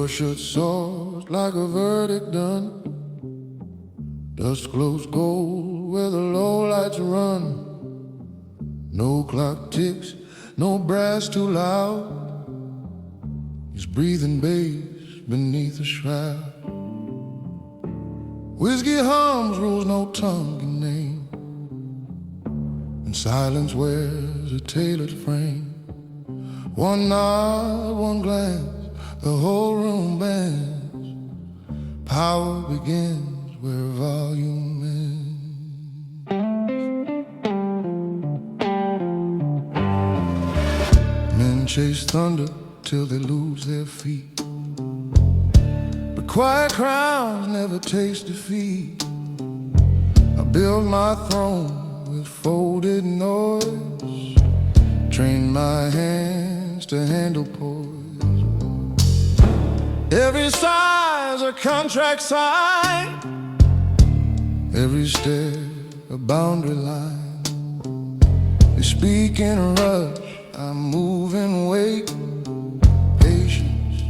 Your shirt soars like a verdict done. Dust clothes gold where the low lights run. No clock ticks, no brass too loud. He's breathing bass beneath a shroud. Whiskey hums rules no tongue can name, and silence wears a tailored frame. One nod, one glance, the whole room bends. Power begins where volume ends. Men chase thunder till they lose their feet, but quiet crowns never taste defeat. I build my throne with folded noise, train my hands to handle poise. Every sigh's a contract sign, every step a boundary line. They speak in a rush, I move in wait. Patience,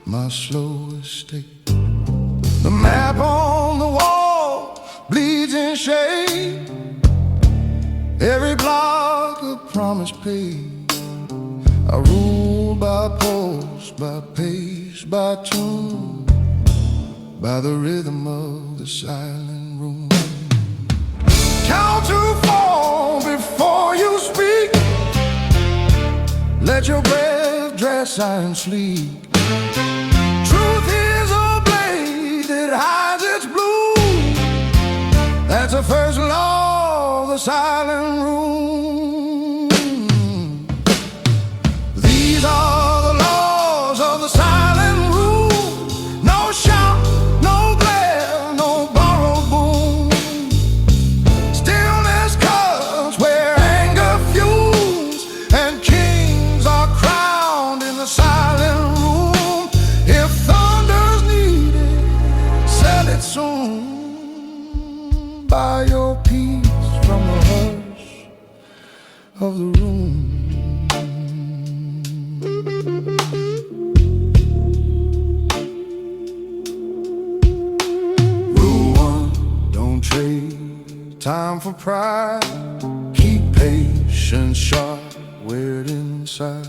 my slowest state. The map on the wall bleeds in shade, every block a promise paid. I rule by pulse, by pace, by tune, by the rhythm of the silent room. Count to 4 before you speak. Let your breath dress silent sleep. Truth is a blade that hides its blue. That's the first law of the silent room. These are the laws of the silent room. No shout, no glare, no borrowed boom. Stillness cuts where anger fumes, and kings are crowned in the silent room. If thunder's needed, set it soon. Buy your peace from the hush of the room. Time for pride, keep patience sharp, wear it inside.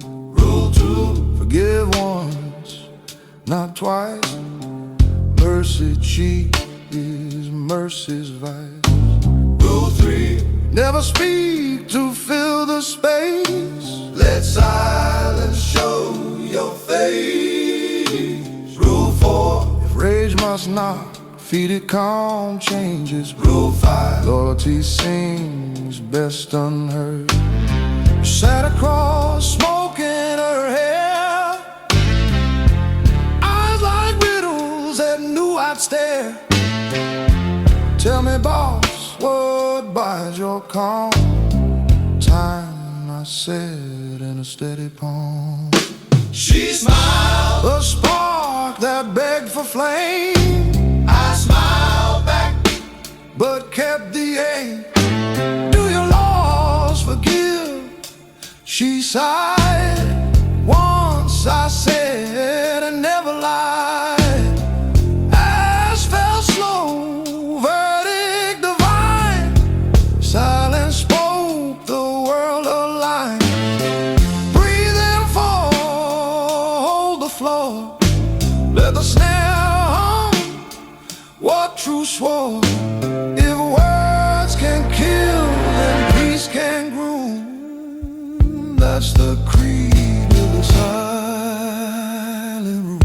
Rule 2, forgive once, not twice. Mercy cheap is mercy's vice. Rule 3, never speak to fill the space. Let silence show your face. Rule 4, if rage must knock, feed it calm changes. Rule 5, loyalty sings best unheard. Sat across, smoke in her hair, eyes like riddles that knew I'd stare. Tell me, boss, what buys your calm? Time, I said in a steady palm. She smiled, a spark that begged for flame. I smiled back, but kept the aim. Do your laws forgive? She sighed. Once I said I never lied. As fell slow, verdict divine. Silence spoke, the world aligned. Breathe in, fold the floor. Let the snare hum. What truth swore? If words can kill, then peace can groom. That's the creed of the silent room.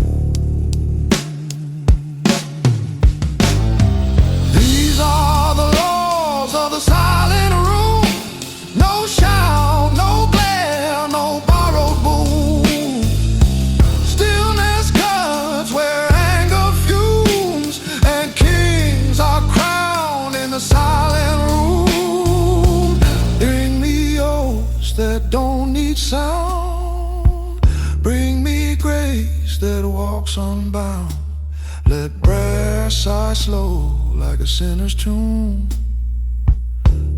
These are the laws of the silent room. No shout, no glare, no borrowed boom. Stillness cuts where anger fumes, and kings are crowned in the silent room. Bring me oaths that don't need sound. Bring me grace that walks unbound. Let brass sigh slow like a sinner's tune.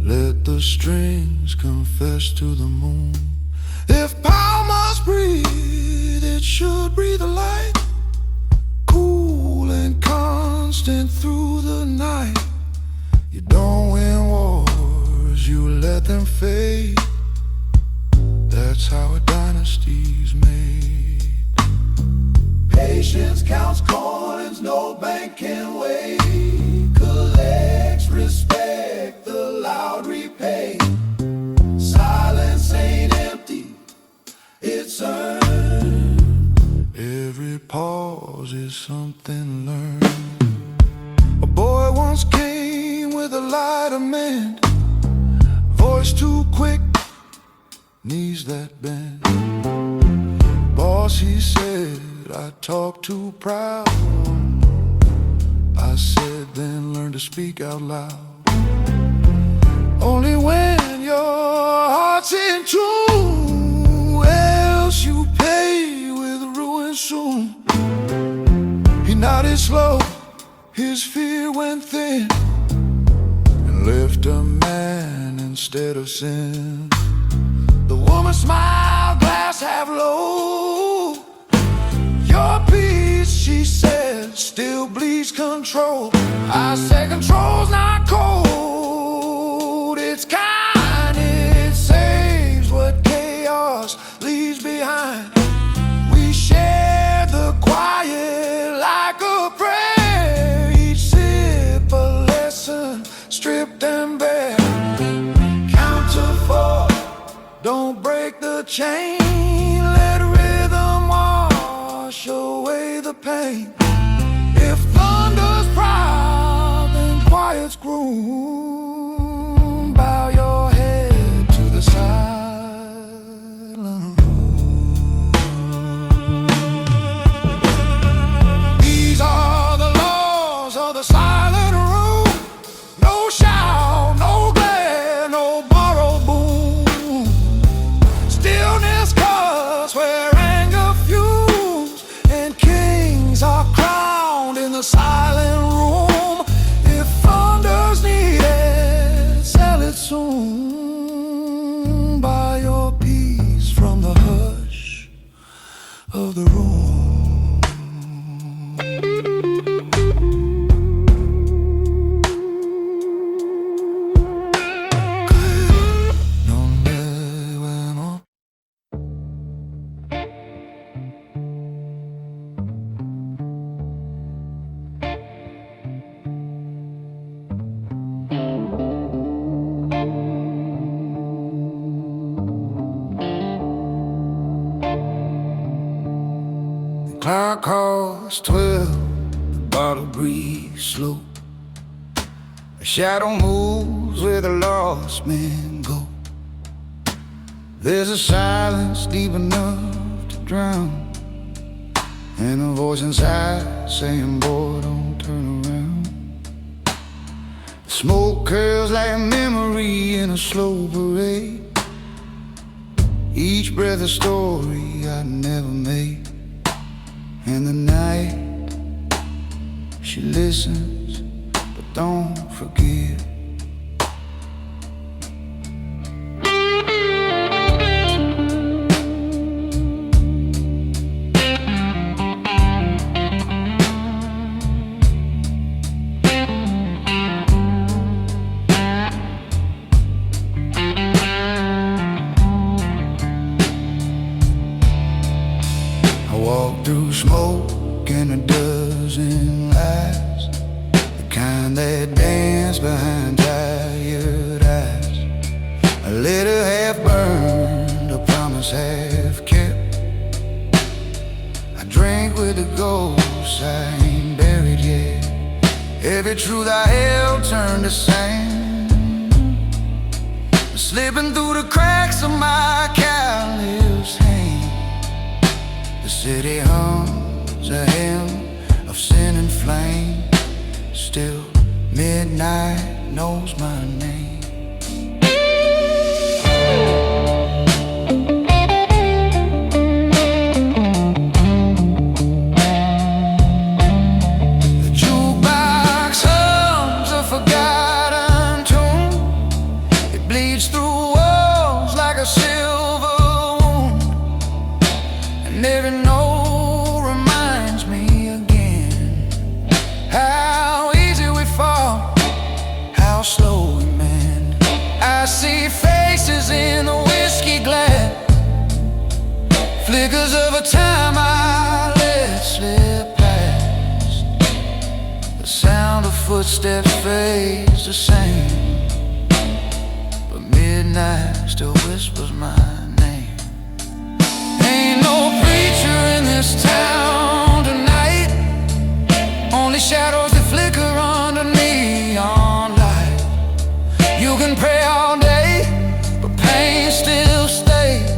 Let the strings confess to the moon. If power must must breathe, it should breathe a light, cool and constant through the night. You don't win wars, you let them fade. That's how a dynasty's made. Patience counts coins, no bank can wait. Collects respect, the loud repay. Silence ain't empty, it's earned. Every pause is something learned. A boy once came with a light of mint, voice too quick, knees that bend. Boss, he said, I talk too proud. I said, then learn to speak out loud. Only when your heart's in tune, else you pay with ruin soon. He nodded slow, his fear went thin, and left a man instead of sin. The woman smiled, glass half low. Your peace, she said, still bleeds control. I said control's not cold, it's kind. It saves what chaos leaves behind. We share the quiet like a prayer. Each sip a lesson, stripped and bare. Count to 4, don't break the chain. Let rhythm wash away the pain. If thunder's proud, then quiet's groom. Bow your head to the silent room. These are the laws of the silent room. No shout, no glare, no borrowed boom. Stillness cuts where anger fumes, and kings are crowned in the silent room. If thunder's needed, sell it soon. Buy your peace from the hush of the room. Clock calls 12, the bottle breathes slow. A shadow moves where the lost men go. There's a silence deep enough to drown, and a voice inside saying, boy, don't turn around. The smoke curls like memory in a slow parade. Each breath a story I never made. And the night, she listens, but don't forget. I walk through smoke and a dozen lies, the kind that dance behind tired eyes. A little half burned, a promise half kept. I drank with the ghosts I ain't buried yet. Every truth I held turned to sand, slipping through the cracks of my callous hand. The city hums a hymn of sin and flame. Still, midnight knows my name. The jukebox hums a forgotten tune. It bleeds through walls like a silver wound. the time I let slip past. The sound of footsteps fades the same, but midnight still whispers my name. Ain't no preacher in this town tonight, only shadows that flicker under neon light. You can pray all day, but pain still stays.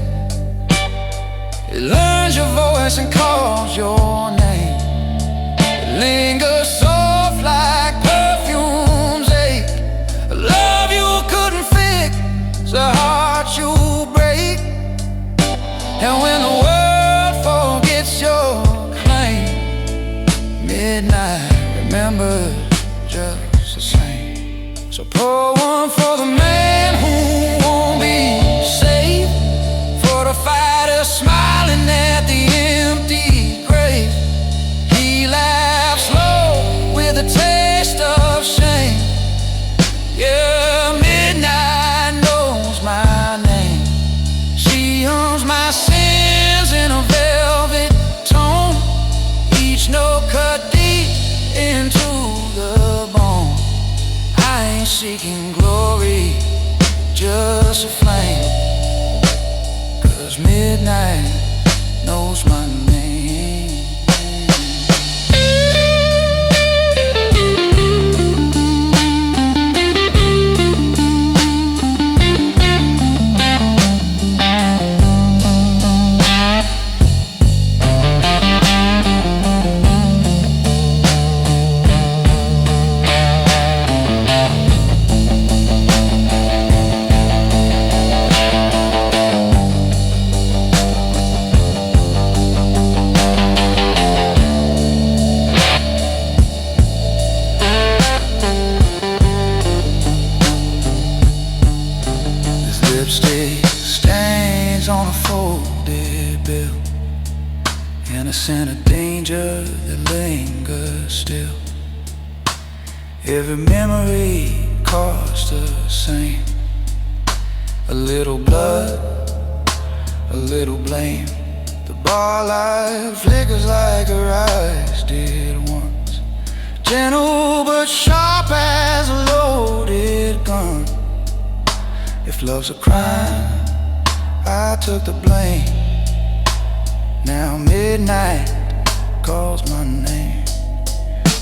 It learns your voice and calls your name. It lingers soft like perfume's ache. A love you couldn't fix, a heart you break. And when the world forgets your claim, midnight remembers just the same. So pour one for the man who won't be saved, for the fighter smiling at the empty grave. He laughs low with a taste of shame. Yeah, midnight knows my name. She owns my sins in a velvet tone, each note cut deep into the bone. I ain't seeking glory, just a flame, 'cause midnight knows my name. Lipstick stains on a folded bill, and a scent of danger that lingers still. Every memory costs the same. A little blood, a little blame. The bar light flickers like her eyes did once, gentle but sharp as a loaded gun. If love's a crime, I took the blame. Now midnight calls my name.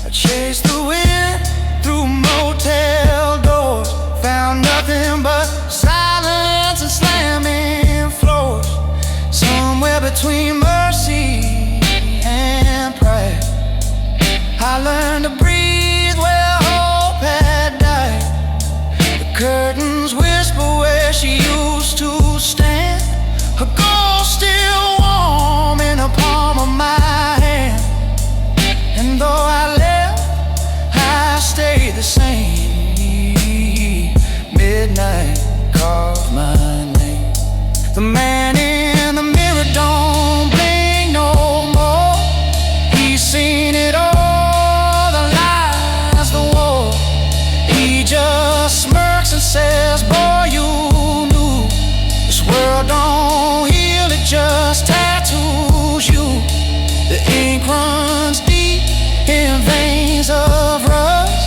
I chased the wind through motel doors, found nothing but silence and slamming floors. Somewhere between mercy and prayer, I learned to breathe where hope had died. The curtains whisper where she used to stand, her ghost still warm in the palm of my hand. And though I left, I stayed the same. Midnight calls my name. The man in the mirror don't blink no more. He's seen it all, the lies, the war. He just smirks and says, boy, you knew this world don't heal, it just tattoos you. The ink runs deep in veins of rust,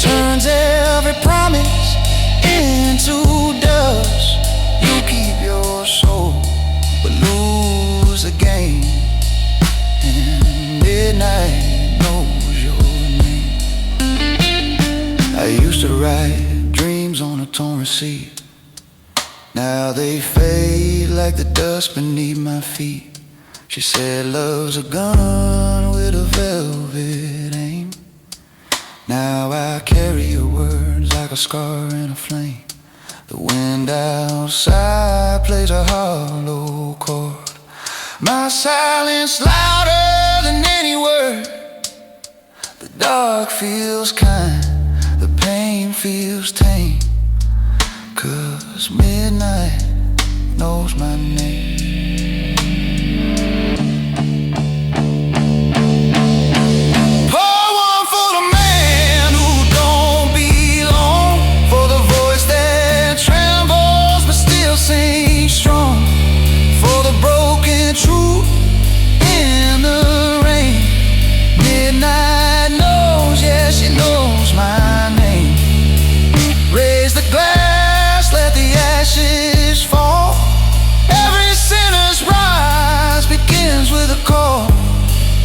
turns every promise into dust. You keep your soul, but lose the game, and midnight knows your name. I used to write dreams on a torn receipt. Now they fade like the dust beneath my feet. She said love's a gun with a velvet aim. Now I carry your words like a scar in a flame. The wind outside plays a hollow chord. My silence louder than any word. The dark feels kind, the pain feels tame, 'cause midnight knows my name. Pour one for the man who don't belong, for the voice that trembles but still sings strong, for the broken truth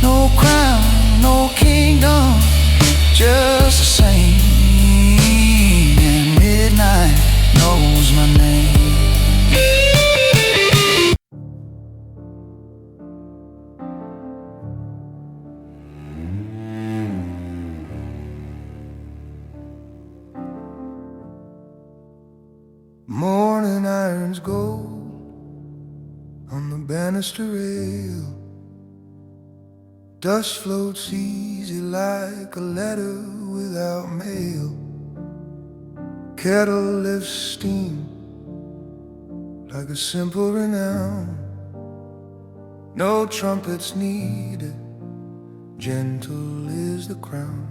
No crown, no kingdom, just the same. And midnight knows my name. Morning irons gold on the banister rail. Dust floats easy like a letter without mail. Kettle lifts steam like a simple renown. No trumpets needed, gentle is the crown.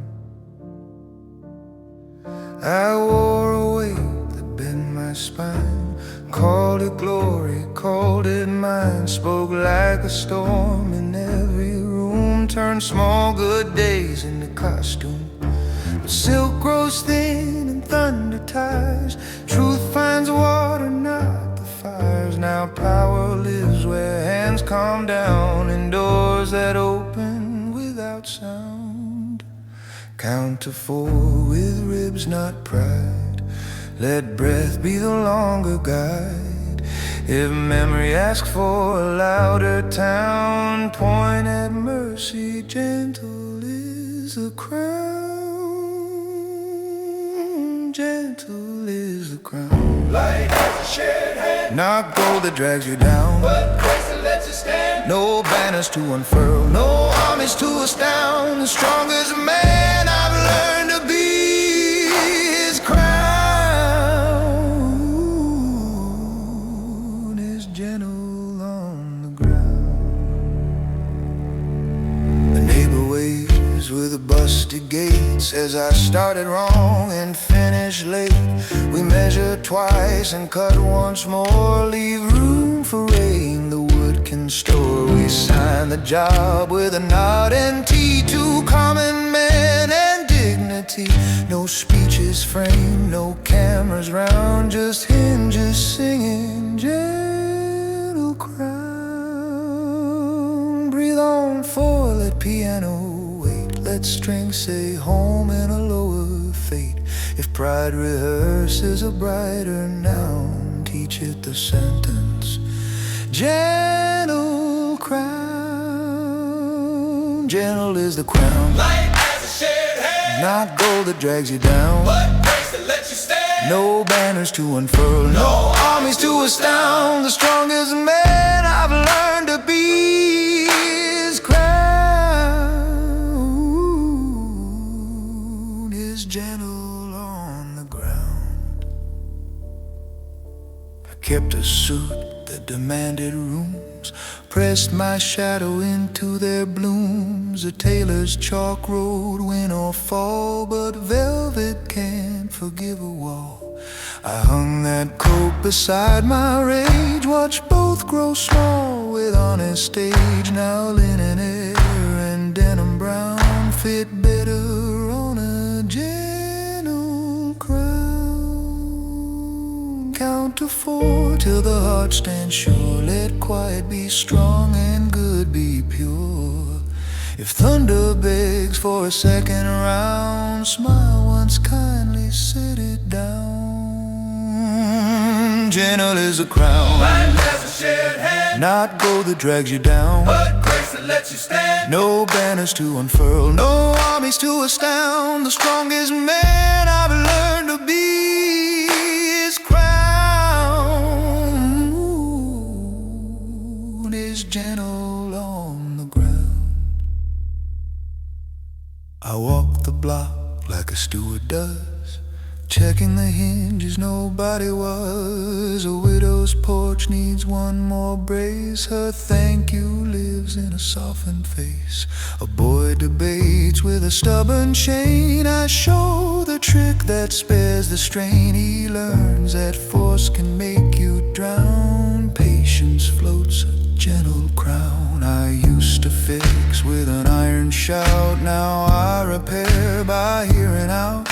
I wore a weight that bent my spine, called it glory, called it mine. Spoke like a storm in every room, turned small good days into costume. But silk grows thin and thunder tires. Truth finds water, not the fires. Now power lives where hands calm down, in doors that open without sound. Count to 4 with ribs, not pride. Let breath be the longer guide. If memory asks for a louder town, point at mercy, gentle is the crown. Gentle is the crown. Light as a shared hand, Not gold that drags you down, but grace that lets you stand. no banners to unfurl, no armies to astound. As strong as a man I've learned to be, his crown is gentle on the ground. A neighbor waves with a busted gate, says I started wrong and finished late. We measure twice and cut once more, leave room for rain the wood can store. We sign the job with a nod and tea, two common men and dignity. No speeches framed, no cameras round, just hinges singing, gentle crown. Breathe on for, let piano wait, let strings say home in a lower fate. If pride rehearses a brighter noun, teach it the sentence, gentle crown. Gentle is the crown, Light as a shared hand, not gold that drags you down, but grace that lets you stand. no banners to unfurl, no armies to astound. The strongest man I've learned to be, his crown is gentle on the ground. I kept a suit that demanded rooms, pressed my shadow into their blooms. A tailor's chalk road, win or fall, but velvet can't forgive a wall. I hung that coat beside my rage, watched both grow small with honest age. Now linen air and denim brown fit better on a gentle crown. Count to 4 till the heart stands sure. Let quiet be strong and good be pure. If thunder begs for a second round, smile once kindly, set it down. Gentle is a crown, Light as a shared hand, not gold that drags you down, but grace that lets you stand. no banners to unfurl, no armies to astound. The strongest man I've learned to be, his crown is gentle on the ground. I walk the block like a steward does, checking the hinges nobody was. A widow's porch needs one more brace, her thank you lives in a softened face. A boy debates with a stubborn chain, I show the trick that spares the strain. He learns that force can make you drown, patience floats a gentle crown. I used to fix with an iron shout, now I repair by hearing out.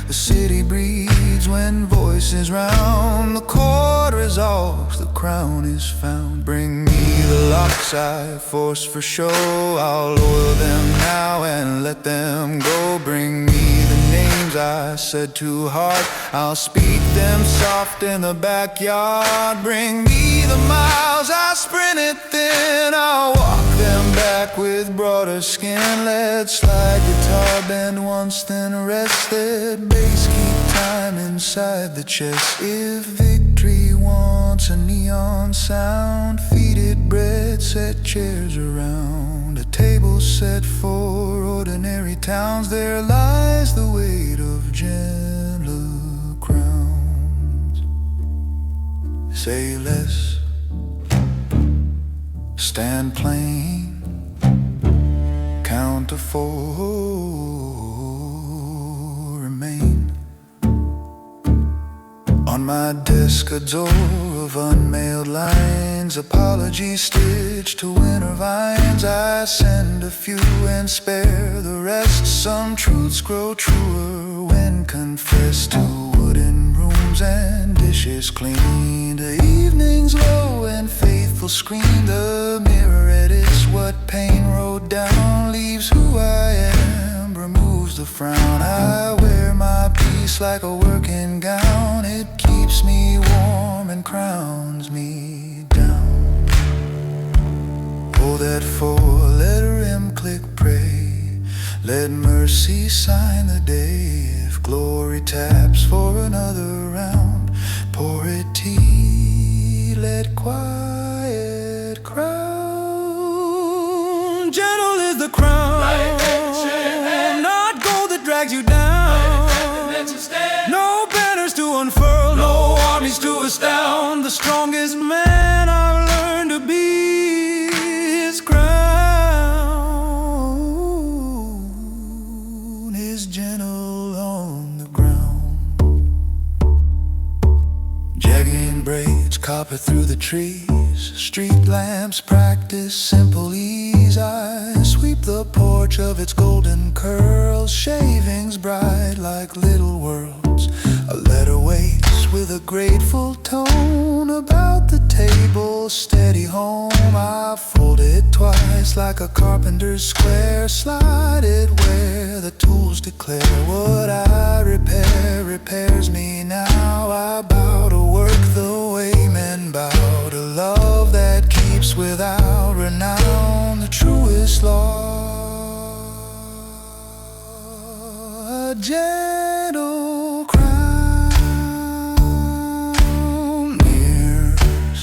The city breathes when voices round, the chord resolves, the crown is found. Bring me the locks I forced for show. I'll oil them now and let them go. Bring me the names I said too hard, I'll speak them soft in the backyard. Bring me the miles I sprinted thin, I'll walk them back with broader skin. Let slide guitar bend once then rested. Bass keep time inside the chest. If victory wants a neon sound, feeded bread, set chairs around. A table set for ordinary towns. There lies the weight of gentler crowns. Say less, stand plain, count to 4, remain. On my desk a door of unmailed lines, apologies stitched to winter vines. I send a few and spare the rest. Some truths grow truer when confessed. To wooden rooms and dishes clean, the evenings low and faithful screen. The mirror edits what pain wrote down, leaves who I am, removes the frown. I wear my peace like a working gown. It keeps me warm and crowns me down. Oh, that 4-letter M, click pray. Let mercy sign the day. If glory taps for another round, pour it tea, let quiet crown. Gentle is the crown, not gold that drags you down. No banners to unfurl, no armies to astound. The strongest man I've learned to be his crown is gentle on the ground. Jagging braids copper through the trees, street lamps practice simple ease. I sweep the porch of its golden curls, shavings bright like little worlds. A letter waits with a grateful tone. About the table, steady home. I fold it twice like a carpenter's square. Slide it where the tools declare. What I repair repairs me now. I bow to work the way men bow to love that keeps without renown. The truest law, a gentle crown. Mirrors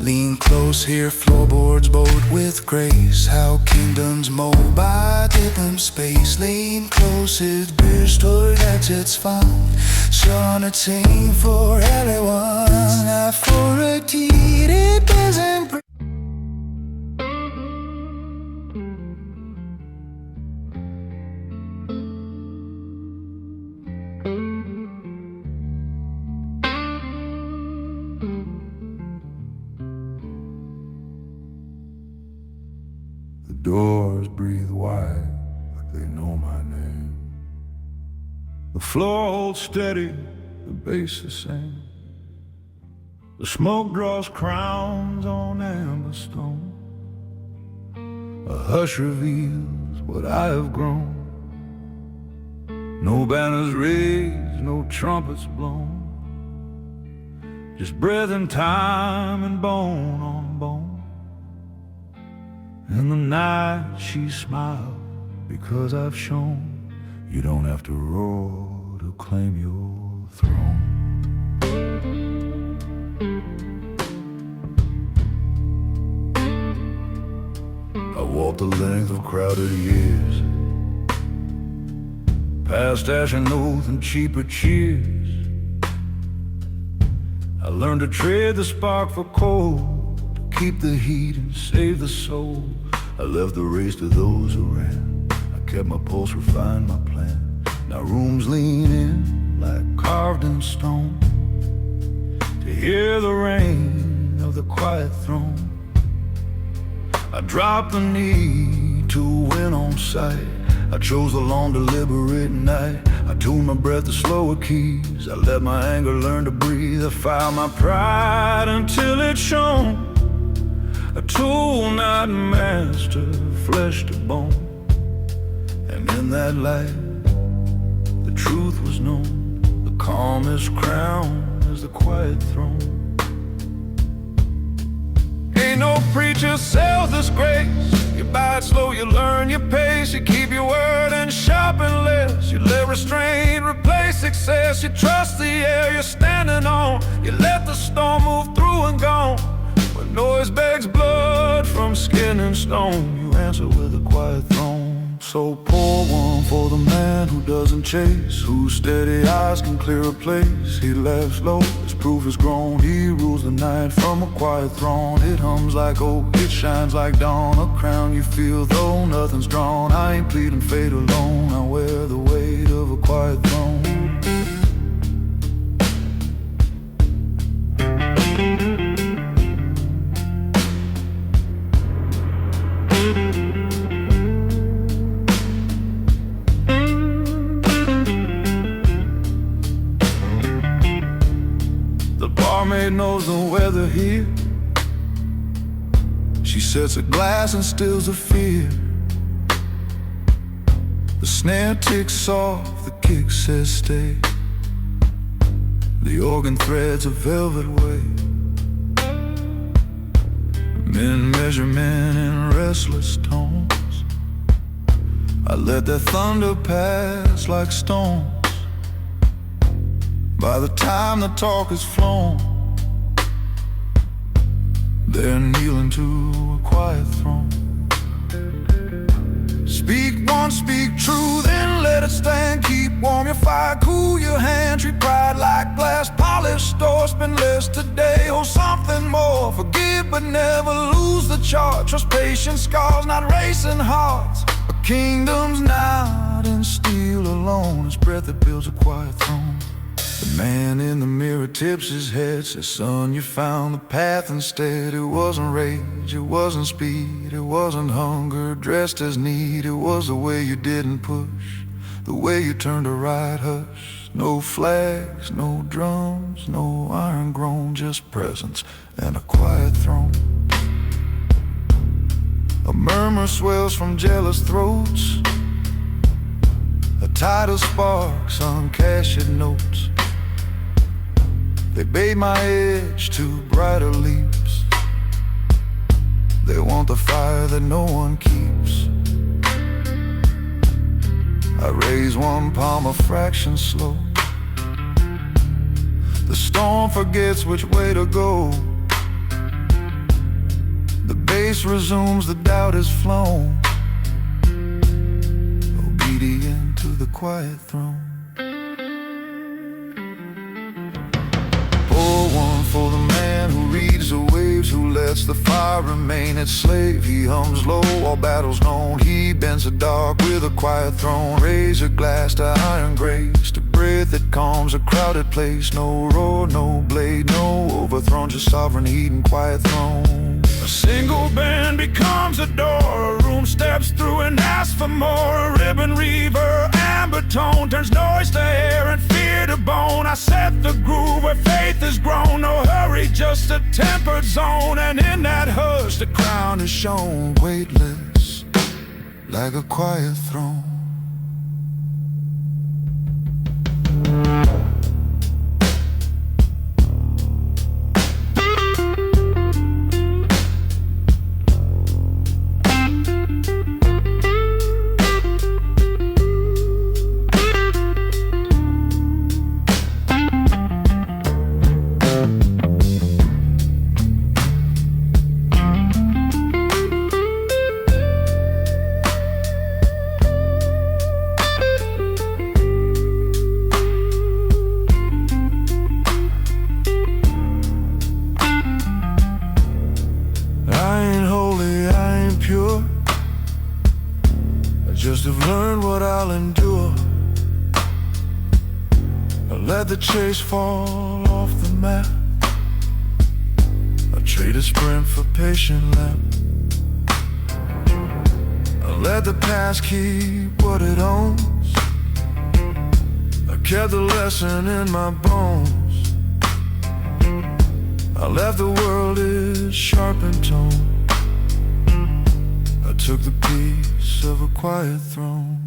lean close here, floorboards bowed with grace. How kingdoms mold by different space. Lean close, it's beer story, that's its fun. Sonnet sing for everyone. I for a deed it doesn't break. The doors breathe wide like they know my name. The floor holds steady, the bass the same. The smoke draws crowns on amber stone. A hush reveals what I have grown. No banners raised, no trumpets blown. Just breath and time and bone on bone. In the night she smiled because I've shown you don't have to roar to claim your throne. I walked the length of crowded years, past ash and oath and cheaper cheers. I learned to trade the spark for coal, to keep the heat and save the soul. I left the race to those who ran. I kept my pulse, refined my plan. Now rooms lean in like carved in stone to hear the rain of the quiet throne. I dropped the need to win on sight. I chose the long deliberate night. I tuned my breath to slower keys. I let my anger learn to breathe. I filed my pride until it shone. I tool, not master, flesh to bone. And in that light, the truth was known. The calmest crown is the quiet throne. Ain't no preacher sells this grace. You buy it slow, you learn your pace. You keep your word and sharpen less. You let restraint replace success. You trust the air you're standing on. You let the storm move through and gone. When noise begs blood from skin and stone, you answer with a quiet throne. So pour one for the man who doesn't chase, whose steady eyes can clear a place. He laughs low, his proof is grown. He rules the night from a quiet throne. It hums like oak, it shines like dawn. A crown you feel though nothing's drawn. I ain't pleading fate alone, I wear the weight of a quiet throne. The barmaid knows the weather here. She sets a glass and stills a fear. The snare ticks off, the kick says stay. The organ threads a velvet way. Men measure men in restless tones. I let their thunder pass like stones. By the time the talk is flown, they're kneeling to a quiet throne. Speak once, speak true, then let it stand. Keep warm your fire, cool your hand. Treat pride like glass, polished or spend less today. Hold something more, forgive but never lose the charge. Trust patience, scars, not racing hearts. A kingdom's not in steel alone. It's breath that builds a quiet throne. The man in the mirror tips his head, says, son, you found the path instead. It wasn't rage, it wasn't speed, it wasn't hunger dressed as need. It was the way you didn't push, the way you turned a right hush. No flags, no drums, no iron groan, just presence and a quiet throne. A murmur swells from jealous throats. A tidal sparks on cashed notes. They bait my edge to brighter leaps. They want the fire that no one keeps. I raise one palm a fraction slow. The storm forgets which way to go. The bass resumes, the doubt is flown. Obedient to the quiet throne. For the man who reads the waves, who lets the fire remain its slave. He hums low, all battles known. He bends the dark with a quiet throne. Raise a glass to iron grace, to breath that calms a crowded place. No roar, no blade, no overthrown, just sovereign heat and quiet throne. A single bend becomes a door. A room steps through and asks for more. A ribbon reaver, amber tone, turns noise to air and fear to bone. I set the groove where faith is grown. No hurry, just a tempered zone. And in that hush, the crown is shown, weightless, like a quiet throne. Just have learned what I'll endure. I let the chase fall off the map. I traded sprint for patient lap. I let the past keep what it owns. I kept the lesson in my bones. I left the world its sharpened tone. took the peace of a quiet throne.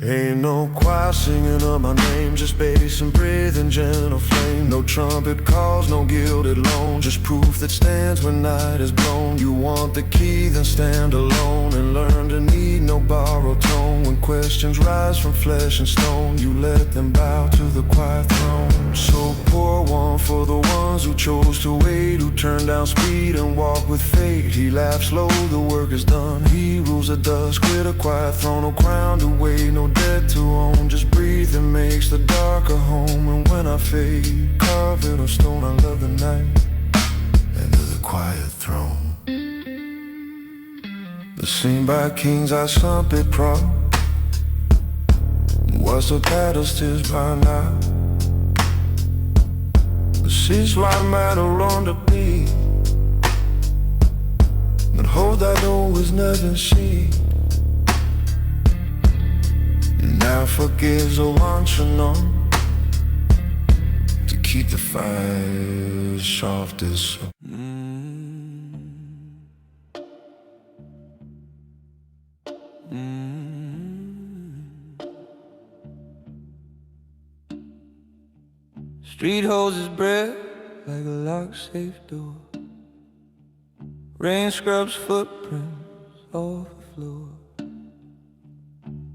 Ain't no choir singing up my name, just bass and breathing gentle flame. No trumpet calls, no gilded loan, just proof that stands when night is blown. You want the key, then stand alone and learn to need no borrowed tone. When questions rise from flesh and stone, you let them bow to the quiet throne. So pour one for the ones who chose to wait, who turned down speed and walk with fate. He laughs slow, the work is done. He rules the dusk with a quiet throne, no crown to wait, no debt to own. Just breathe and makes the dark a home. And when I fade, carve in a stone, I love the night and the quiet throne. The scene by kings I trumpet prop, was the paddles tis by night. The seas right matter on the beat, but hold I know is nothing seen. Now forgives a wanting on to keep the fire soft as so. Street holds his breath like a locked safe door. Rain scrubs footprints off the floor.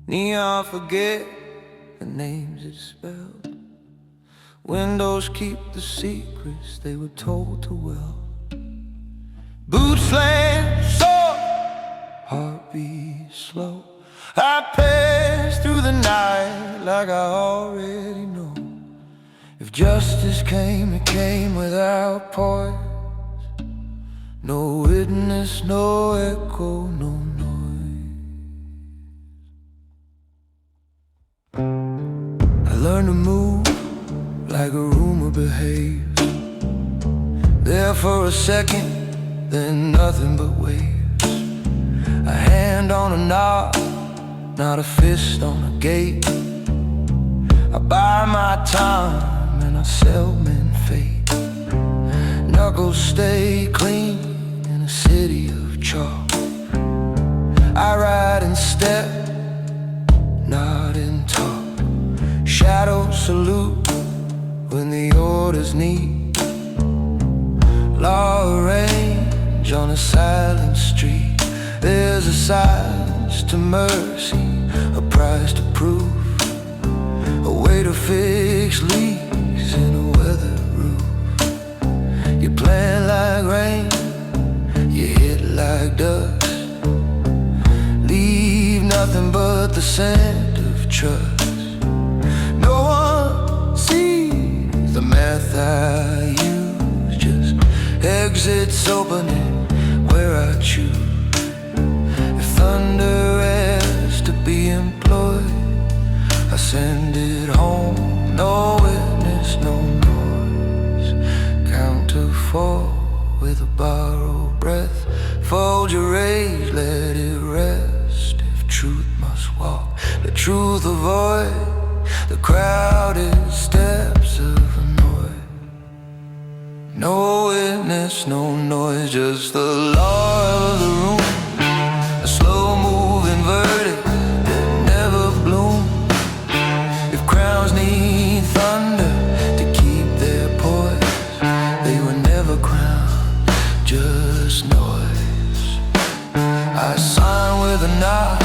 Neon forget the names it spelled. Windows keep the secrets they were told to well. Boots slam soft, heartbeat slow. I pass through the night like I already know. If justice came, it came without poise. No witness, no echo, no noise. I learned to move like a rumor behaves. There for a second, then nothing but waves. A hand on a knob, not a fist on a gate. I buy my time and I sell men fate. Knuckles stay clean in a city of chalk. I ride in step, not in talk. Shadows salute when the orders need. Law arrange on a silent street. There's a silence to mercy, a price to prove, a way to fix leaks in a weathered roof. You plan like rain, you hit like dust, leave nothing but the scent of trust. No one sees the math I use, just exits opening where I choose. If thunder has to be employed, I send it home, no witness, no noise. Count to 4 with a borrowed breath. Fold your rage, let it rest. If truth must walk, let truth avoid the crowded steps of a noise. No witness, no noise, just the law of the room. A slow-moving verdict that never blooms. If crowns need thunder to keep their poise, they were never crowned, just noise. I sign with a nod,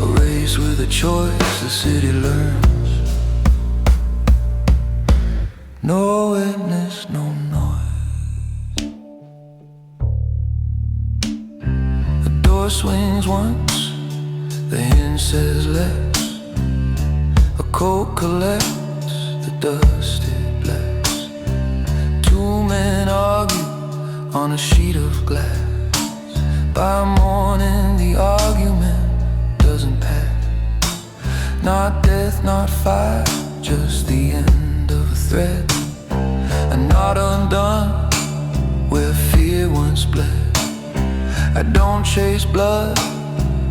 a race with a choice, the city learns. No witness, no noise. The door swings once, the hinge says less. A coat collects the dust it bless. 2 men argue on a sheet of glass. By morning the argument doesn't pass. Not death, not fire, just the end of a thread. And not undone where fear once bled. I don't chase blood,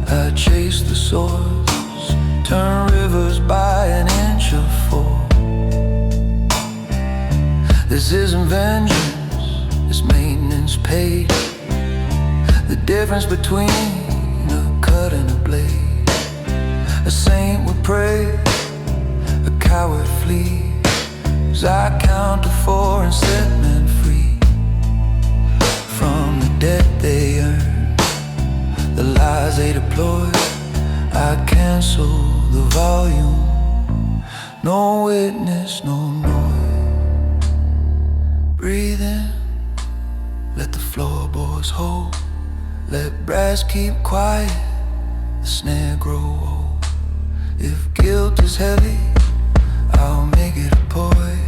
I chase the source. Turn rivers by an inch of force. This isn't vengeance, it's maintenance paid. the difference between a cut and a blade. A saint would pray, a coward flee, as I count to 4 and set men free from the debt they earn, the lies they deploy. I cancel the volume, no witness, no noise. Breathe in, let the floorboards hold. Let brass keep quiet, the snare grow old. If guilt is heavy, I'll make it a poise,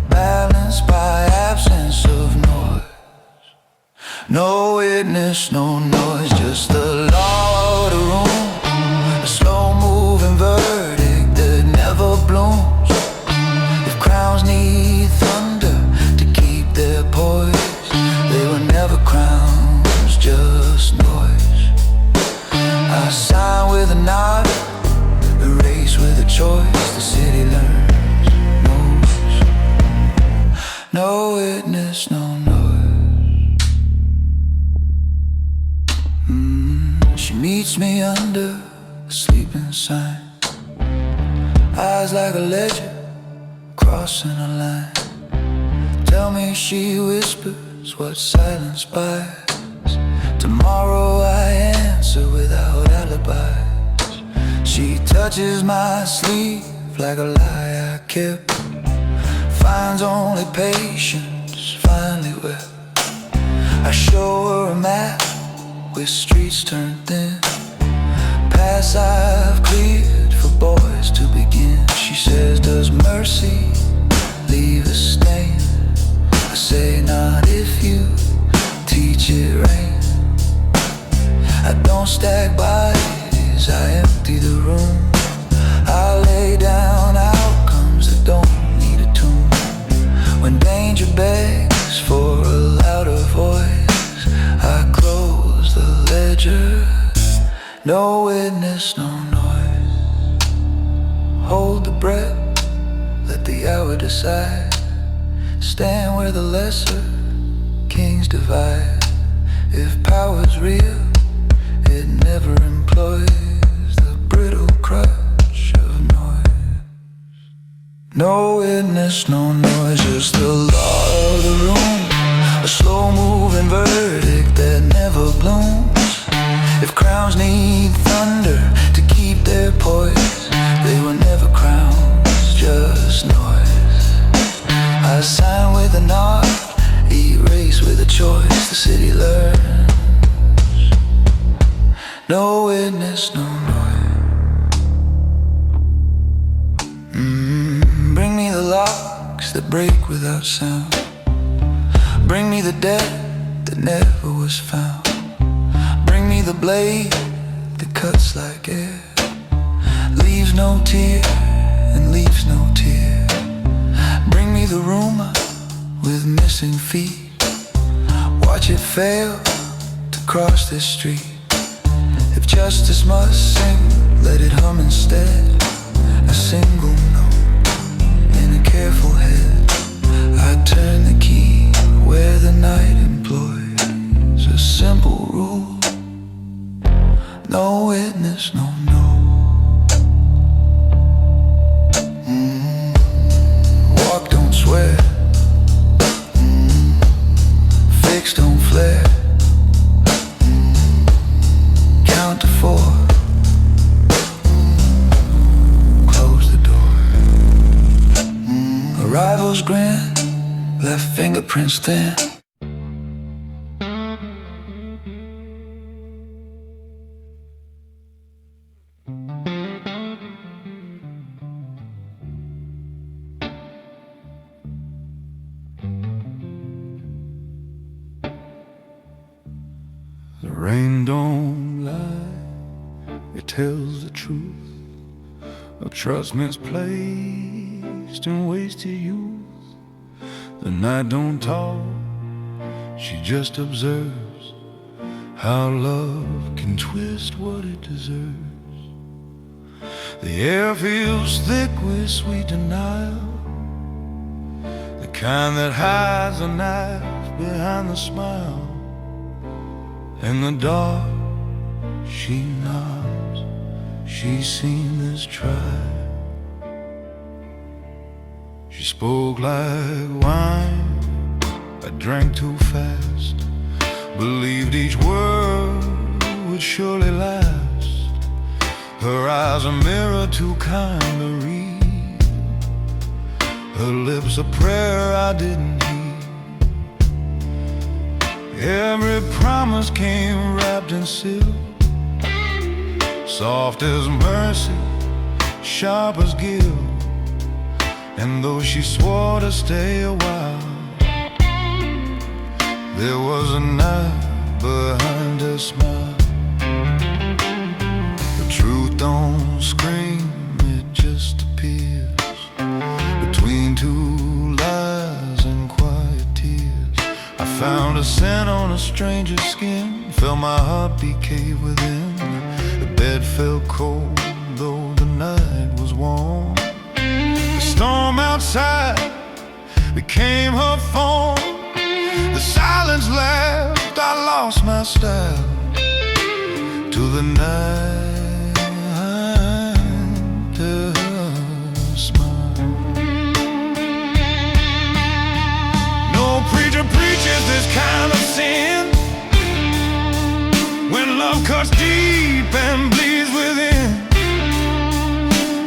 balanced by absence of noise. No witness, no noise, just the law of the room, a slow-moving verdict that never blooms. If crowns need thunder to keep their poise, they were never crowns, just noise. I sign with a nod, erase with a choice. The city learns, knows. No witness, no noise. She meets me under a sleeping sign, eyes like a ledger crossing a line. Tell me, she whispers, what silence buys. Tomorrow I answer without alibis. She touches my sleeve like a lie I kept, finds only patience, finally wept. I show her a map with streets turned thin, paths I've cleared for boys to begin. She says, does mercy leave a stain? I say, not if you teach it rain. I don't stack bodies, I empty the room. I lay down outcomes that don't need a tune. When danger begs for a louder voice, I close the ledger. No witness, no noise. Hold the breath, let the hour decide. Stand where the lesser kings divide. If power's real, it never employs the brittle crutch of noise. No witness, no noise, just the law of the room, a slow-moving verdict that never blooms. If crowns need thunder to keep their poise, they were never crowns, just noise. I sign with a nod, erase with a choice. The city learns, no witness, no noise. Bring me the locks that break without sound. Bring me the debt that never was found. Bring me the blade that cuts like air, leaves no tear and leaves no tear. Bring me the rumor with missing feet. Watch it fail to cross this street. If justice must sing, let it hum instead. A single note in a careful head. I turn the key where the night employs a simple rule. No witness, no no. Walk, don't swear. Fix, don't flare. Count to 4. Close the door. Arrival's grand, left fingerprints thin. The rain don't lie, it tells the truth of trust misplaced and wasted youth. The night don't talk, she just observes how love can twist what it deserves. The air feels thick with sweet denial, the kind that hides a knife behind the smile. In the dark, she nods. She's seen this tribe. She spoke like wine. I drank too fast. Believed each word would surely last. Her eyes a mirror too kind to read. Her lips a prayer I didn't heed. Every promise came wrapped in silk, soft as mercy, sharp as guilt. And though she swore to stay a while, there was a knife behind her smile. The truth don't scream, it just appears between two lies and quiet tears. I found a scent on a stranger's skin, felt my heartbeat cave within. The bed felt cold, though the night was warm. The storm outside became her phone. The silence left, I lost my style. To the night, her smile. No preacher preaches this kind of sin, when love cuts deep and bleeds within.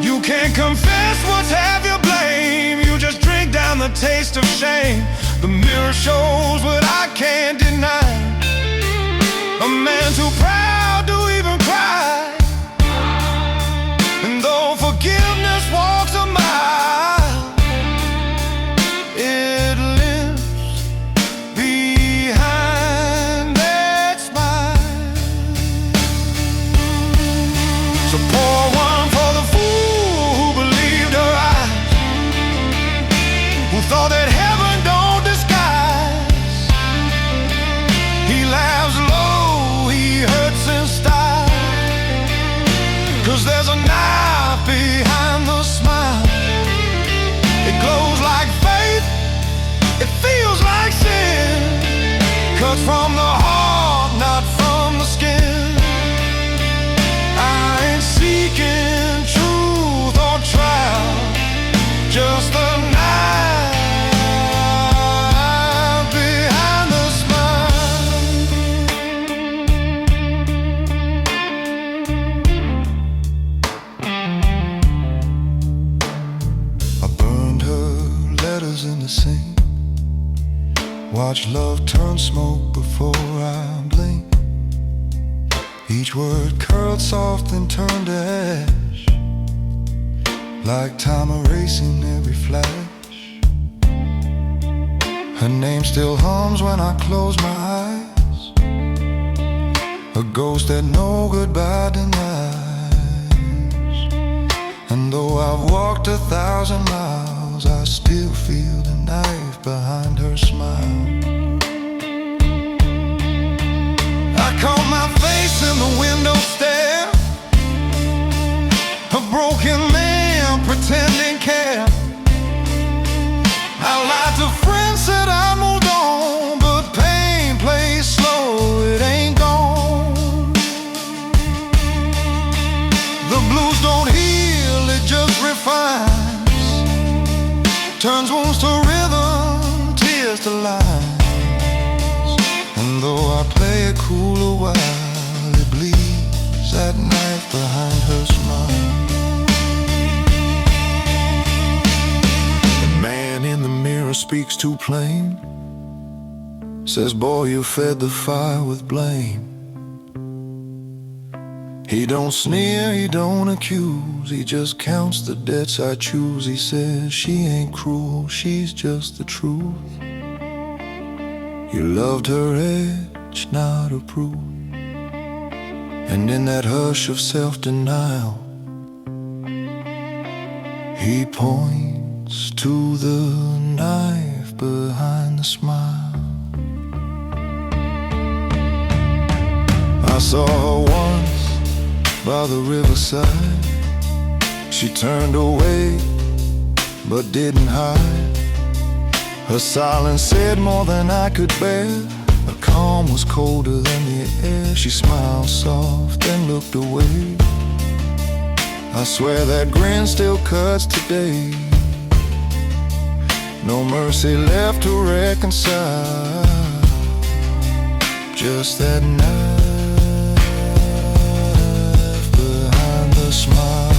You can't confess what's half your blame, you just drink down the taste of shame. The mirror shows what I can't deny. A man too proud to even cry. And though forgiveness walks a mile, it lives behind that smile. So pour one for the fool who believed her eyes, who thought that heaven don't disguise. He laughs low, he hurts in style, 'cause there's a knife behind the smile. It glows like faith, it feels like sin, cuts from the heart, not from the skin. I ain't seeking truth or trial, just the knife behind the smile. I burned her letters in the sink, watched love turn smoke before I blink. Each word curled soft and turned to ash, like time erasing every flash. Her name still hums when I close my eyes, a ghost that no goodbye denies. And though I've walked 1,000 miles, I still feel the knife behind her smile. I caught my face in the window stare, a broken man pretending care. I lied to friends, said I moved on, but pain plays slow, it ain't gone. The blues don't heal, it just refines, turns wounds to rhythm, tears to lines. And though I play it cool a while, it bleeds, that knife behind her smile. The man in the mirror speaks too plain, says, boy, you fed the fire with blame. He don't sneer, he don't accuse, he just counts the debts I choose. He says, she ain't cruel, she's just the truth. You loved her edge, not her proof. And in that hush of self-denial, he points to the knife behind the smile. I saw her once by the riverside. She turned away but didn't hide. Her silence said more than I could bear. The calm was colder than the air. She smiled soft and looked away. I swear that grin still cuts today. No mercy left to reconcile. Just that knife behind the smile.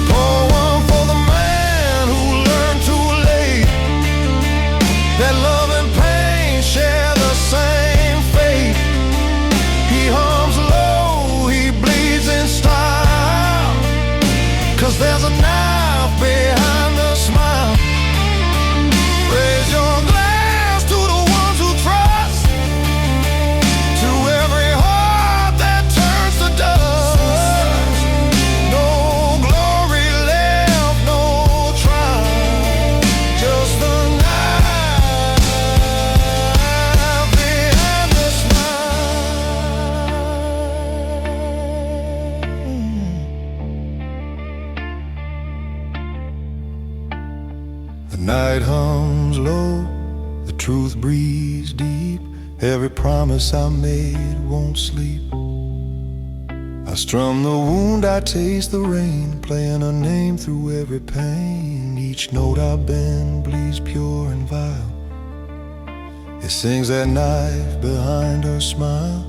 Pour one for the man who learned too late that love and pain share the same fate. He hums low, he bleeds in style, 'cause there's a knife behind the smile. Raise your glass to the ones who trust, to every heart that turns to dust. No glory left, no trial, just the knife behind the smile. The night hums low, the truth breathes deep. Every promise I made won't sleep. I strum the wound, I taste the rain, playing a name through every pain. Each note I bend bleeds pure and vile. It sings that knife behind her smile.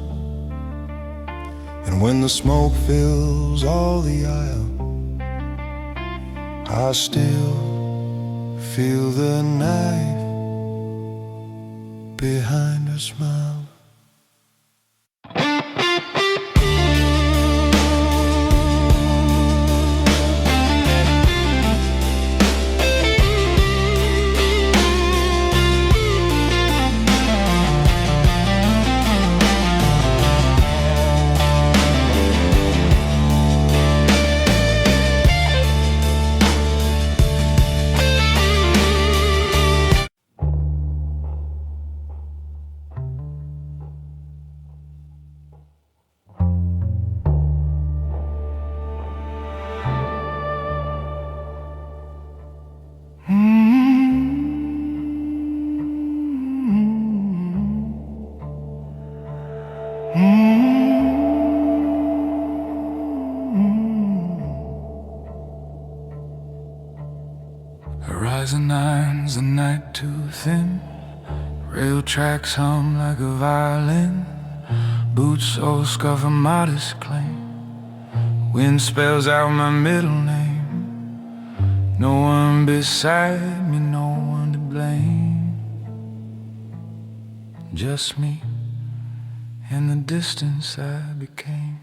And when the smoke fills all the aisle, I still feel the knife behind her smile. Horizon nine's the night too thin. Rail tracks hum like a violin. Boots so scuff a modest claim. Wind spells out my middle name. No one beside me, no one to blame. Just me and the distance I became.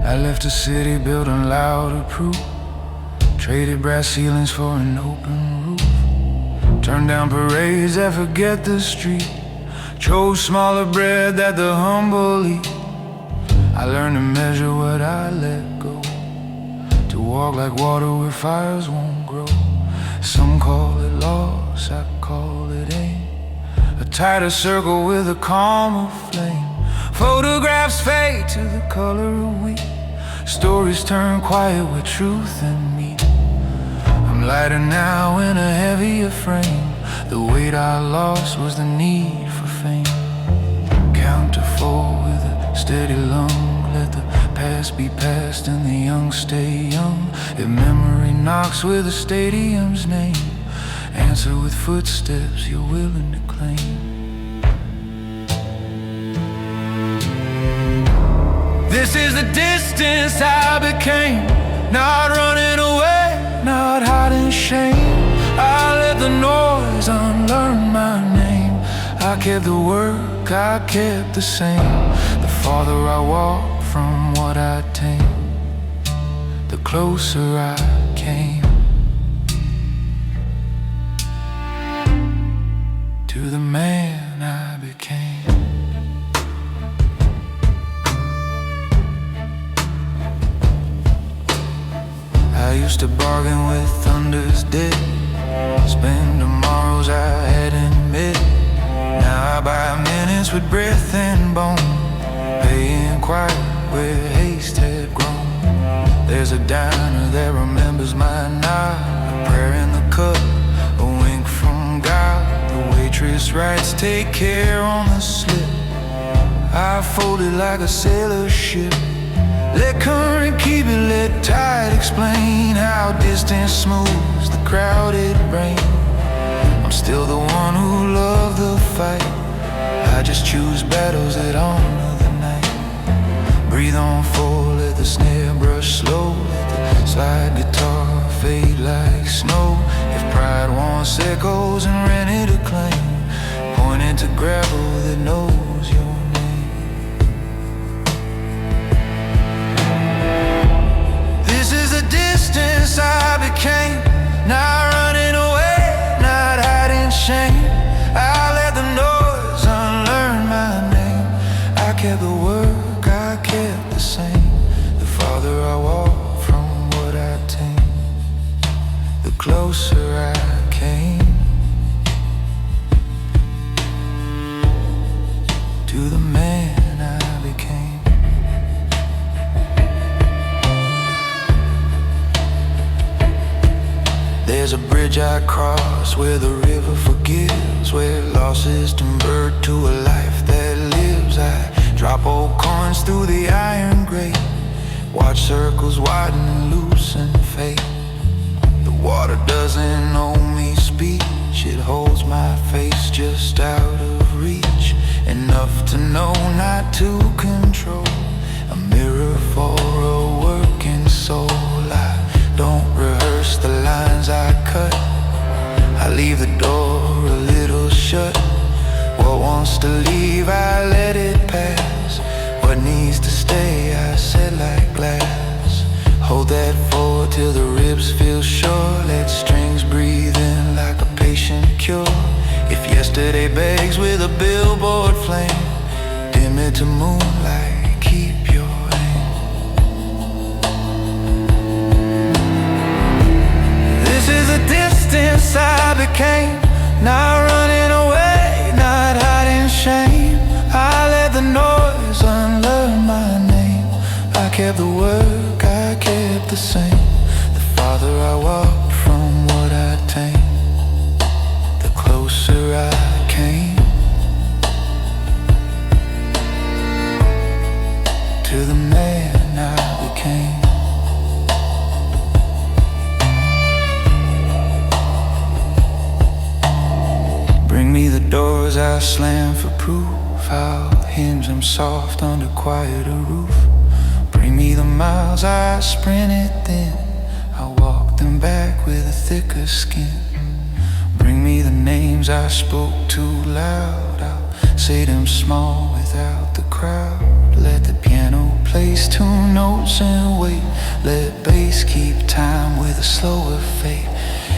I left a city built on louder proof, traded brass ceilings for an open roof, turned down parades that forget the street, chose smaller bread that the humble eat. I learned to measure what I let go, to walk like water where fires won't grow. Some call it loss, I call it aim, a tighter circle with a calmer flame. Photographs fade to the color of wheat, stories turn quiet with truth and meat. I'm lighter now in a heavier frame. The weight I lost was the need for fame. Count to four with a steady lung. Let the past be past and the young stay young. If memory knocks with a stadium's name, answer with footsteps you're willing to claim. This is the distance I became, not running away, not hiding shame. I let the noise unlearn my name. I kept the work, I kept the same. The farther I walk from what I tame, the closer I came to the man I became. I used to bargain with thunder's dead, spend tomorrows I hadn't met. Now I buy minutes with breath and bone, paying quiet where haste had grown. There's a diner that remembers my nod, a prayer in the cup, a wink from God. The waitress writes, take care on the slip. I fold it like a sailor's ship. Let current keep it, let tide explain how distance smooths the crowded brain. I'm still the one who loved the fight. I just choose battles that honor the night. Breathe on full, let the snare brush slow, let the slide guitar fade like snow. If pride wants echoes and rented a claim, point into gravel that knows your name. This is the distance I became, not running away, not hiding shame. I let the noise unlearn my name. I kept the work, I kept the same. The farther I walk from what I tame, the closer I came to the man I became. There's a bridge I cross where the river forgives, where losses convert to a life that lives. I drop old coins through the iron grate, watch circles widen and loosen fate. The water doesn't owe me speech, it holds my face just out of reach, enough to know not to control, a mirror for a working soul. I don't rehearse the lines I cut, I leave the door a little shut. What wants to leave, I let it pass. What needs to stay, I set like glass. Hold that forward till the ribs feel sure. Let strings breathe in like a patient cure. If yesterday begs with a billboard flame, dim it to moonlight, keep your aim. This is the distance I became, not running away, not hiding shame. I let the noise unlearn my name. I kept the work, I kept the same. The farther I walked from what I tamed, the closer I came to the man I became. Bring me the doors I slam for proof, I'll hinge them soft under quieter roof. Bring me the miles I sprinted thin, I'll walk them back with a thicker skin. Bring me the names I spoke too loud, I'll say them small without the crowd. Let the piano place two notes and wait, let bass keep time with a slower fade.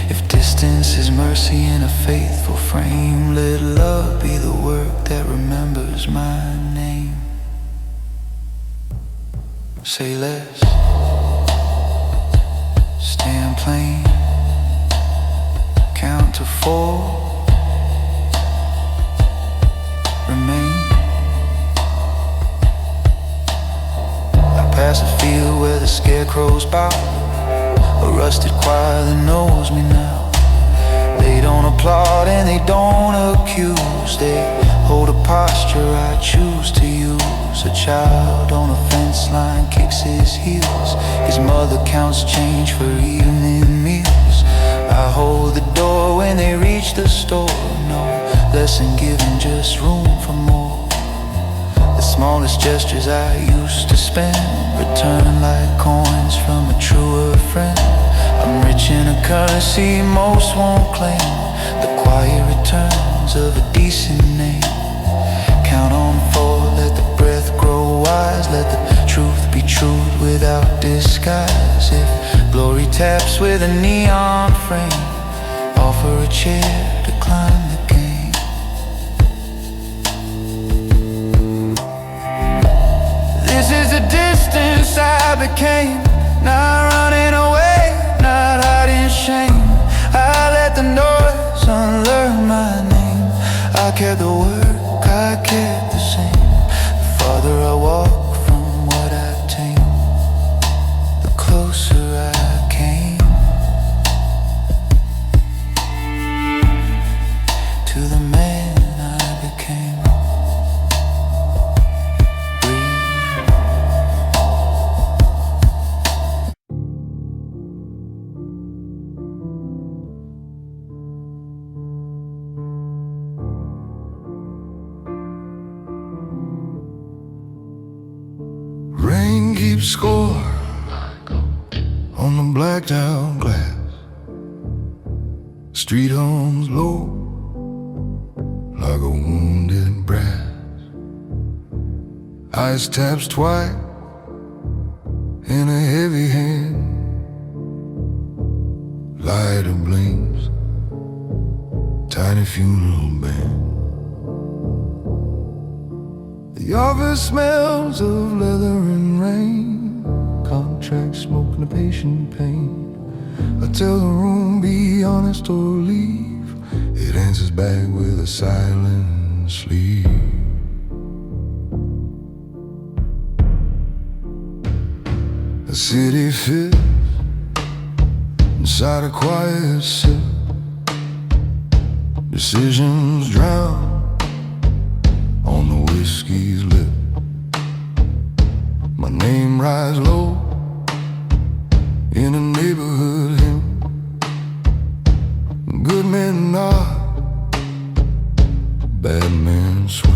If distance is mercy in a faithful frame, let love be the work that remembers my name. Say less, stand plain, count to 4, remain. I pass a field where the scarecrows bow, a rusted choir that knows me now. They don't applaud and they don't accuse, they hold a posture I choose to use. A child on a fence line kicks his heels, his mother counts change for evening meals. I hold the door when they reach the store, no lesson given, just room for more. The smallest gestures I used to spend return like coins from a truer friend. I'm rich in a currency most won't claim, the quiet returns of a decent name. Count on 4, let the breath grow wise, let the truth be truth without disguise. If glory taps with a neon frame, offer a chair to climb the game. This is the distance I became, not running away, not hiding shame. I let the noise unlearn my name. I kept the work, I kept the same. The farther I walk from what I tamed, the closer score on the blacked out glass. Street hums low like a wounded brass. Ice taps twice in a heavy hand. Lighter blinks, tiny funeral band. The office smells of leather and rain, contract smoke and a patient pain. I tell the room, be honest or leave. It answers back with a silent sleep. The city fits inside a quiet cell. Decisions drown on the whiskey's lip. My name rides low in a neighborhood hymn. Good men nod, bad men swim.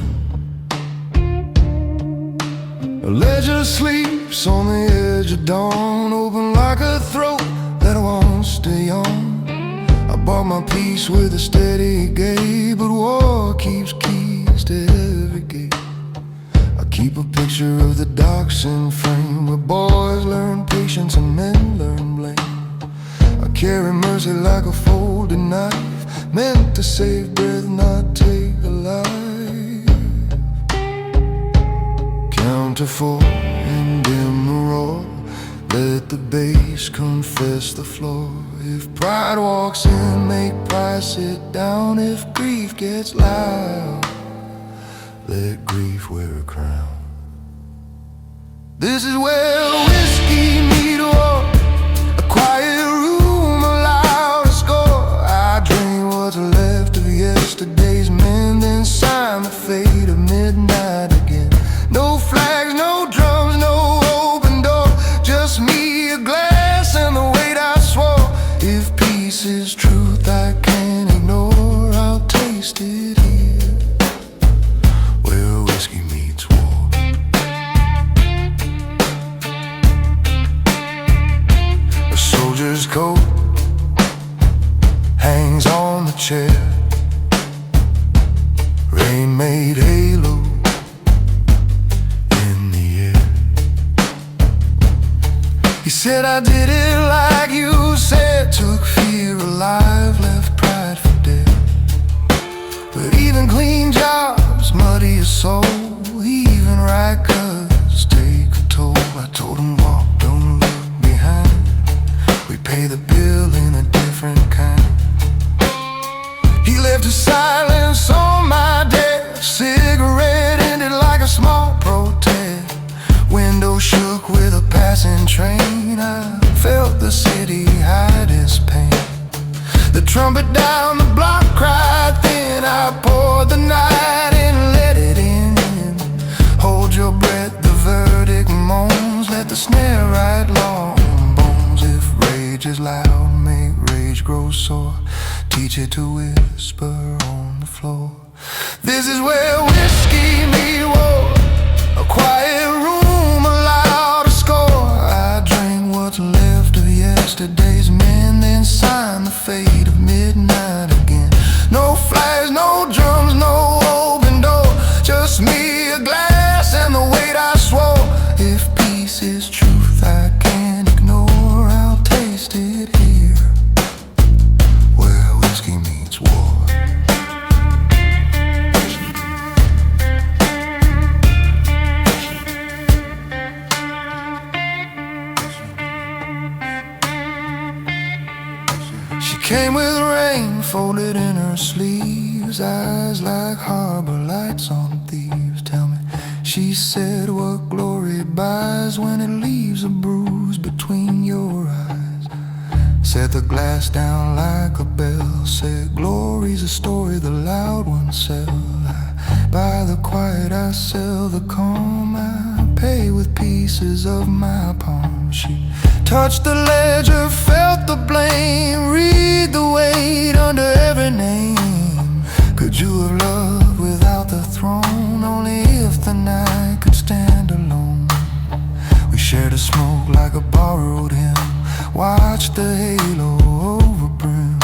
A ledger sleeps on the edge of dawn, open like a throat that won't stay on. I bought my peace with a steady gait, but war keeps keys to every gate. I keep a picture of the docks in frame, where boys learn patience and men learn blame. I carry mercy like a folded knife, meant to save breath, not take a life. Count to four and dim the roar, let the bass confess the floor. If pride walks in, make pride sit down. If grief gets loud, let grief wear a crown. This is where whiskey meets war, a quiet room, a louder score. I drink what's left of yesterday's men, then sign the fate of midnight again. No flags, no drums, no open door, just me, a glass, and the weight I swore. If peace is truth I can't ignore, I'll taste it here, where whiskey meets war. A soldier's coat hangs on the chair, rain made halo in the air. He said I did it like you said, took fear alive, left pride for dead. But even clean jobs muddy a soul, even right cuts take a toll. I told him walk, don't look behind, we pay the bill in a different kind. He left a silence on my desk, cigarette ended like a small protest. Window shook with a passing train, I felt the city hide its pain. The trumpet down the block cried thin, I poured the night and let it in. Hold your breath, the verdict moans, let the snare ride long bones. If rage is loud, make rage grow sore, teach it to whisper on the floor. This is where whiskey meets war, a quiet room, a louder score. I drink what's left of yesterday's men, then sign the fate of midnight again. No flags, no drums, no open door, just me, a glass, and the weight I swore. If peace is truth I can't ignore, I'll taste it here, where whiskey meets war. She came with rain folded in her sleeves, eyes like harbor lights on thieves. Tell me, she said, what glory buys when it leaves a bruise between your eyes. Set the glass down like a bell, said glory's a story the loud ones sell. I buy the quiet, I sell the calm, I pay with pieces of my palm. She touched the ledger, felt the blame, read the weight under every name. Could you have loved without the throne? Only if the night could stand alone. We shared a smoke like a borrowed hymn, watched the halo over brim.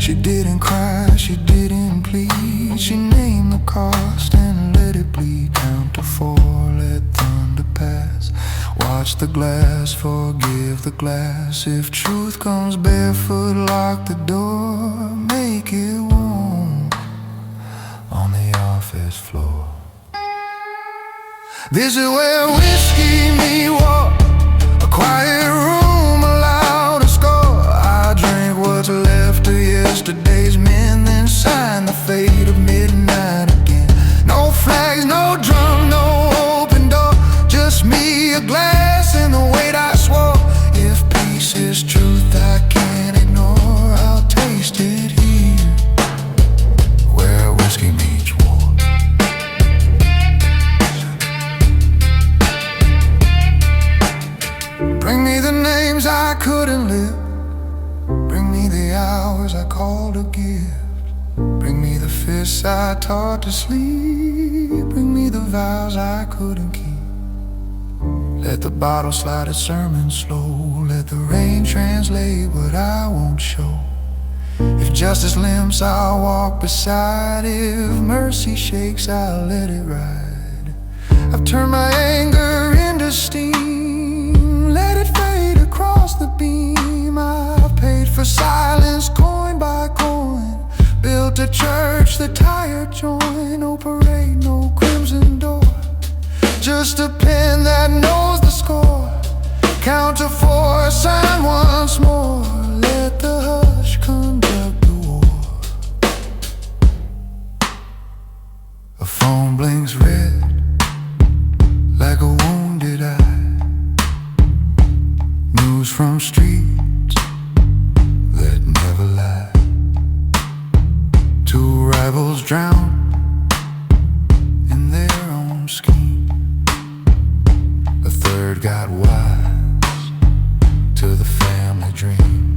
She didn't cry, she didn't plead. She named the cost and let it bleed. Count to 4, let thunder pass. Watch the glass, forgive the glass. If truth comes barefoot, lock the door. Make it warm on the office floor. This is where whiskey meet war, a quiet room, a louder score. I drink what's left of yesterday's men, then sign the fate of midnight again. No flags, no drum, no open door, just me, a glass, and the weight I swore. If peace is truth I can't ignore, I'll taste it here, where whiskey meets war. Bring me the names I couldn't live, bring me the hours I called a gift, bring me the fists I taught to sleep, bring me the vows I couldn't keep. Let the bottle slide a sermon slow, let the rain translate what I won't show. If justice limps, I'll walk beside. If mercy shakes, I'll let it ride. I've turned my anger into steam, let it fade across the beam. I've paid for silence, coin by coin, built a church, the tired join. No parade, no crimson door, just a pen that knows the score. Count to 4, sign once more. Let the hush conduct the war. A phone blinks red like a wounded eye. News from streets that never lie. 2 rivals drown in their own scheme. A third got wise to the family dream.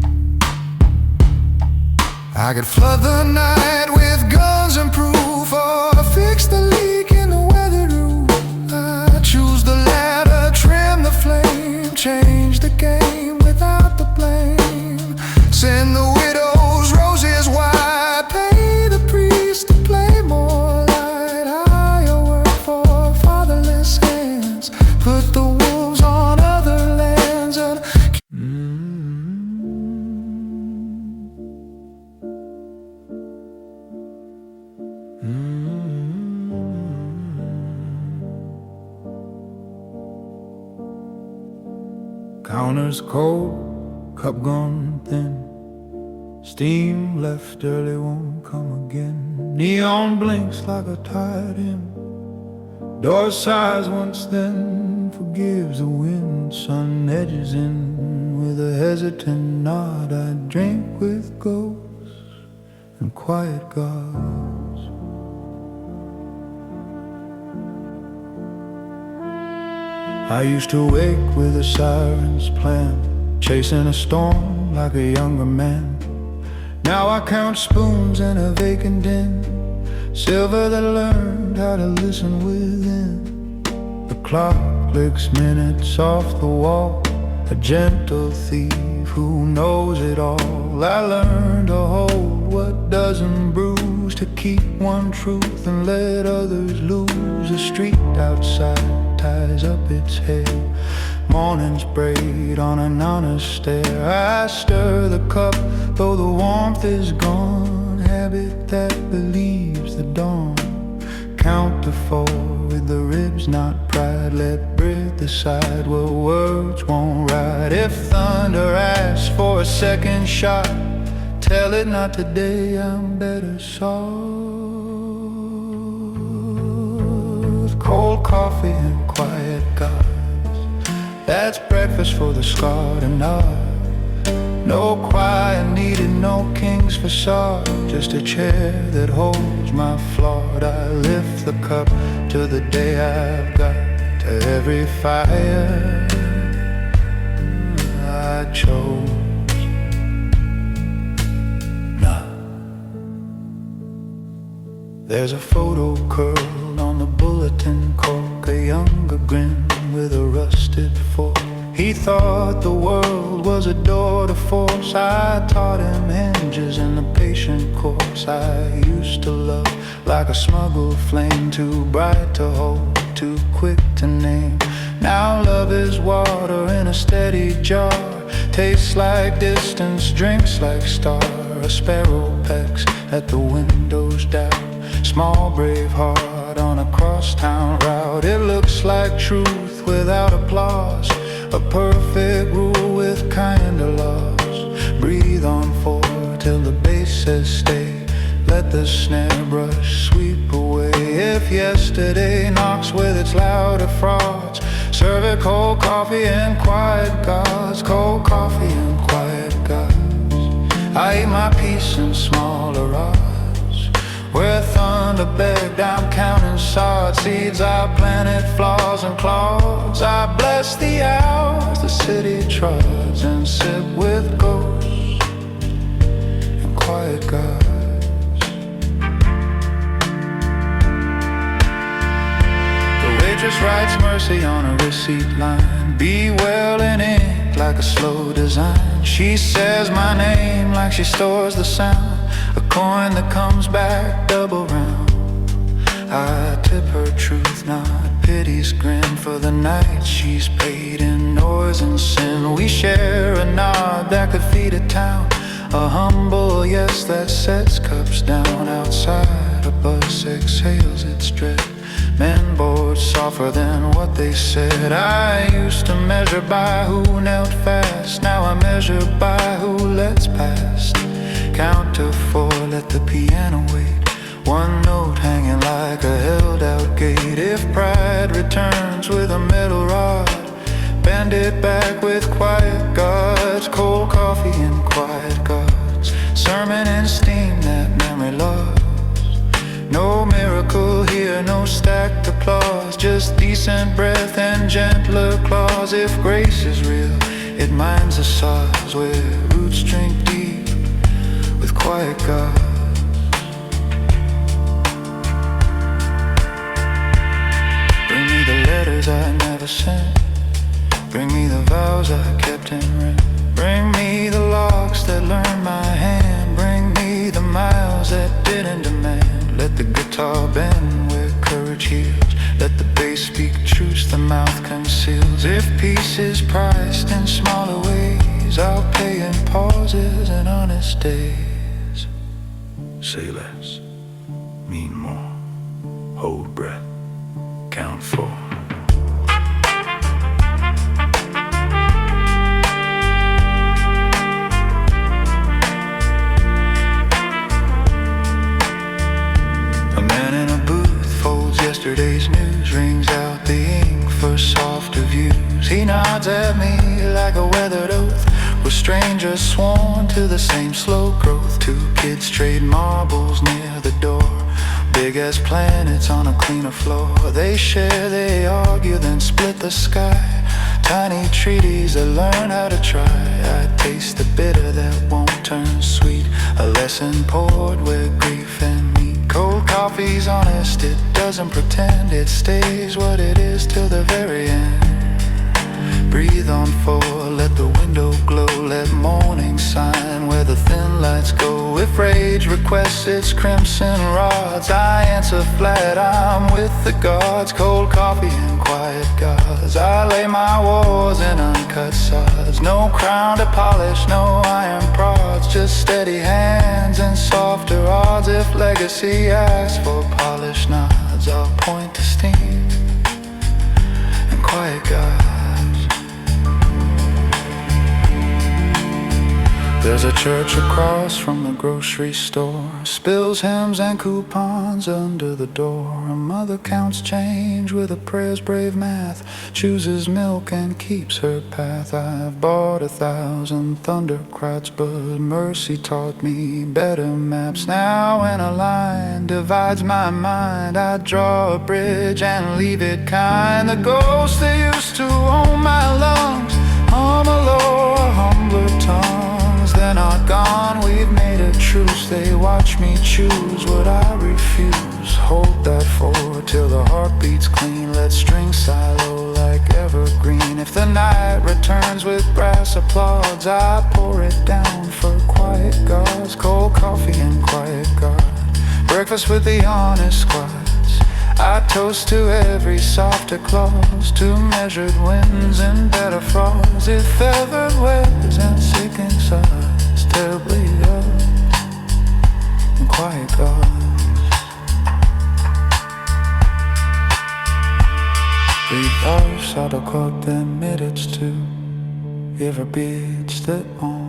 I could flood the night with guns and proof, or fix the leak in the weathered roof. I choose the latter, trim the flame, change the game without the blame. Send the widows roses wide, pay the priest to play more light. Higher work for fatherless hands, put the wolves on other lands and Counters cold, cup gone thin, steam left early, won't come again. Neon blinks like a tired hymn, door sighs once then, forgives the wind. Sun edges in with a hesitant nod. I drink with ghosts and quiet gods. I used to wake with a siren's plan, chasing a storm like a younger man. Now I count spoons in a vacant den, silver that learned how to listen within. The clock clicks minutes off the wall, a gentle thief who knows it all. I learned to hold what doesn't bruise, to keep one truth and let others lose. The street outside ties up its hair, morning's braid on an honest stare. I stir the cup though the warmth is gone, habit that believes the dawn. Count to 4 with the ribs, not pride, let breath decide what words won't ride. If thunder asks for a second shot, tell it not today, I'm better soft. Cold coffee and quiet gods, that's breakfast for the scarred and odd. No choir needed, no king's facade, just a chair that holds my flawed. I lift the cup to the day I've got, to every fire I chose not. There's a photo curled on the bulletin cork, a younger grin with a rusted fork. He thought the world was a door to force. I taught him hinges and the patient course. I used to love like a smuggled flame, too bright to hold, too quick to name. Now love is water in a steady jar, tastes like distance, drinks like star. A sparrow pecks at the window's doubt, small brave heart on a crosstown route. It looks like truth without applause, a perfect rule with kinda laws. Breathe on forward till the bass says stay, let the snare brush sweep away. If yesterday knocks with its louder frauds, serve it cold coffee and quiet gods. Cold coffee and quiet gods. I eat my peace in smaller rods, where thunder begged, I'm counting sod seeds. I planted flaws and claws. I bless the hours the city trods, and sip with ghosts and quiet gods. The waitress writes mercy on a receipt line, be well in ink like a slow design. She says my name like she stores the sound, a coin that comes back double round. I tip her truth, not pity's grin, for the night she's paid in noise and sin. We share a nod that could feed a town, a humble yes that sets cups down. Outside a bus exhales its dread, men bored softer than what they said. I used to measure by who knelt fast, now I measure by who lets past. Count to four, let the piano wait, one note hanging like a held out gate. If pride returns with a metal rod, bend it back with quiet gods. Cold coffee and quiet gods, sermon and steam that memory lost. No miracle here, no stacked applause, just decent breath and gentler claws. If grace is real, it minds the sods, where roots drink deep with quiet gods. Bring me the letters I never sent, bring me the vows I kept in rent. Bring me the locks that learned my hand, bring me the miles that didn't demand. Let the guitar bend where courage heals, let the bass speak truths the mouth conceals. If peace is priced in smaller ways, I'll pay in pauses and honest days. Say less, mean more, hold breath, count four. Yesterday's news rings out the ink for softer views. He nods at me like a weathered oath, with strangers sworn to the same slow growth. Two kids trade marbles near the door, big as planets on a cleaner floor. They share, they argue, then split the sky. Tiny treaties that learn how to try. I taste the bitter that won't turn sweet, a lesson poured where grief and meat. Cold coffee's honest, it doesn't pretend, it stays what it is till the very end. Breathe on four, let the window glow, let morning shine where the thin lights go. If rage requests its crimson rods, I answer flat, I'm with the gods. Cold coffee and quiet gods, I lay my wars in uncut sods. No crown to polish, no iron prods, just steady hands and softer odds. If legacy asks for polished nods, I'll point to steam and quiet gods. There's a church across from the grocery store, spills hymns and coupons under the door. A mother counts change with a prayer's brave math, chooses milk and keeps her path. I've bought 1,000 thundercrats, but mercy taught me better maps. Now when a line divides my mind, I draw a bridge and leave it kind. The ghosts that used to own my lungs hum a lower, humbler tongue. They're not gone, we've made a truce. They watch me choose what I refuse. hold that forward till the heart beats clean. Let strings silo like evergreen. If the night returns with brass applauds, I pour it down for quiet gods. Cold coffee and quiet God. Breakfast with the honest squads. I toast to every softer clause, to measured winds and better frogs. If feathered waves and sinking sighs, terribly young and quiet gods. Vidar sadakot emirates to every beach that on.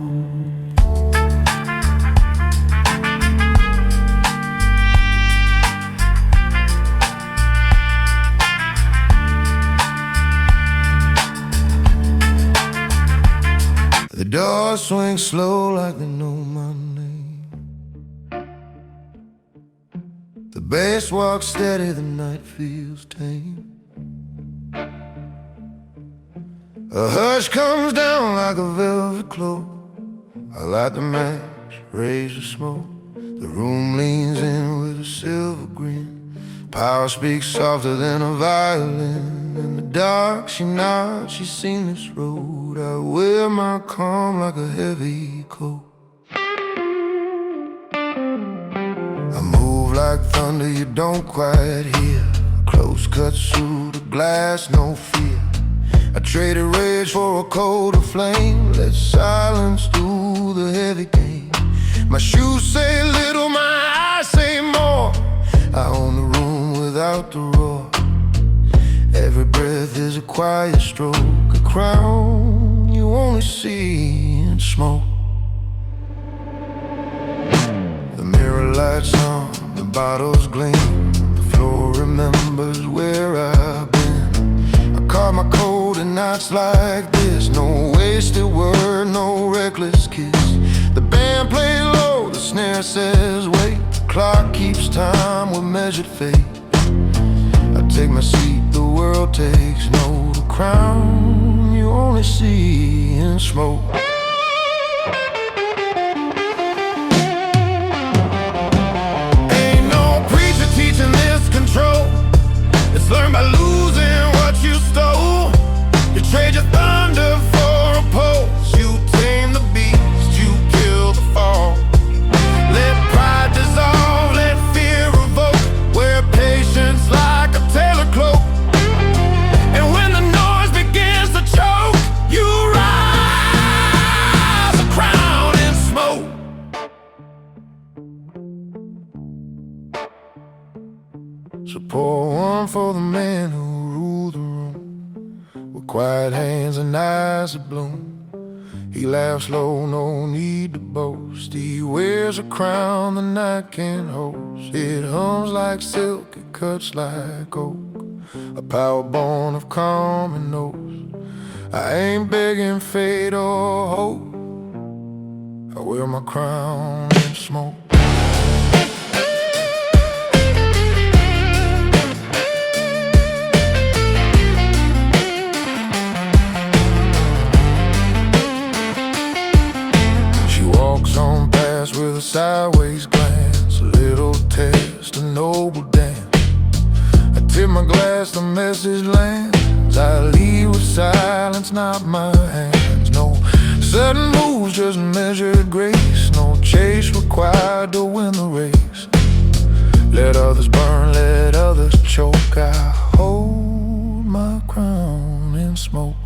The doors swing slow like they know my name. The bass walks steady, the night feels tame. A hush comes down like a velvet cloak. I light the match, raise the smoke. The room leans in with a silver grin. Power speaks softer than a violin. In the dark she nods, she's seen this road. I wear my calm like a heavy coat. I move like thunder you don't quite hear. Close cuts through the glass, no fear. I traded rage for a colder flame. Let silence do the heavy game. My shoes say little, my eyes say more. I own the room without the roar. Every breath is a quiet stroke. A crown you only see in smoke. The mirror lights on, the bottles gleam. The floor remembers where I've been. I caught my cold in nights like this. No wasted word, no reckless kiss. The band plays low, the snare says wait. The clock keeps time with measured fate. I take my seat, the world takes note. The crown you only see in smoke. Ain't no preacher teaching this control. It's learned by losing what you stole. You trade your thunder for a pulse. You tame the beast, you kill the fall. Let pride dissolve, let fear revoke. Wear patience like a tailor cloak. And when the noise begins to choke, you rise, a crown in smoke. So pour one for the man who ruled the room, with quiet hands and eyes that bloom. He laughs low, no need to boast. He wears a crown the night can't host. It hums like silk, it cuts like oak. A power born of calm and knows I ain't begging fate or hope. I wear my crown in smoke. On past with a sideways glance, a little test, a noble dance. I tip my glass, the message lands. I leave with silence, not my hands. No sudden moves, just measured grace. No chase required to win the race. Let others burn, let others choke. I hold my crown in smoke.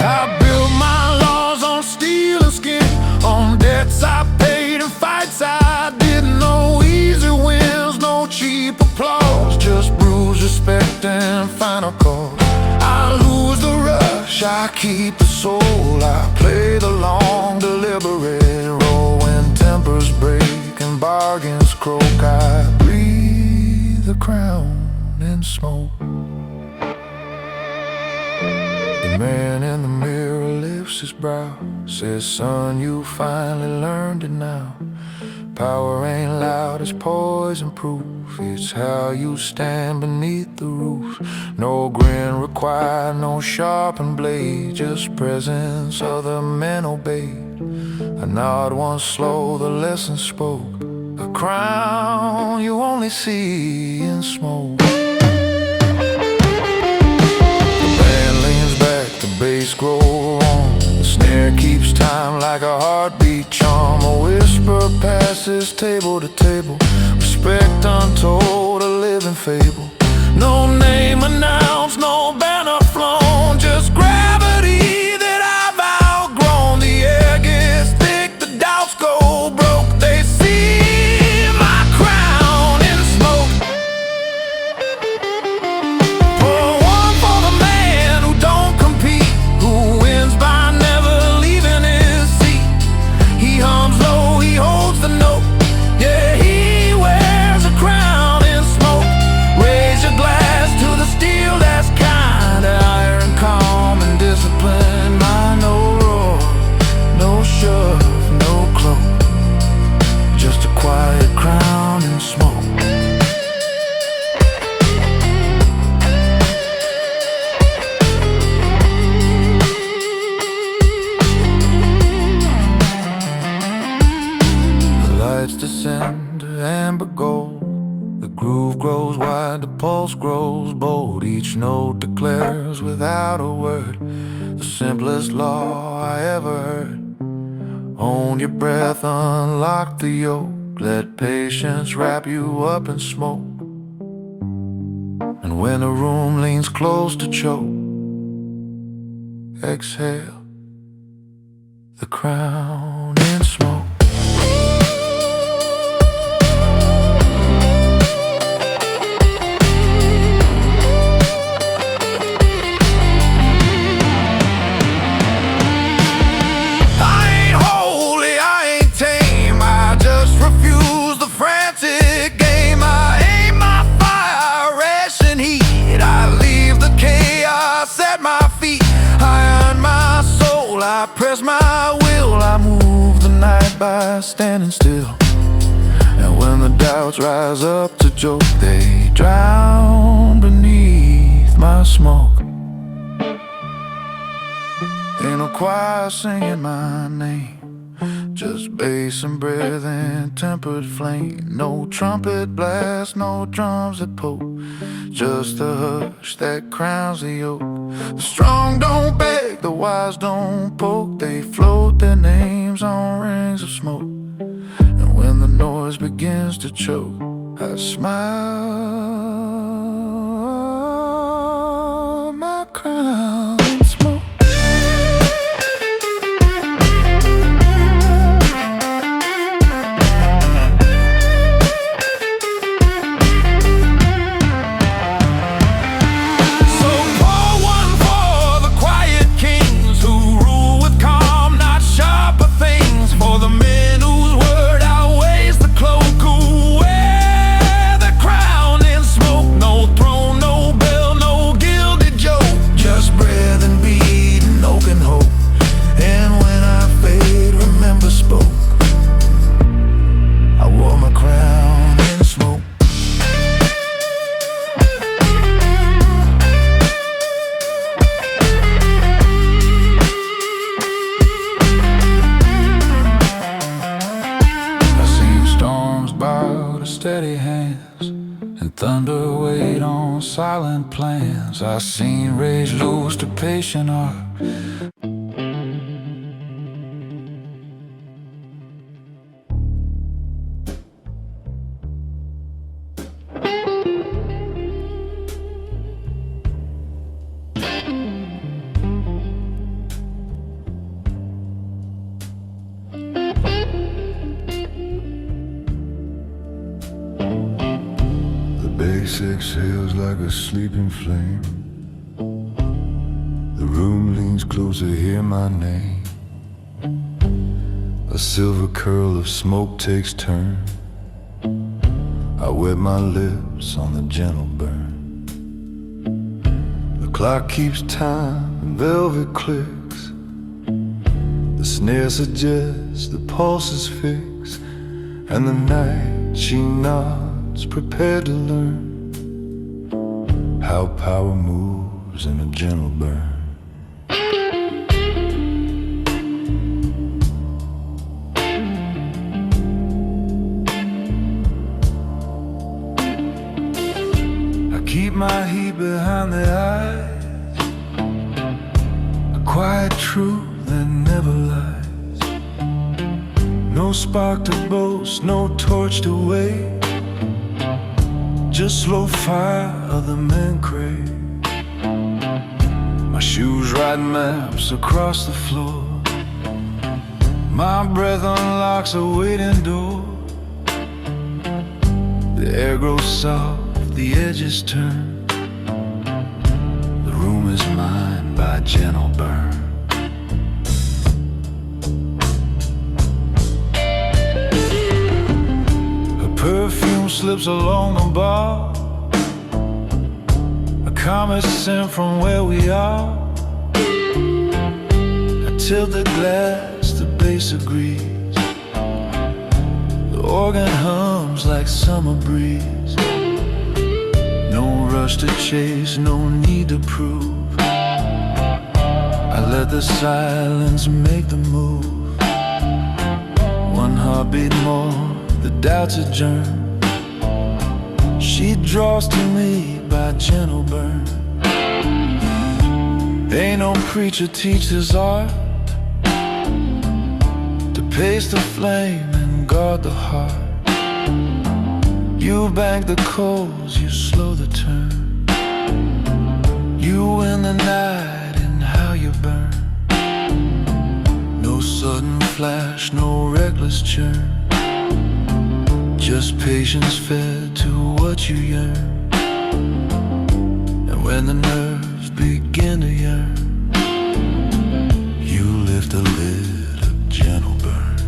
I built my laws on steel and skin, on debts I paid and fights I didn't know. Easy wins, no cheap applause, just bruised respect and final cause. I lose the rush, I keep the soul. I play the long, deliberate role. When tempers break and bargains croak, I breathe the crown in smoke. The man in the mirror lifts his brow, says, son, you finally learned it now. Power ain't loud, it's poison proof. It's how you stand beneath the roof. No grin required, no sharpened blade, just presence other men obeyed. A nod once slow, the lesson spoke. A crown you only see in smoke. The bass grows on, the snare keeps time like a heartbeat charm. A whisper passes table to table, respect untold, a living fable. No name announced, no banner flown, just gravity that I've outgrown. The air gets thick, the doubts go broke. They see my crown in smoke. Pour one for the man who don't compete, who wins by never leaving his seat. He hums low, he holds the note. Yeah, he wears a crown in smoke. Raise your glass to the steel that's kind of iron, calm and disciplined. Mine no roar, no shove, no cloak, just a quiet crown in smoke. Lights descend to amber gold. The groove grows wide, the pulse grows bold. Each note declares without a word the simplest law I ever heard. Own your breath, unlock the yoke. Let patience wrap you up in smoke. And when the room leans close to choke, exhale the crown in smoke. I press my will, I move the night by standing still. And when the doubts rise up to joke, they drown beneath my smoke. Ain't no choir singing my name, just bass and breath and tempered flame. No trumpet blast, no drums that poke, just the hush that crowns the yoke. The strong don't beg, the wise don't poke. They float their names on rings of smoke. And when the noise begins to choke, I smile, my crown in smoke. Steady hands and thunder wait on silent plans. I seen rage lose to patient art. Bass exhales like a sleeping flame. The room leans closer, hear my name. A silver curl of smoke takes turn. I wet my lips on the gentle burn. The clock keeps time and velvet clicks. The snare suggests the pulse is fixed. And the night she nods, prepared to learn how power moves in a gentle burn. quiet truth that never lies. No spark to boast, no torch to wave, just slow fire other men crave. My shoes write maps across the floor, my breath unlocks a waiting door. The air grows soft, the edges turn, the room is mine by gentle burn. Her perfume slips along the bar, a comet sent from where we are. I tilt the glass, the bass agrees, the organ hums like summer breeze. No rush to chase, no need to prove. I let the silence make the move. One heartbeat more, the doubts adjourn. She draws to me by gentle burn. Ain't no preacher teaches art to pace the flame and guard the heart. You bank the coals, you slow the turn. You win the night in how you burn. No sudden flash, no reckless churn, just patience fed to what you yearn. And when the nerves begin to yearn, you lift a lid of gentle burn.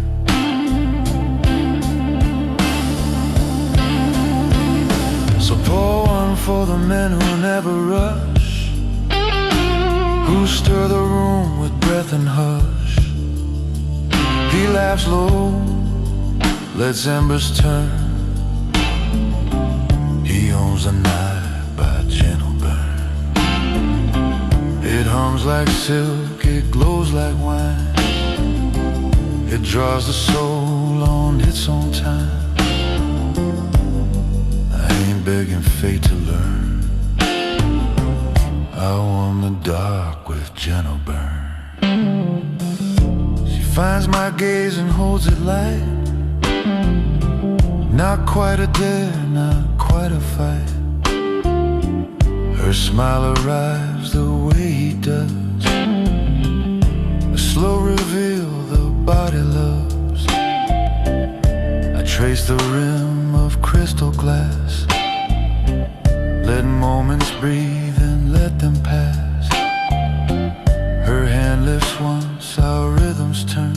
So pour one for the men who never rush, who stir the room with breath and hush. He laughs low, lets embers turn. He owns the night by gentle burn. It hums like silk, it glows like wine. It draws the soul on its own time. I ain't begging fate to learn, I warm the dark with gentle burn. She finds my gaze and holds it light. Not quite a dare, not quite a fight. Her smile arrives the way he does, a slow reveal the body loves. I trace the rim of crystal glass, let moments breathe and let them pass. Her hand lifts once, our rhythms turn.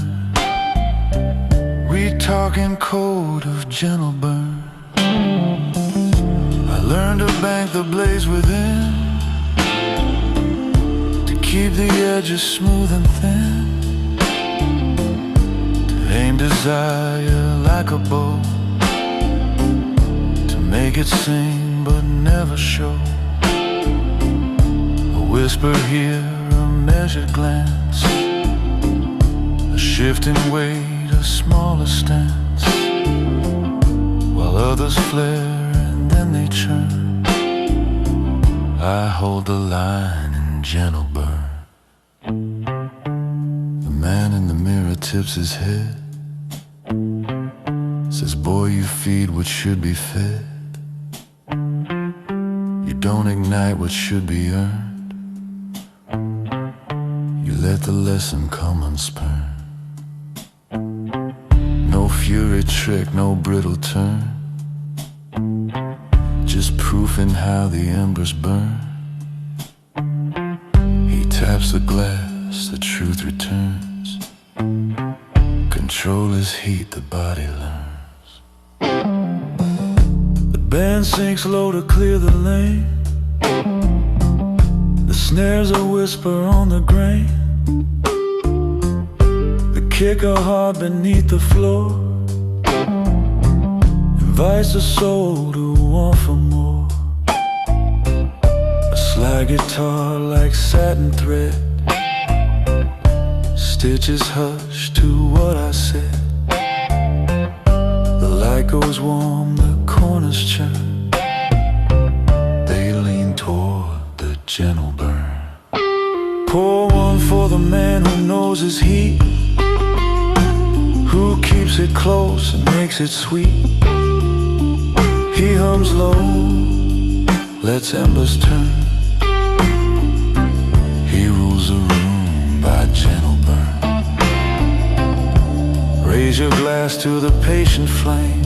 We talk in code of gentle burn. I learned to bank the blaze within, to keep the edges smooth and thin, to aim desire like a bow, to make it sing but never show. A whisper here, a measured glance, a shifting weight, a smaller stance, while others flare and then they churn. I hold the line in gentle burn. The man in the mirror tips his head, says, boy, you feed what should be fed. You don't ignite what should be earned. You let the lesson come unspurned. No fury trick, no brittle turn, just proof in how the embers burn. He taps the glass, the truth returns. Control is heat, the body learns. The band sinks low to clear the lane, the snare's a whisper on the grain, the kick a heart beneath the floor, invites the soul to want for more. A slide guitar like satin thread, stitches hush to what I said. The light goes warm, the corners churn, they lean toward the gentle burn. Pour one for the man who knows his heat, who keeps it close and makes it sweet. He hums low, lets embers turn. He rules the room by gentle burn. Raise your glass to the patient flame,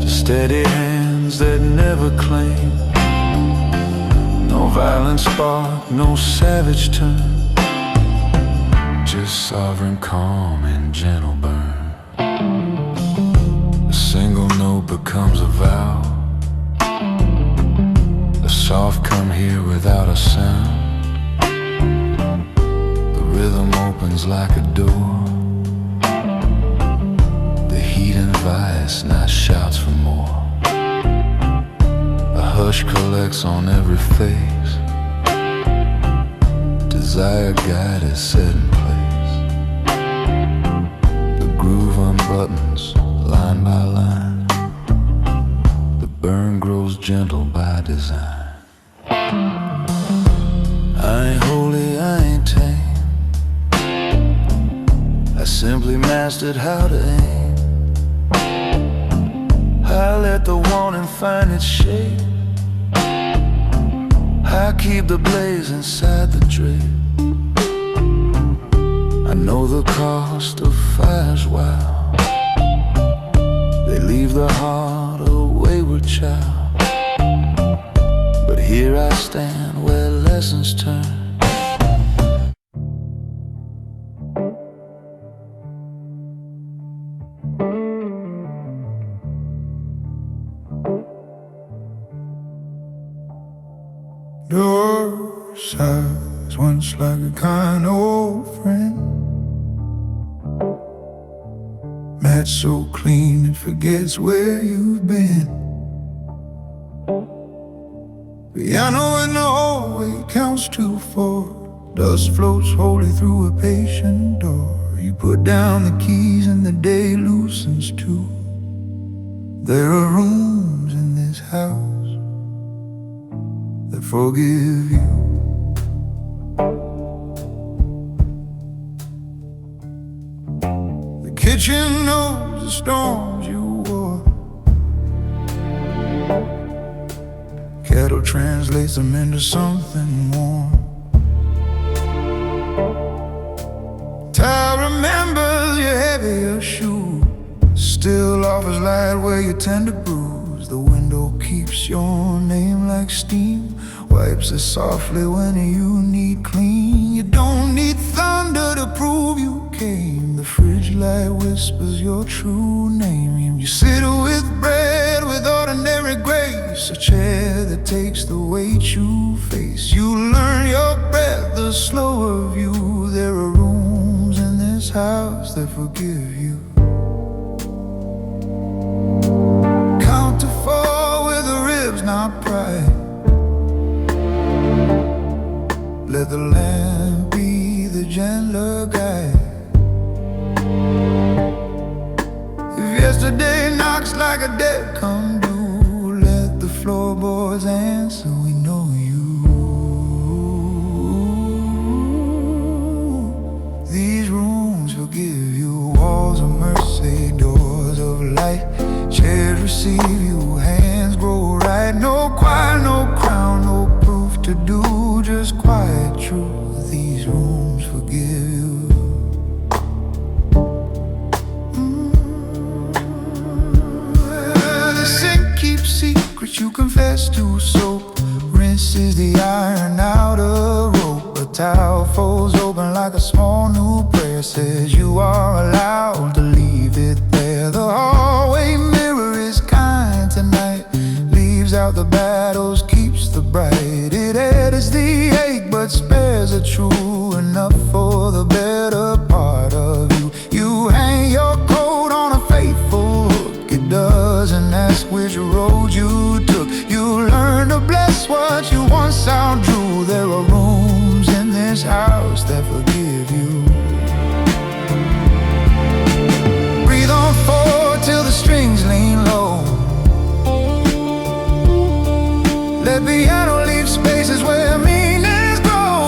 to steady hands that never claim. No violent spark, no savage turn, just sovereign calm and gentle burn. A single note becomes a vow, a soft come here without a sound. The rhythm opens like a door, the heat invites, not shouts for more. A hush collects on every face, desire guided set in place. The groove unbuttons line by line, the burn grows gentle by design. I ain't holy, I ain't tame, I simply mastered how to aim. I let the warning find its shape, I keep the blaze inside the drape. I know the cost of fire's wild, they leave the heart a wayward child. But here I stand where lessons turn. Door sighs once like a kind old friend, mat so clean it forgets where you've been. Piano in the hallway counts to 4, dust floats wholly through a patient door. You put down the keys and the day loosens too. There are rooms in this house that forgive you. The kitchen knows the storms you wore, kettle translates them into something warm. Tile remembers your heavier shoe, still offers light where you tend to bruise. The window keeps your name like steam, wipes it softly when you need clean. You don't need thunder to prove you came, the fridge light whispers your true name. You sit with bread with ordinary grace, a chair that takes the weight you face. You learn your breath, the slower view. There are rooms in this house that forgive you. Count to 4 with the ribs, not pride. Let the lamp be the gentler guide. If yesterday knocks like a dead come due, let the floorboards answer, we know you. These rooms forgive you, walls of mercy, doors of light. Chairs receive you, hands grow right. No choir, no crown, no proof to do, just quiet truth. These rooms forgive you. The sink keeps secrets you confess to. Soap rinses the iron out of rope. A towel folds open like a small new prayer, says you are allowed to leave it there. The hallway mirror is kind tonight, leaves out the battles, keeps the bright. It edits the ache but spares the true, enough for the better part of you. You hang your coat on a faithful hook, it doesn't ask which road you took. You learn to bless what you once outdrew. There are rooms in this house that forgive you. Breathe on forward till the strings lean low. Let piano leave spaces where meanings grow.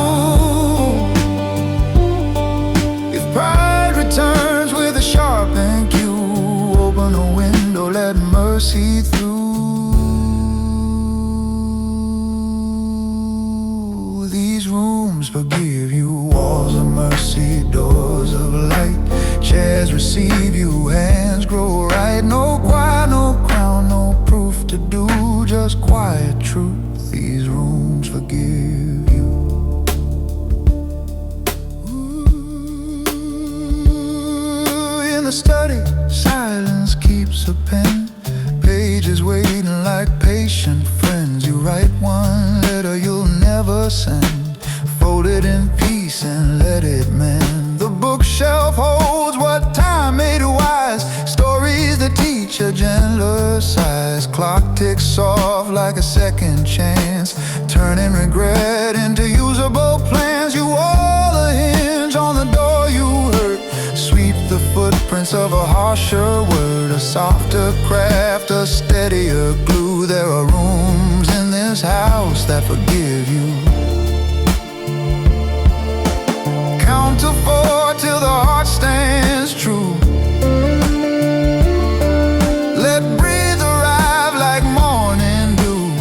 receive you, hands grow right. No choir, no crown, no proof to do, just quiet truth. These rooms forgive you. Ooh, in the study, silence keeps a pen, pages waiting like patient friends. You write one letter you'll never send, fold it in peace and let it mend. The bookshelf holds what time made wise, stories that teach a gentler size. Clock ticks soft like a second chance, turning regret into usable plans. You all a hinge on the door you hurt, sweep the footprints of a harsher word, a softer craft, a steadier glue. There are rooms in this house that forgive you. Count to 4 till the heart stands true. Let breeze arrive like morning dew.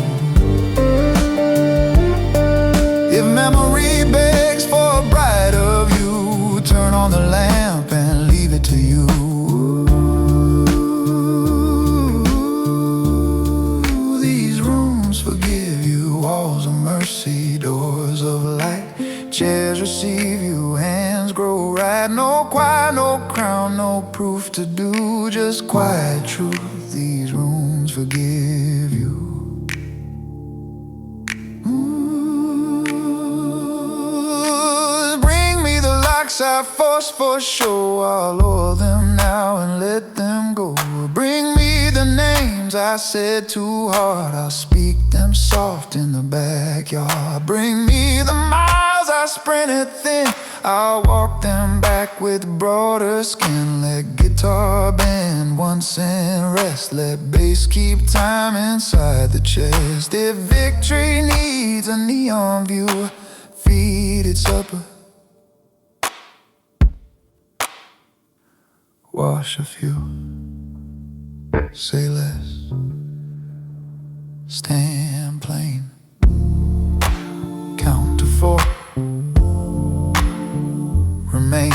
If memory begs for a brighter view, turn on the lamp and leave it to you. These rooms forgive you, walls of mercy, doors of light. Chairs receive you, hands grow right. No choir, no crown, no proof to do, just quiet truth. These rooms forgive you. Ooh, bring me the locks I forced for show. I'll lower them now and let them go. Bring me the names I said too hard, I'll speak them soft in the backyard. Bring me the miles I sprinted thin, I'll walk them back with broader skin. Let guitar bend once and rest, let bass keep time inside the chest. If victory needs a neon view, feed it supper, wash a few, say less, stand plain. Count to 4, remain.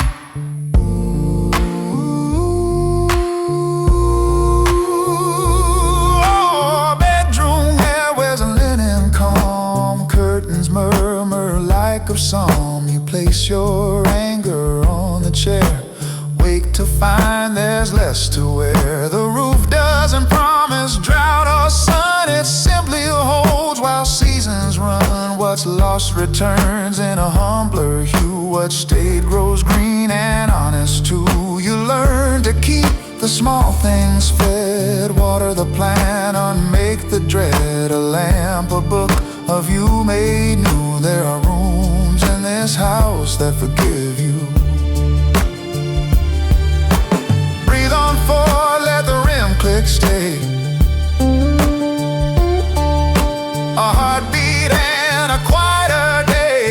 Oh, bedroom hair wears a linen calm, curtains murmur like a psalm. You place your anger on the chair, wake to find there's less to wear. The roof doesn't promise drought or sun, it simply holds while seasons run. What's lost returns in a humbler hue, what stayed grows green and honest too. You learn to keep the small things fed, water the plant, unmake the dread. A lamp, a book, a view made new. There are rooms in this house that forgive you. Breathe on 4, let the rim click stay. A heartbeat and a quieter day.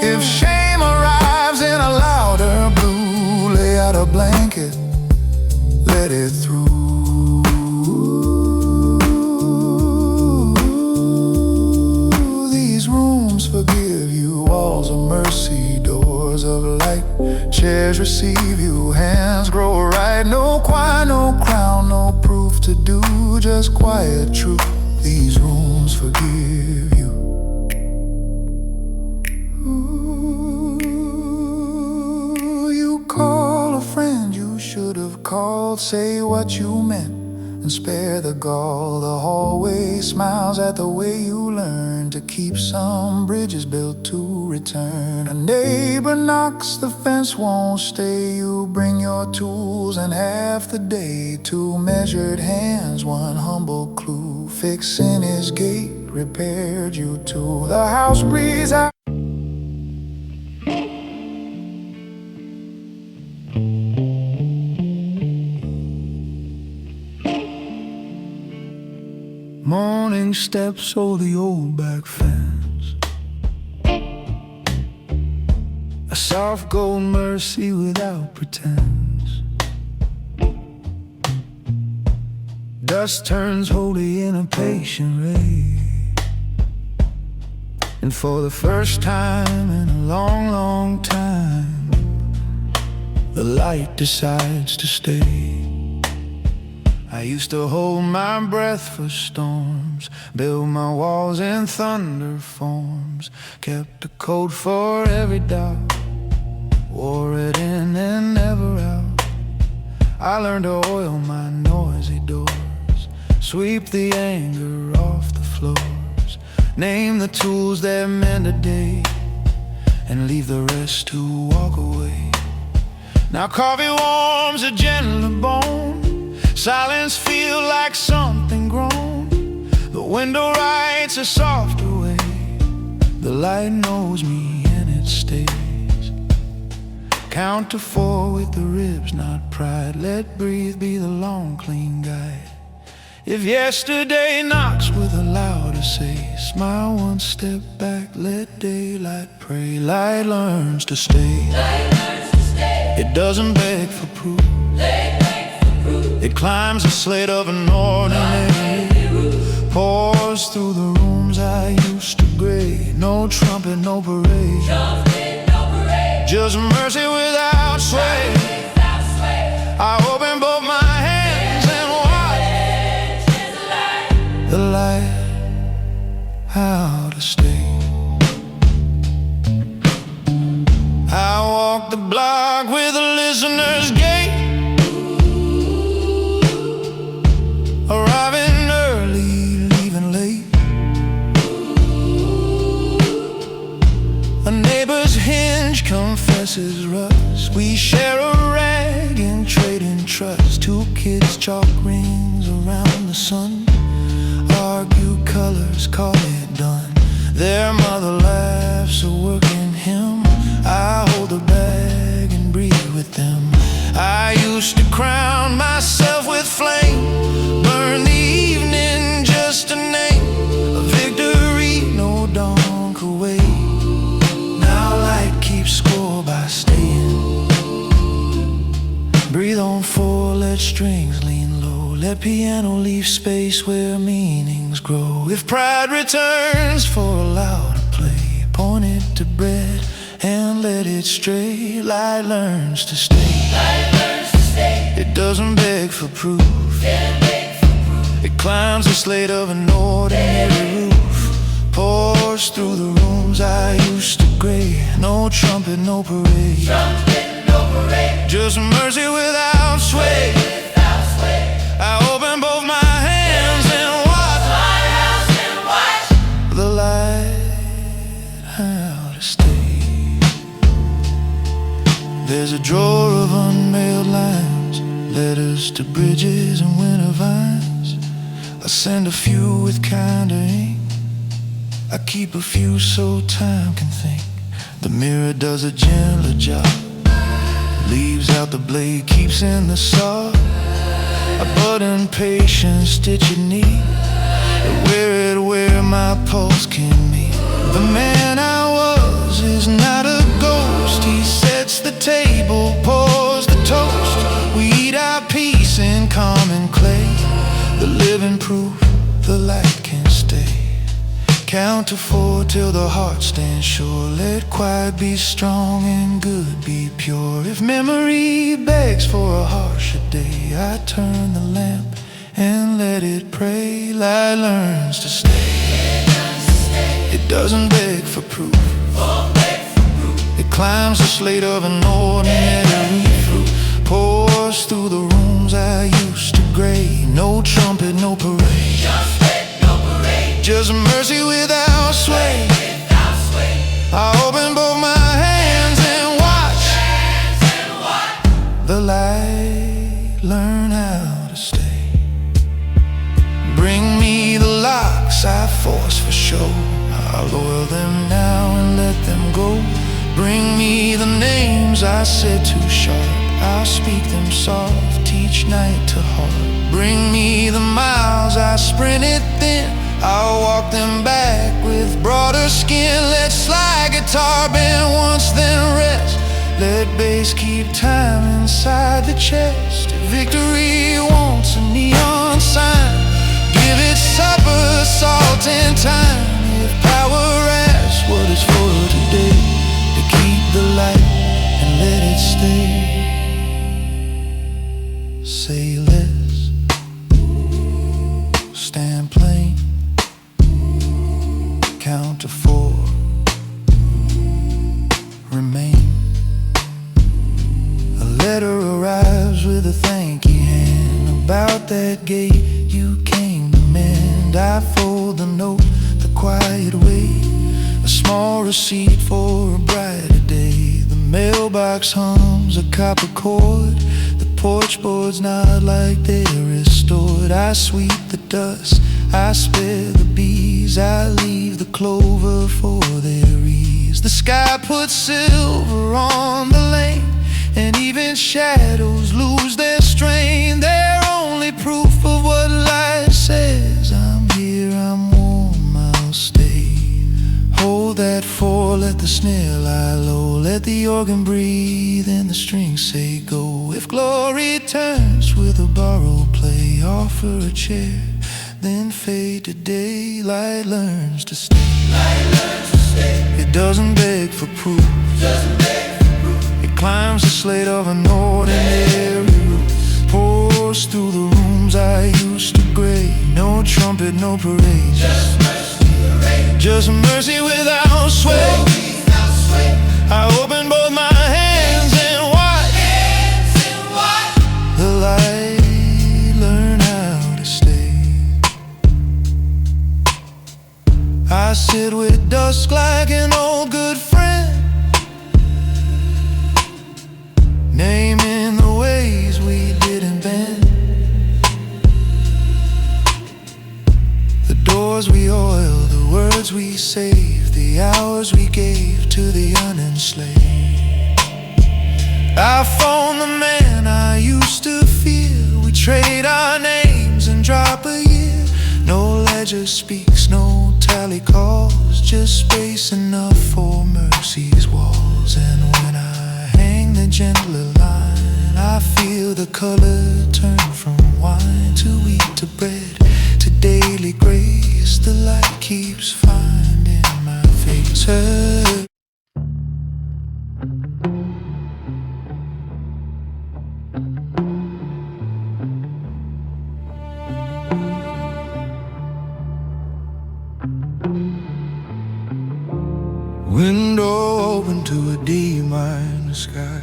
If shame arrives in a louder blue, lay out a blanket, let it through. These rooms forgive you, walls of mercy, doors of light. Chairs receive you, hands grow right. No choir, no crown, no proof to do, just quiet truth. These rooms forgive you. Ooh, you call a friend you should have called, say what you meant and spare the gall. The hallway smiles at the way you learn to keep some bridges built to return. A neighbor knocks, the fence won't stay. You bring your tools and half the day. 2 measured hands, 1 humble clue. Fixing his gate repaired you too. The house breathes out. Morning steps over the old back fence, a soft gold mercy without pretense. Dust turns holy in a patient ray, and for the first time in a long, long time, the light decides to stay. I used to hold my breath for storms, build my walls in thunder forms, kept a code for every doubt, wore it in and never out. I learned to oil my noisy doors, sweep the anger off the floors, name the tools that mend a day, and leave the rest to walk away. Now coffee warms a gentler bone, silence feels like something grown. The window writes a softer way, the light knows me and it stays. Count to 4 with the ribs, not pride. Let breathe be the long, clean guide. If yesterday knocks with a louder say, smile one step back, let daylight pray. Light learns to stay. It doesn't beg for proof. It climbs the slate of an ordinary roof, pours through the rooms I used to grade. No trumpet, no parade, just mercy without sway. I open both my hands and watch the light, how to stay. I walk the block with a listener's gate, arriving early, leaving late. A neighbor's hinge confesses rust. We share a rag and trade in trust. 2 kids chalk rings around the sun, argue colors, call it done. Their mother laughs a working hymn. I hold a bag and breathe with them. I used to crown myself with flame, burn the evening just to name a victory no dawn could wait. Now light keeps score by staying. Breathe on 4, let strings lean low, let piano leave space where meanings grow. If pride returns for a louder play, point it to bread and let it stray. Light learns to stay. It doesn't beg for proof. It climbs the slate of an ordinary roof, pours through the rooms I used to grade. No trumpet, no parade, just mercy without sway. I open both my hands and watch the light, how to stay. There's a drawer of unmailed lines, letters to bridges and winter vines. I send a few with kinder ink, I keep a few so time can think. The mirror does a gentler job, leaves out the blade, keeps in the saw. I button patience, stitch it neat, and wear it where my pulse can meet. The man I was is not a ghost. He sets the table, pours the toast. We eat our peace in common clay, the living proof the light can stay. Count to 4 till the heart stands sure. Let quiet be strong and good be pure. If memory begs for a harsher day, I turn the lamp and let it pray. Light learns to stay. It doesn't beg for proof. It climbs the slate of an ordinary roof, pours through the rooms I used to grade. No trumpet, no parade, just mercy without sway. I open both my hands and watch the light learn how to stay. Bring me the locks I force for show, I'll oil them now and let them go. Bring me the names I said too sharp, I'll speak them soft, teach night to heart. Bring me the miles I sprinted thin, I'll walk them back with broader skin. Let slide guitar bend once, then rest. Let bass keep time inside the chest. If victory wants a neon sign, give it supper, salt and thyme. If power asks what is for today, to keep the light and let it stay. that gate you came to mend. I fold the note the quiet way, a small receipt for a brighter day. The mailbox hums a copper chord, the porch boards nod like they're restored. I sweep the dust, I spare the bees, I leave the clover for their ease. The sky puts silver on the lane, and even shadows lose their strain. They're only proof of what life says. I'm here, I'm warm, I'll stay. Hold that four, let the snare lie low, let the organ breathe and the strings say go. If glory turns with a borrowed play, offer a chair, then fade to day. Light learns to stay. It doesn't beg for proof. It climbs the slate of an ordinary roof, pours through the rooms I used to grade. No trumpet, no parade, just mercy without sway. I open both my hands and watch the light learn how to stay. I sit with dusk like an old good friend, naming the ways we didn't bend, the doors we oiled, the words we saved, the hours we gave to the unenslaved. I phone the man I used to fear, we trade our names and drop a year. No ledger speaks, no tally calls, just space enough for mercy's walls. And when I hang the gentler line, I feel the color turn from wine to wheat to bread to daily grace. The light keeps finding my face. Window open to a D minor sky,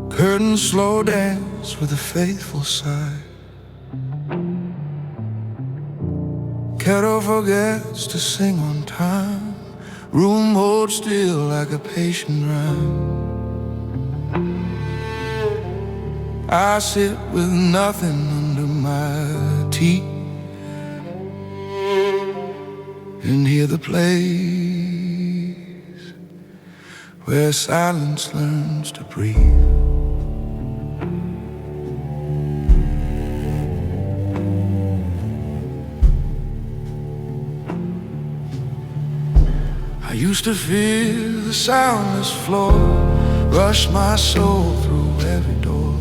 curtains slow dance with a faithful sigh. Kettle forgets to sing on time, room holds still like a patient rhyme. I sit with nothing under my teeth and hear the place where silence learns to breathe. I used to fear the soundless floor, rush my soul through every door,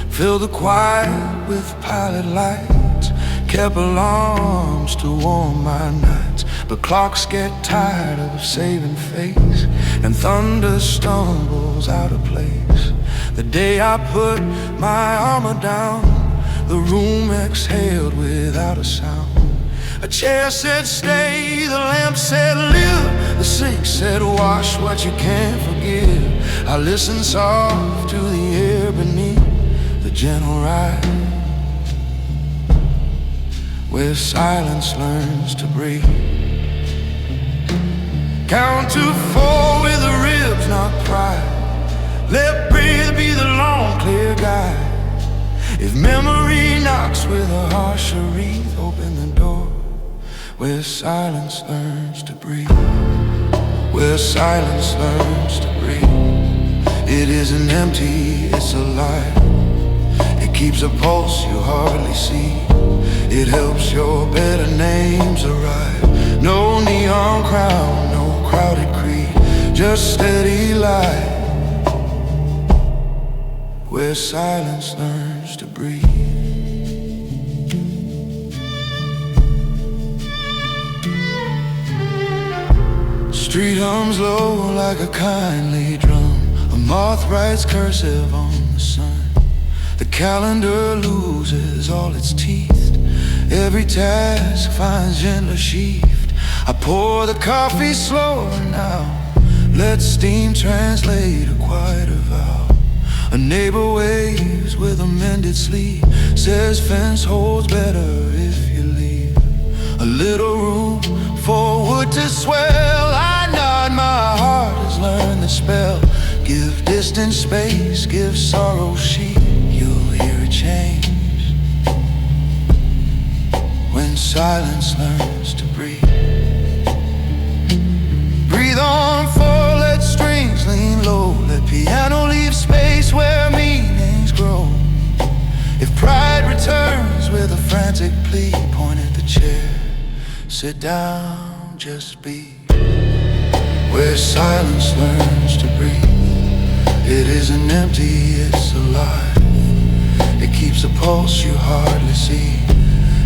fill the quiet with pilot lights, kept alarms to warm my nights. But clocks get tired of saving face, and thunder stumbles out of place. The day I put my armor down, the room exhaled without a sound. A chair said stay, the lamp said live, the sink said wash what you can't forgive. I listened soft to the air beneath the gentle ride, where silence learns to breathe. Count to 4 with the ribs, not pride. Let breathe be the long, clear guide. If memory knocks with a harsher wreath, open the door where silence learns to breathe. Where silence learns to breathe. It isn't empty, it's alive. It keeps a pulse you hardly see. It helps your better names arrive. No neon crown, no crowded creed, just steady light, where silence learns to breathe. Street hums low like a kindly drum, a moth writes cursive on the sun. The calendar loses all its teeth, every task finds gentler sheath. I pour the coffee slower now, let steam translate a quieter vow. A neighbor waves with a mended sleeve, says fence holds better if you leave a little room for wood to swell. I nod, my heart has learned the spell. Give distance space, give sorrow sheep. You'll hear a change when silence learns to breathe. Breathe on, full, let strings lean low. Let piano leave space where meanings grow. If pride returns with a frantic plea, point at the chair, sit down, just be. Where silence learns to breathe, it isn't empty, it's alive. It keeps a pulse you hardly see.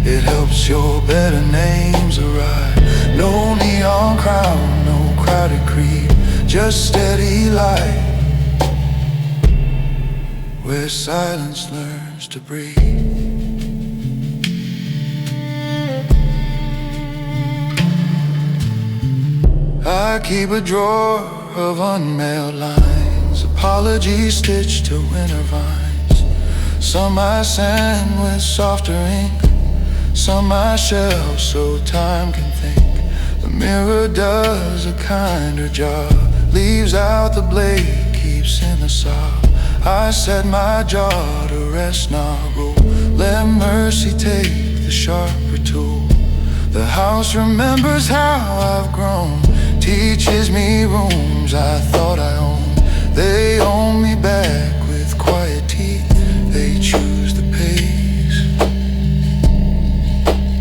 It helps your better names arrive. No neon crown, no crowded creed, just steady light. Where silence learns to breathe. I keep a drawer of unmailed lines, apologies stitched to winter vines. Some I sand with softer ink, some I shelve so time can think. The mirror does a kinder job, leaves out the blade, keeps in the saw. I set my jaw to rest, not roll. Let mercy take the sharper tool. The house remembers how I've grown, teaches me rooms I thought I owned. They own me back with quiet teeth, they choose the pace.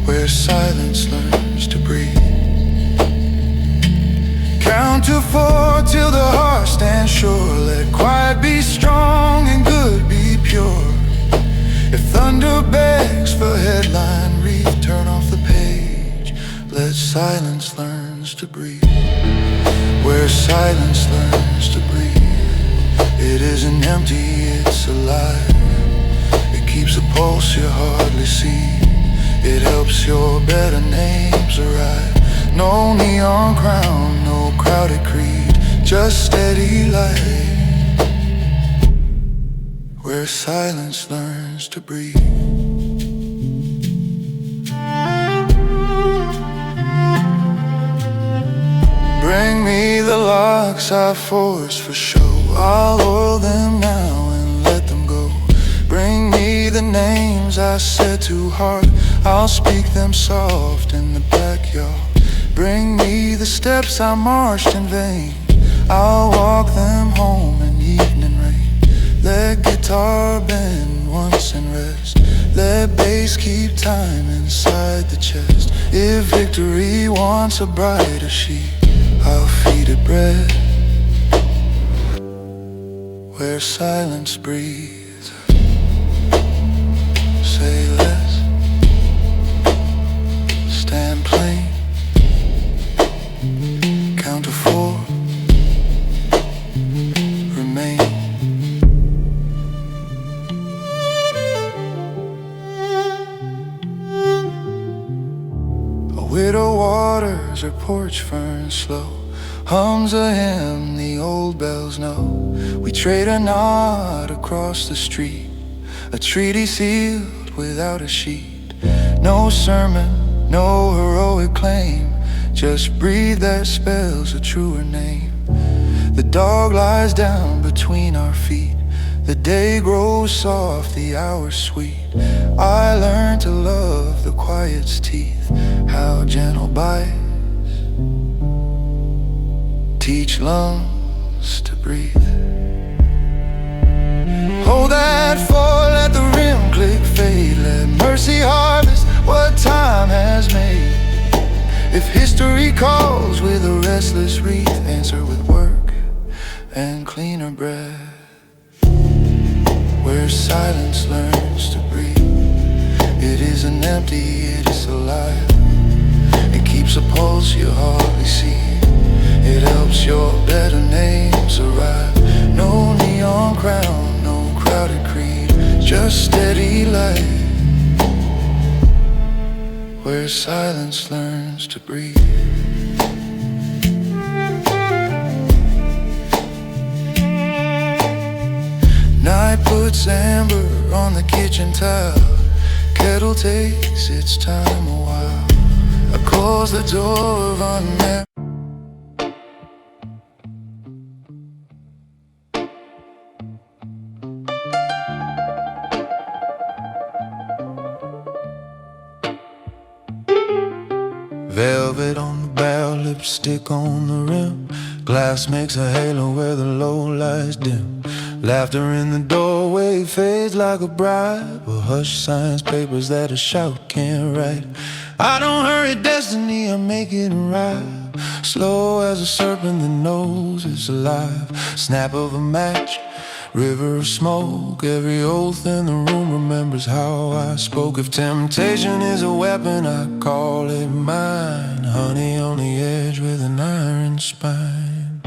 Where silence learns to breathe. Count to 4 till the heart stands sure. Let quiet be strong and good be pure. If thunder begs for headline read, turn off the page, let silence learns to breathe. Where silence learns to breathe, it isn't empty, it's alive. It keeps a pulse you hardly see. It helps your better names arrive. No neon crown, no crowded creed, just steady light. Where silence learns to breathe. Bring me the locks I forced for show. I'll oil them now and let them go. Bring me the names I said too hard, I'll speak them soft in the backyard. Bring me the steps I marched in vain, I'll walk them home in evening rain. Let guitar bend once and rest, let bass keep time inside the chest. If victory wants a brighter sheet, I'll feed it bread. Where silence breathes, say less, stand plain. Count to 4, remain. A widow waters her porch fern slow, hums a hymn the old bells know. We trade a nod across the street, a treaty sealed without a sheet. No sermon, no heroic claim, just breathe that spells a truer name. The dog lies down between our feet, the day grows soft, the hours sweet. I learned to love the quiet's teeth, how gentle bites teach lungs to breathe. Hold that for, let the rim click fade, let mercy harvest what time has made. If history calls with a restless wreath, answer with work and cleaner breath. Where silence learns to breathe, it isn't empty, it is alive. It keeps a pulse you hardly see, it helps your better names arrive. No neon crown, no crowded creed, just steady light. Where silence learns to breathe. it's amber on the kitchen tile. Kettle takes its time a while. I close the door of unmarried. Velvet on the barrel, lipstick on the rim. Glass makes a halo where the low lights dim. Laughter in the doorway fades like a bribe. Or hush signs, papers that a shout can't write. I don't hurry destiny, I make it right. Slow as a serpent that knows it's alive. Snap of a match, river of smoke. Every oath in the room remembers how I spoke. If temptation is a weapon, I call it mine. Honey on the edge with an iron spine.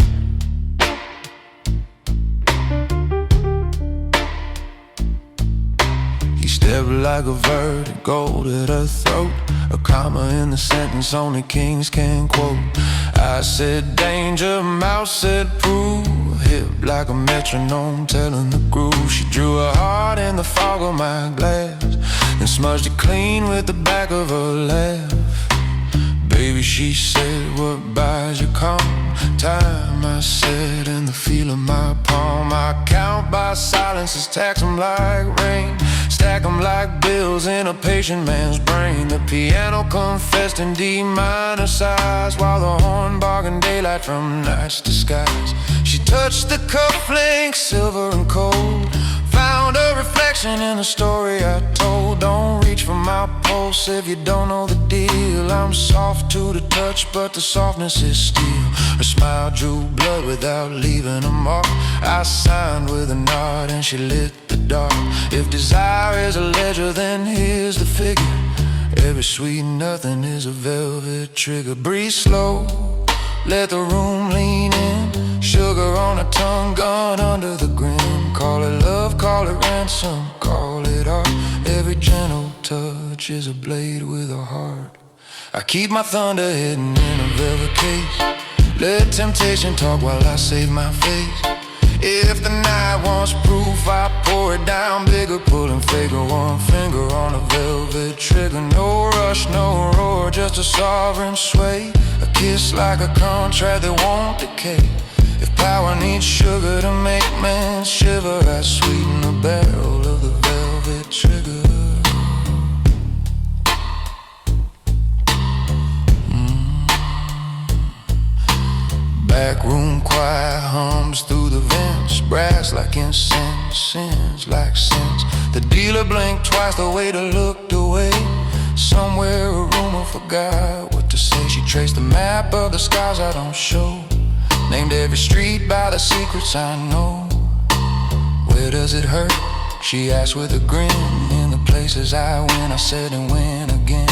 He stepped like a verdict, gold at her throat. A comma in the sentence only kings can quote. I said danger, mouse said prove. Hip like a metronome telling the groove. She drew her heart in the fog of my glass and smudged it clean with the back of her laugh. Baby, she said, what buys you calm? Time, I said, in the feel of my palm. I count by silences, tax them like rain, stack them like bills in a patient man's brain. The piano confessed in D minor size, while the horn bargained daylight from night's disguise. She touched the cufflinks, silver and cold, found a reflection in the story I told. Don't reach for my pulse if you don't know the deal. I'm soft to the touch, but the softness is steel. Her smile drew blood without leaving a mark. I signed with a nod and she lit the dark. If desire is a ledger, then here's the figure. Every sweet nothing is a velvet trigger. Breathe slow, let the room lean in. Sugar on her tongue, gun under the grin. Call it love, call it ransom, call it art. Every gentle touch is a blade with a heart. I keep my thunder hidden in a velvet case. Let temptation talk while I save my face. If the night wants proof, I pour it down bigger, pulling figure, one finger on a velvet trigger. No rush, no roar, just a sovereign sway. A kiss like a contract that won't decay. If power needs sugar to make men shiver, I sweeten the barrel of the velvet trigger. Back room quiet hums through the vents. Brass like incense, sins like sense. The dealer blinked twice, the waiter looked away. Somewhere a rumor forgot what to say. She traced the map of the scars I don't show. Named every street by the secrets I know. Where does it hurt? She asked with a grin. In the places I win, I said and win again.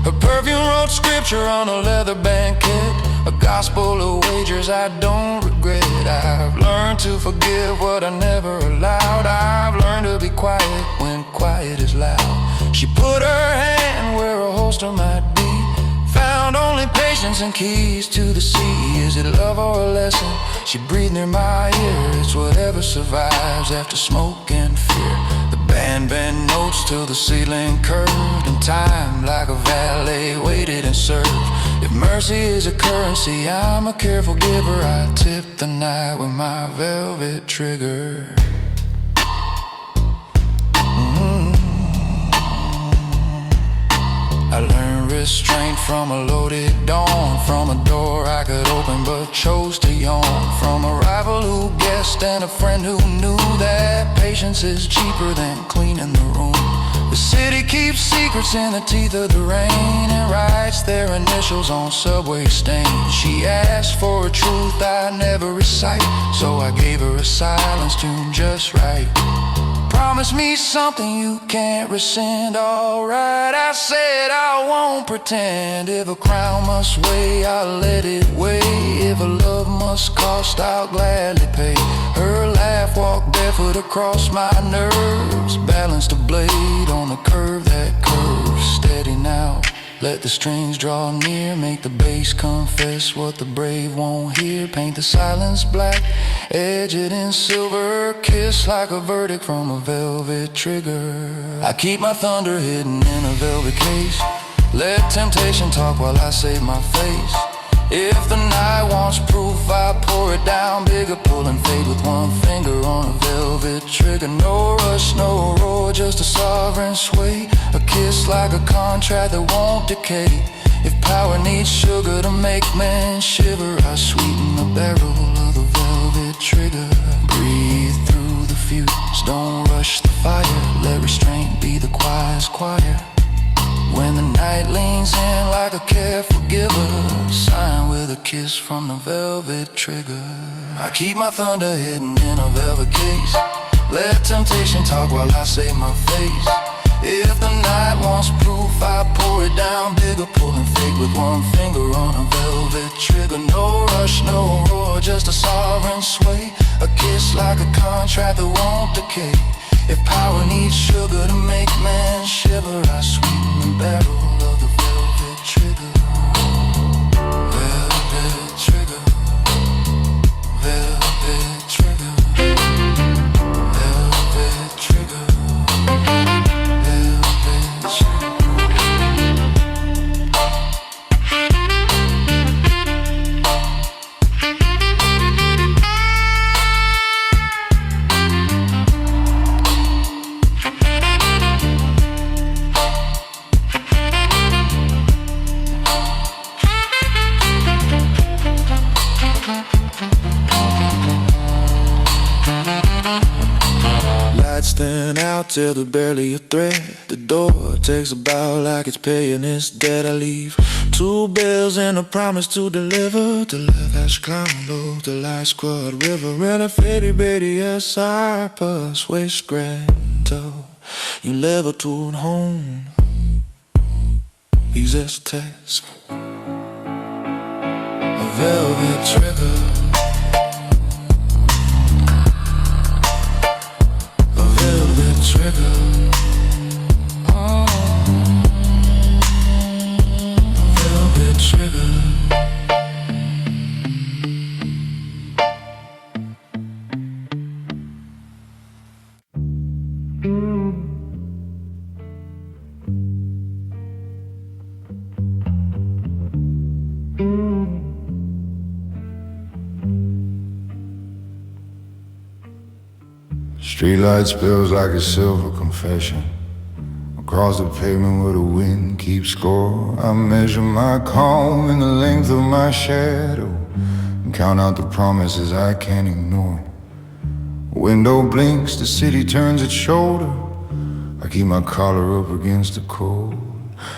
Her perfume wrote scripture on a leather banquet. A gospel of wagers I don't regret. I've learned to forgive what I never allowed. I've learned to be quiet when quiet is loud. She put her hand where a holster might be. Found only patience and keys to the sea. Is it love or a lesson? She breathed near my ear. It's whatever survives after smoke and fear. The band bent notes till the ceiling curved, and time like a valet waited and served. If mercy is a currency, I'm a careful giver. I tip the night with my velvet trigger. I learned restraint from a loaded dawn. From a door I could open but chose to yawn. From a rival who guessed and a friend who knew that patience is cheaper than cleaning the room. The city keeps secrets in the teeth of the rain and writes their initials on subway stains. She asked for a truth I never recite, so I gave her a silence tuned just right. Promise me something you can't rescind, alright. I said I won't pretend. If a crown must weigh, I'll let it weigh. If a love must cost, I'll gladly pay. Her laugh walked barefoot across my nerves. Balanced a blade on the curve that curves. Steady now, Let the strings draw near, make the bass confess what the brave won't hear. Paint the silence black, edge it in silver, kiss like a verdict from a velvet trigger. I keep my thunder hidden in a velvet case. Let temptation talk while I save my face. If the night wants proof, I pour it down bigger, pull and fade with one finger on a velvet trigger. No rush, no roar, just a sovereign sway. A kiss like a contract that won't decay. If power needs sugar to make men shiver, I sweeten the barrel of the velvet trigger. Breathe through the fuse, don't rush the fire. Let restraint be the quietest choir. When the night leans in like a careful giver, sign with a kiss from the velvet trigger. I keep my thunder hidden in a velvet case. Let temptation talk while I save my face. If the night wants proof, I pour it down bigger, pull and fade with one finger on a velvet trigger. No rush, no roar, just a sovereign sway. A kiss like a contract that won't decay. If power needs sugar to make man shiver, I sweeten the barrel of the velvet trigger. Velvet trigger. Velvet trigger. Velvet trigger. Velvet trigger. Stand out till there's barely a thread. The door takes a bow like it's paying its debt. I leave 2 bills and a promise to deliver. To left hash clown low, the light squad river. And a faded baby, yes, I pass waste grando. You level to an home. Easy task. A velvet trigger. Trigger. Oh, velvet trigger. Streetlight spills like a silver confession across the pavement where the wind keeps score. I measure my calm in the length of my shadow and count out the promises I can't ignore. Window blinks, the city turns its shoulder. I keep my collar up against the cold.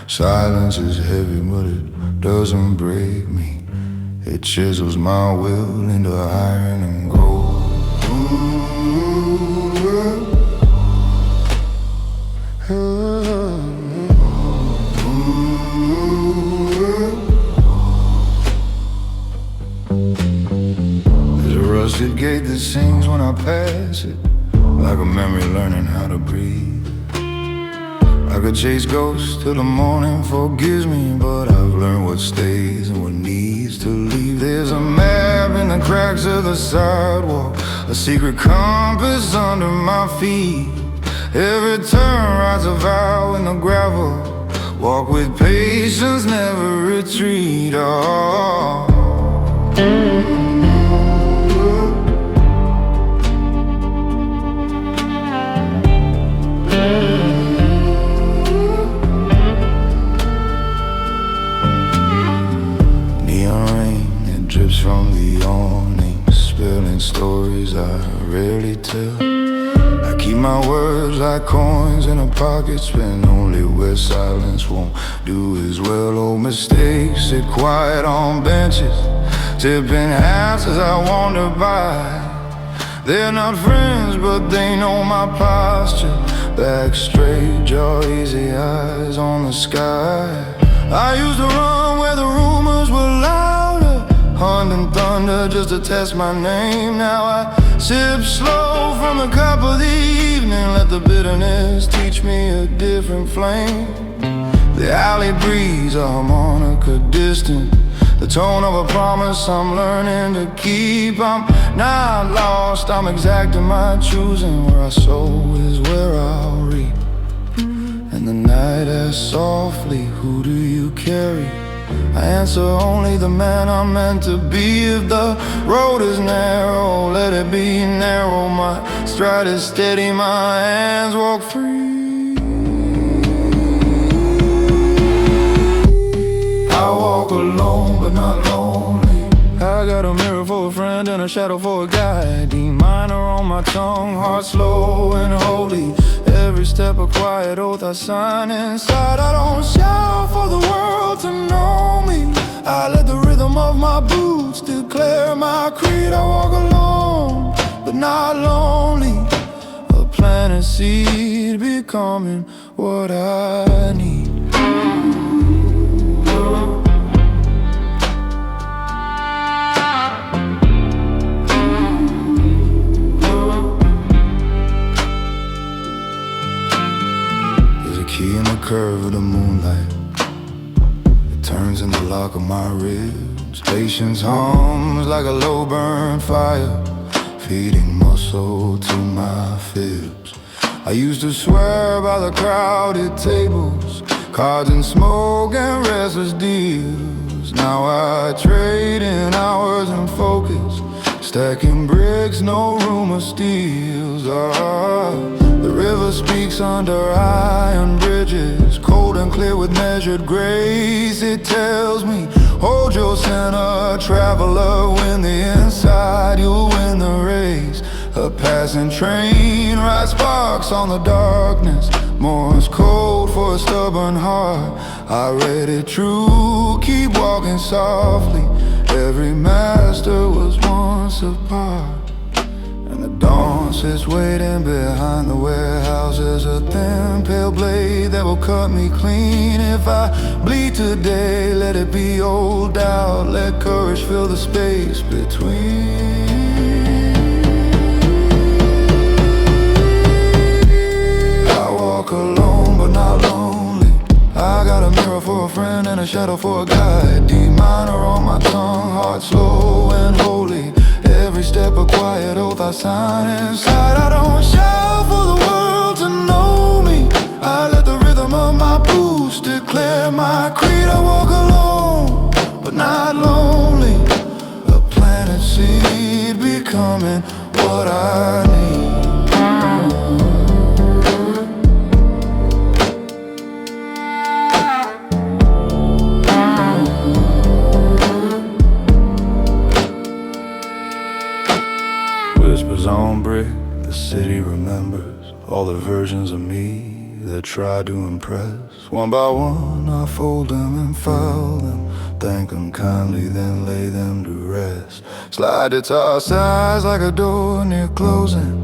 Silence is heavy, but it doesn't break me. It chisels my will into iron and gold. There's a rusted gate that sings when I pass it, like a memory learning how to breathe. I could chase ghosts till the morning forgives me, but I've learned what stays and what needs to leave. There's a map in the cracks of the sidewalk, a secret compass under my feet. Every turn writes a vow in the gravel. Walk with patience, never retreat. Oh. Neon rain, it drips from the awning, spilling stories I rarely tell. I keep my words like coins in a pocket, spend only where silence won't do as well. Old mistakes sit quiet on benches, tipping hats as I wander by. They're not friends, but they know my posture. Back straight, jaw easy, eyes on the sky. I used to run where the rumors were louder, hunting thunder just to test my name. Now I sip slow from the cup of the evening, let the bitterness teach me a different flame. The alley breeze, a harmonica distant, the tone of a promise I'm learning to keep. I'm not lost, I'm exacting my choosing. Where I sow is where I'll reap. And the night asks softly, who do you carry? I answer only the man I'm meant to be. If the road is narrow, let it be narrow. My stride is steady, my hands walk free. I walk alone but not lonely. I got a mirror for a friend and a shadow for a guide. D minor on my tongue, heart slow and holy. Every step a quiet oath I sign inside. I don't shout for the world to know me. I let the rhythm of my boots declare my creed. I walk alone but not lonely. A planted seed becoming what I need. Key in the curve of the moonlight, it turns in the lock of my ribs. Patience hums like a low burn fire, feeding muscle to my fibs. I used to swear by the crowded tables, cards and smoke and restless deals. Now I trade in hours and focus, stacking bricks, no room of steals. The river speaks under iron bridges, cold and clear with measured grace. It tells me, hold your center, traveler, win the inside, you'll win the race. A passing train writes sparks on the darkness, Morse code for a stubborn heart. I read it true, keep walking softly. Every master was once apart. And the dawn sits waiting behind the warehouses, a thin pale blade that will cut me clean. If I bleed today, let it be old doubt. Let courage fill the space between. I walk alone but not lonely. I got a mirror for a friend and a shadow for a guide. D minor on my tongue, heart slow and holy. Every step a quiet oath I sign inside. I don't shout for the world to know me. I let the rhythm of my boots declare my creed. I walk alone but not lonely. A planted seed becoming what I need. Whispers on brick, the city remembers all the versions of me that tried to impress. One by one I fold them and file them, thank them kindly, then lay them to rest. Slide to toss size like a door near closing,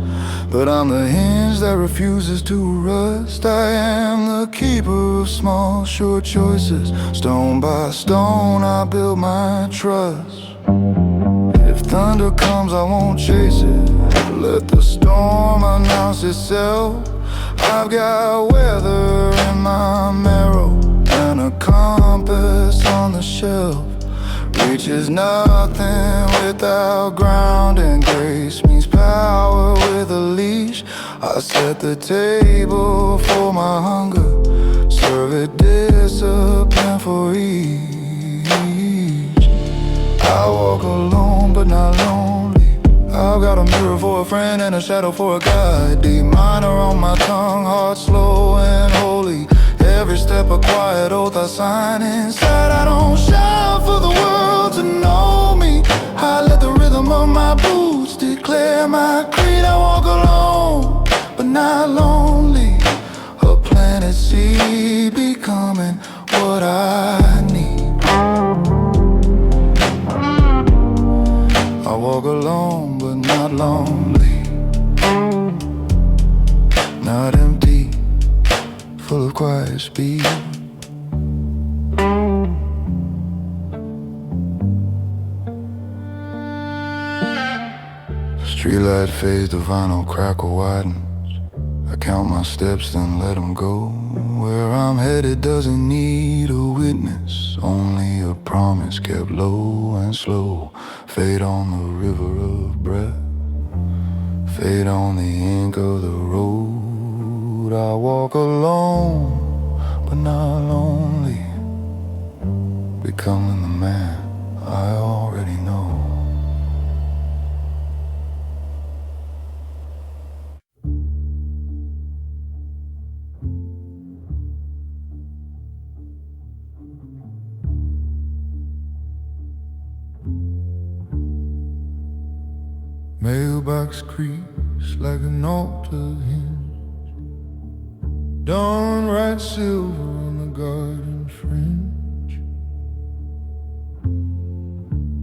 but I'm the hinge that refuses to rust. I am the keeper of small, sure choices. Stone by stone I build my trust. If thunder comes, I won't chase it. Let the storm announce itself. I've got weather in my marrow and a compass on the shelf. Reach is nothing without ground, and grace means power with a leash. I set the table for my hunger, serve it discipline for each. I walk alone but not lonely. I've got a mirror for a friend and a shadow for a guide. D minor on my tongue, heart slow and holy. Every step a quiet oath I sign inside. I don't shout for the world to know me. I let the rhythm of my boots declare my creed. I walk alone but not lonely. A planted seed becoming what I need. I walk alone but not lonely. Not empty, full of quiet speed. Streetlight fades, the vinyl crackle widens. I count my steps, then let them go. Where I'm headed doesn't need a witness, only a promise kept low and slow. Fade on the river of breath, fade on the ink of the road. I walk alone, but not lonely, becoming the man I already know. Mailbox creaks like an altar hinge, dawn right silver on the garden fringe.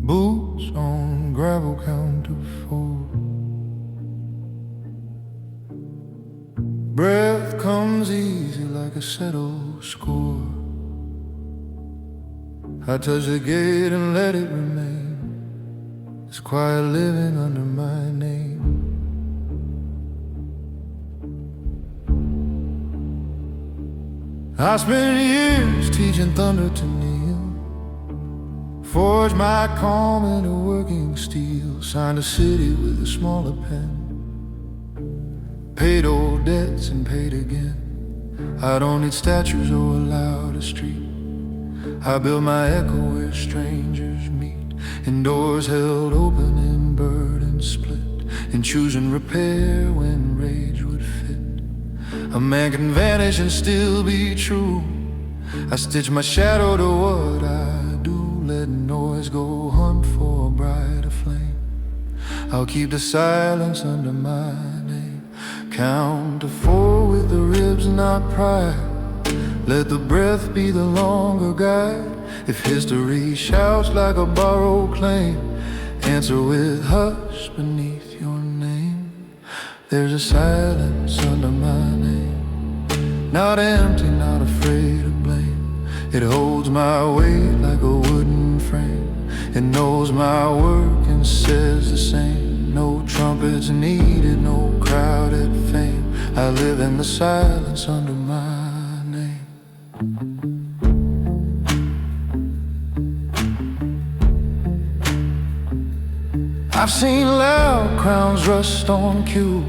Boots on gravel counterfold, breath comes easy like a settled score. I touch the gate and let it remain. It's quiet living under my name. I spent years teaching thunder to kneel, forged my calm into working steel, signed a city with a smaller pen, paid old debts and paid again. I don't need statues or a louder street. I build my echo where strangers meet, in doors held open in burden split, in choosing repair when rage would fit. A man can vanish and still be true. I stitch my shadow to what I do, let noise go hunt for a brighter flame. I'll keep the silence under my name. Count to 4 with the ribs, not pride. Let the breath be the longer guide. If history shouts like a borrowed claim, answer with hush beneath your name. There's a silence under my name, not empty, not afraid of blame. It holds my weight like a wooden frame. It knows my work and says the same. No trumpets needed, no crowded fame. I live in the silence under my name. I've seen loud crowns rust on cue,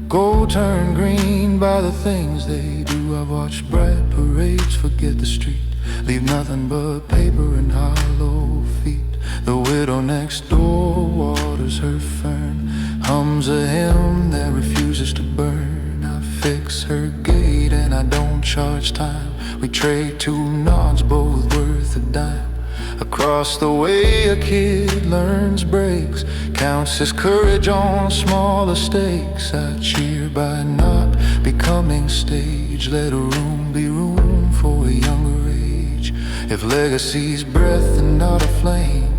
gold turn green by the things they do. I've watched bright parades forget the street, leave nothing but paper and hollow feet. The widow next door waters her fern, hums a hymn that refuses to burn. I fix her gate and I don't charge time. We trade 2 nods, both worth a dime. Across the way a kid learns breaks, counts his courage on smaller stakes. I cheer by not becoming stage. Let a room be room for a younger age. If legacy's breath and not a flame,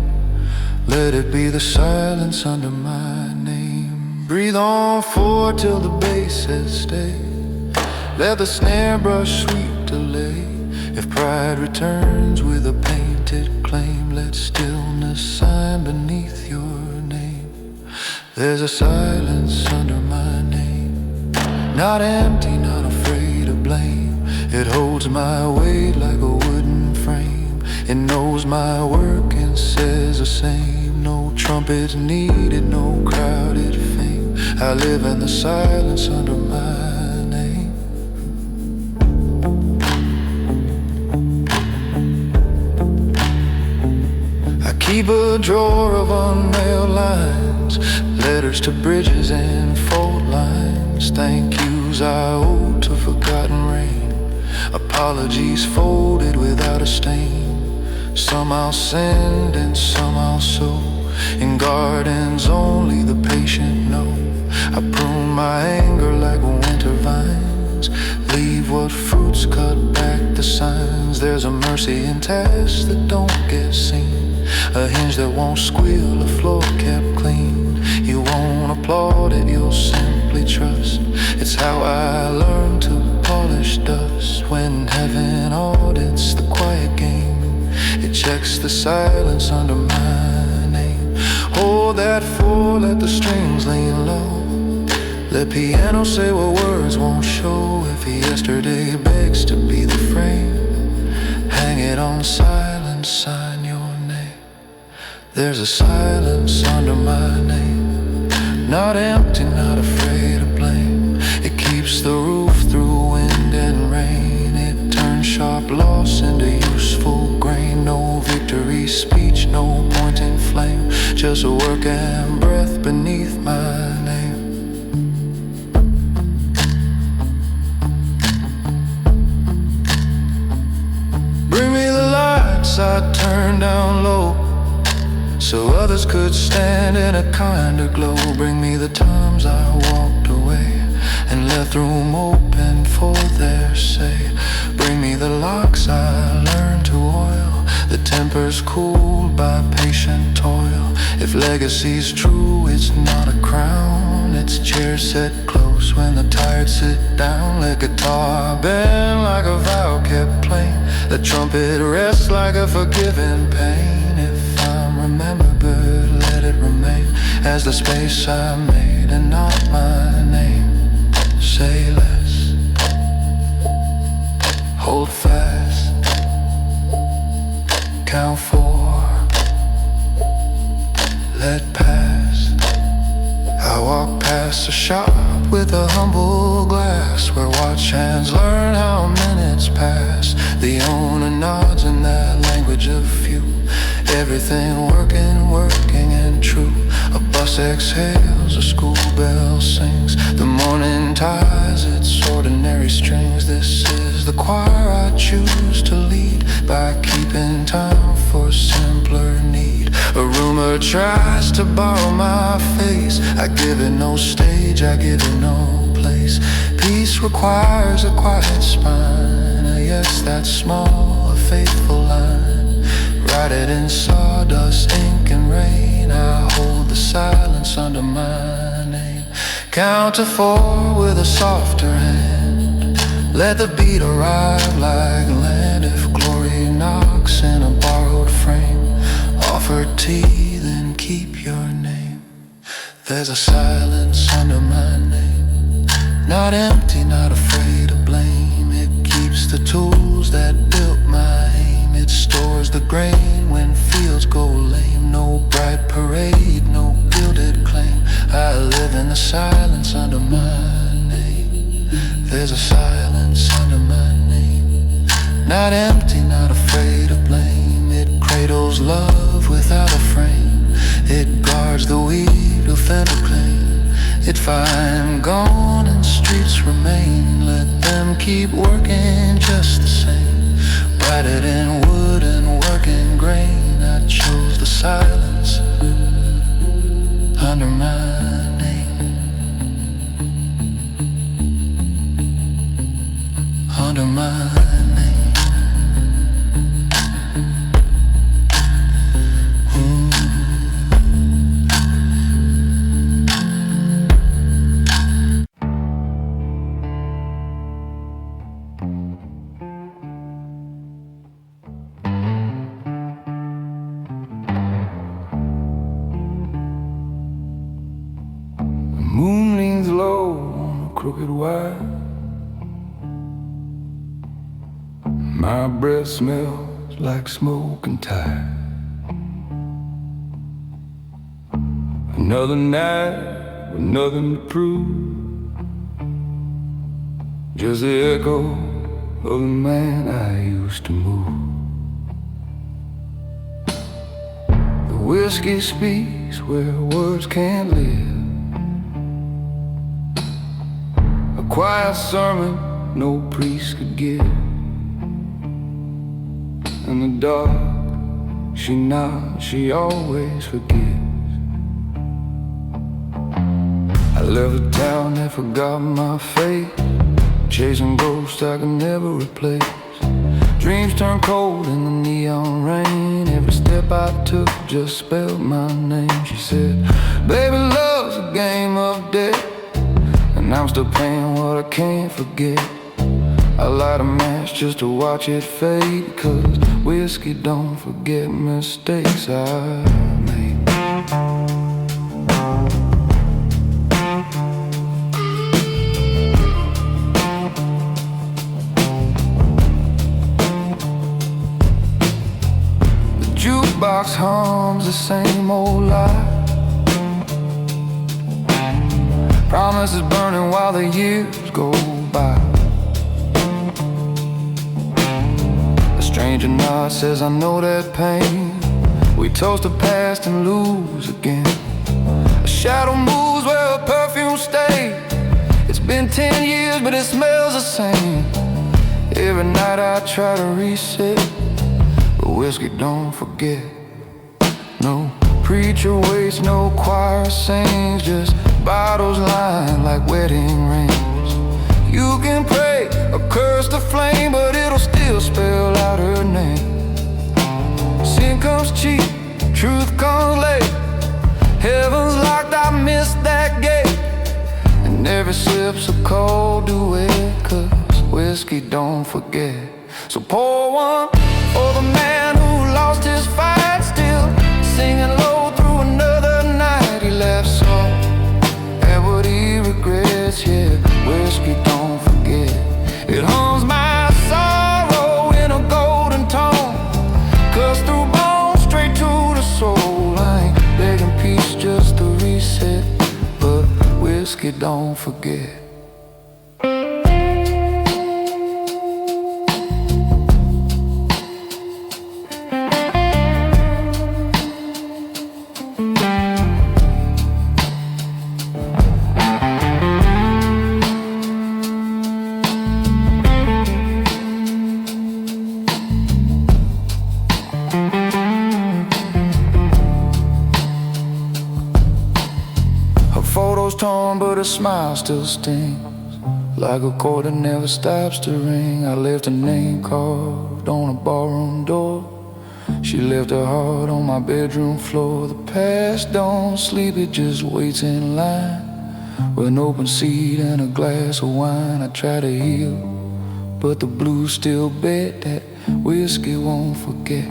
let it be the silence under my name. Breathe on forward till the bass says stay. Let the snare brush sweet delay. If pride returns with a painted claim, let stillness sign beneath your name. There's a silence under my name, not empty, not afraid of blame. It holds my weight like a wooden frame. It knows my work and says the same. No trumpets needed, no crowded fame. I live in the silence under my name. Keep a drawer of unmailed lines, letters to bridges and fault lines. Thank yous I owe to forgotten rain, apologies folded without a stain. Some I'll send and some I'll sow, in gardens only the patient know. I prune my anger like winter vines, leave what fruits, cut back the signs. There's a mercy in tasks that don't get seen, a hinge that won't squeal, a floor kept clean. You won't applaud it, you'll simply trust. It's how I learned to polish dust. When heaven audits the quiet game, it checks the silence under my name. Hold that 4, let the strings lean low. Let piano say what words won't show. If yesterday begs to be the frame, hang it on silent, sign your name. There's a silence under my name, not empty, not afraid of blame. It keeps the roof through wind and rain. It turns sharp loss into useful grain. No victory speech, no pointing flame, just a work and breath beneath my name. Bring me the lights I turned down low, so others could stand in a kinder glow. Bring me the times I walked away and left room open for their say. Bring me the locks I learned to oil, the tempers cooled by patient toil. If legacy's true, it's not a crown, it's chairs set close when the tired sit down. Let guitar bend like a vow kept plain, the trumpet rests like a forgiven pain. If I'm remembered, let it remain as the space I made and not my name. Say less, hold fast, count 4, let pass. I walk past a shop with a humble glass, where watch hands learn how minutes pass. The owner nods in that language of few, everything working, working and true. A bus exhales, a school bell sings, the morning ties its ordinary strings. This is the choir I choose to lead, by keeping time for simpler need. A rumor tries to borrow my face, I give it no stage, I give it no place. Peace requires a quiet spine, yes, that's small, a faithful line. Write it in sawdust, ink and rain. I hold the silence under my name. Count to 4 with a softer hand, let the beat arrive like land. If glory knocks in a borrowed frame, offer tea, then keep your name. There's a silence under my name, not empty, not afraid of blame. It keeps the tools that built my aim. It stores the grain when fields go lame. No bright parade, no gilded claim. I live in the silence under my name. There's a silence under my name, not empty, not afraid of blame. It cradles love without a frame. It guards the weed of federal claim. If I'm gone and streets remain, let them keep working just the same. Write it in wood and work in grain. I chose the silence under my name, under my name. Moon leans low on a crooked wire. My breath smells like smoke and tire. Another night with nothing to prove, just the echo of the man I used to move. The whiskey speaks where words can't live, a quiet sermon no priest could give. In the dark, she nods, she always forgives. I left the town and forgot my fate, chasing ghosts I could never replace. Dreams turned cold in the neon rain. Every step I took just spelled my name. She said, baby, love's a game of debt, and I'm still paying what I can't forget. I light a match just to watch it fade, 'cause whiskey don't forget mistakes I made. fire. Promises burning while the years go by. A stranger nod says, I know that pain. We toast the past and lose again. A shadow moves where a perfume stays. It's been 10 years but it smells the same. Every night I try to reset, but whiskey don't forget. No preacher waits, no choir sings, just bottles lined like wedding rings. You can pray or curse the flame, but it'll still spell out her name. Sin comes cheap, truth comes late. Heaven's locked, I missed that gate. And every sip's a cold duet, 'cause whiskey don't forget. So pour one for the man who lost his fight, still singing low through another night. He laughs soft at what he regrets, yeah, whiskey don't forget. It hums my sorrow in a golden tone, cuts through bones straight to the soul. I ain't begging peace, just to reset, but whiskey don't forget. Photos torn, but her smile still stings like a chord that never stops to ring. I left a name carved on a ballroom door. She left her heart on my bedroom floor. The past don't sleep, it just waits in line with an open seat and a glass of wine. I try to heal, but the blues still bet that whiskey won't forget.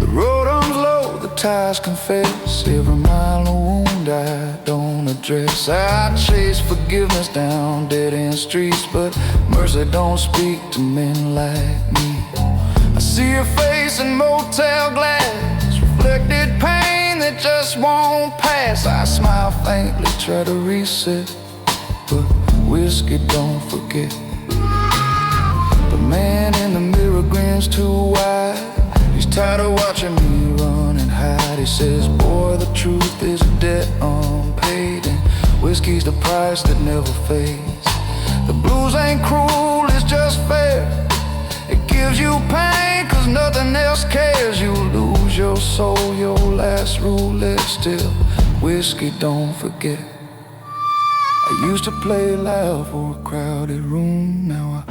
The road arms low, the ties confess. Every mile a wound I don't address. I chase forgiveness down dead-end streets, but mercy don't speak to men like me. I see her face in motel glass, reflected pain that just won't pass. I smile faintly, try to reset, but whiskey don't forget. The man in the mirror grins too wide. He's tired of watching me run and hide. He says, boy, the truth is a debt unpaid, and whiskey's the price that never fades. The blues ain't cruel, it's just fair. It gives you pain, 'cause nothing else cares. You lose your soul, your last roulette. Still, whiskey don't forget. I used to play loud for a crowded room. Now I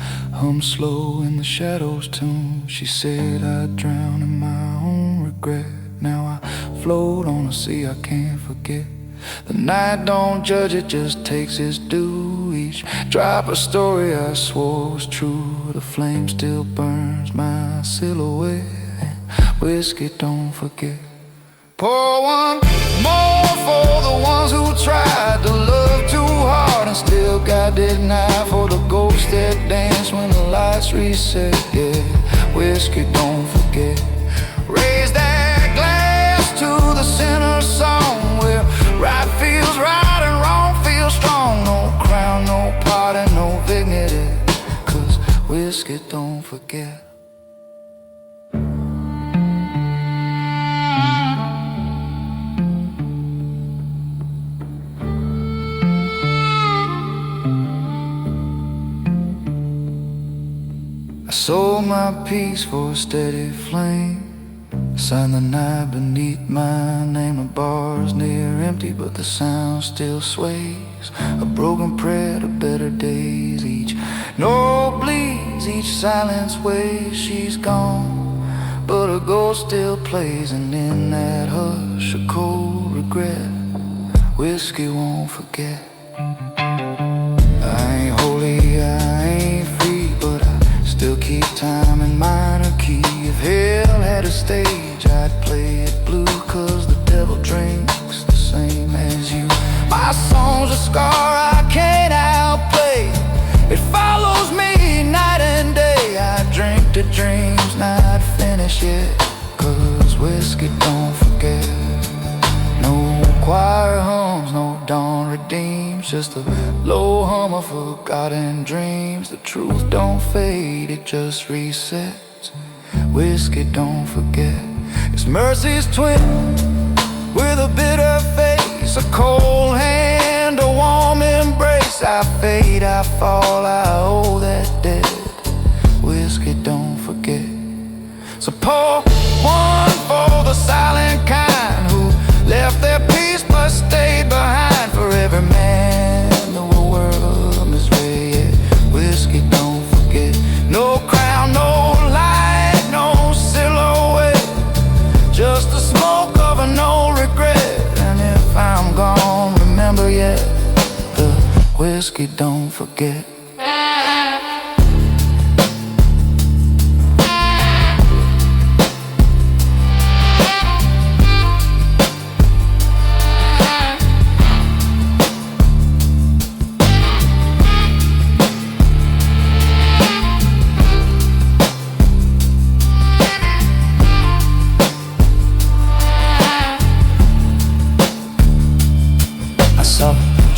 hum slow in the shadows tune. She said I'd drown in my own regret. Now I float on a sea I can't forget. The night don't judge, it just takes its due. Each drop a story I swore was true. The flame still burns my silhouette. Whiskey don't forget. Pour one more for the ones who tried to love too hard and still got denied. For the ghosts that dance when the lights reset, yeah, whiskey don't forget. Raise that glass to the sinner's song, where right feels right and wrong feels strong. No crown, no party, no dignity, 'cause whiskey don't forget. I sold my peace for a steady flame. Signed the night beneath my name. The bar's near empty, but the sound still sways. A broken prayer to better days. Each note bleeds, each silence weighs. She's gone, but her ghost still plays. And in that hush, a cold regret whiskey won't forget. I ain't holy, I ain't free, but I still keep time in minor key. If hell had a stage, I'd play it blue, 'cause the devil drinks the same as you. My song's a scar I can't outplay. It follows me night and day. I drink the dreams not finished yet, 'cause whiskey don't forget. just a low hum of forgotten dreams. The truth don't fade, it just resets. Whiskey don't forget. It's mercy's twin with a bitter face, a cold hand, a warm embrace. I fade, I fall, I owe that debt. Whiskey don't forget. So pour one for the silent kind who left their peace but stayed behind. For every man the world misread, yeah. Whiskey don't forget. No crown, no light, no silhouette, just the smoke of a no regret. And if I'm gone, remember yet, the whiskey don't forget.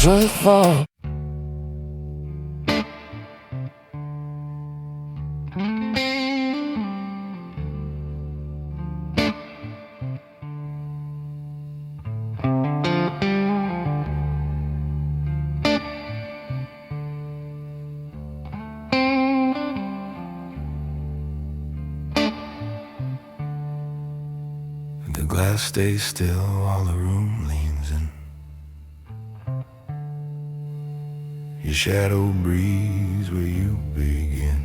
Joyful. The glass stays still while the room leans in. Your shadow breathes where you begin.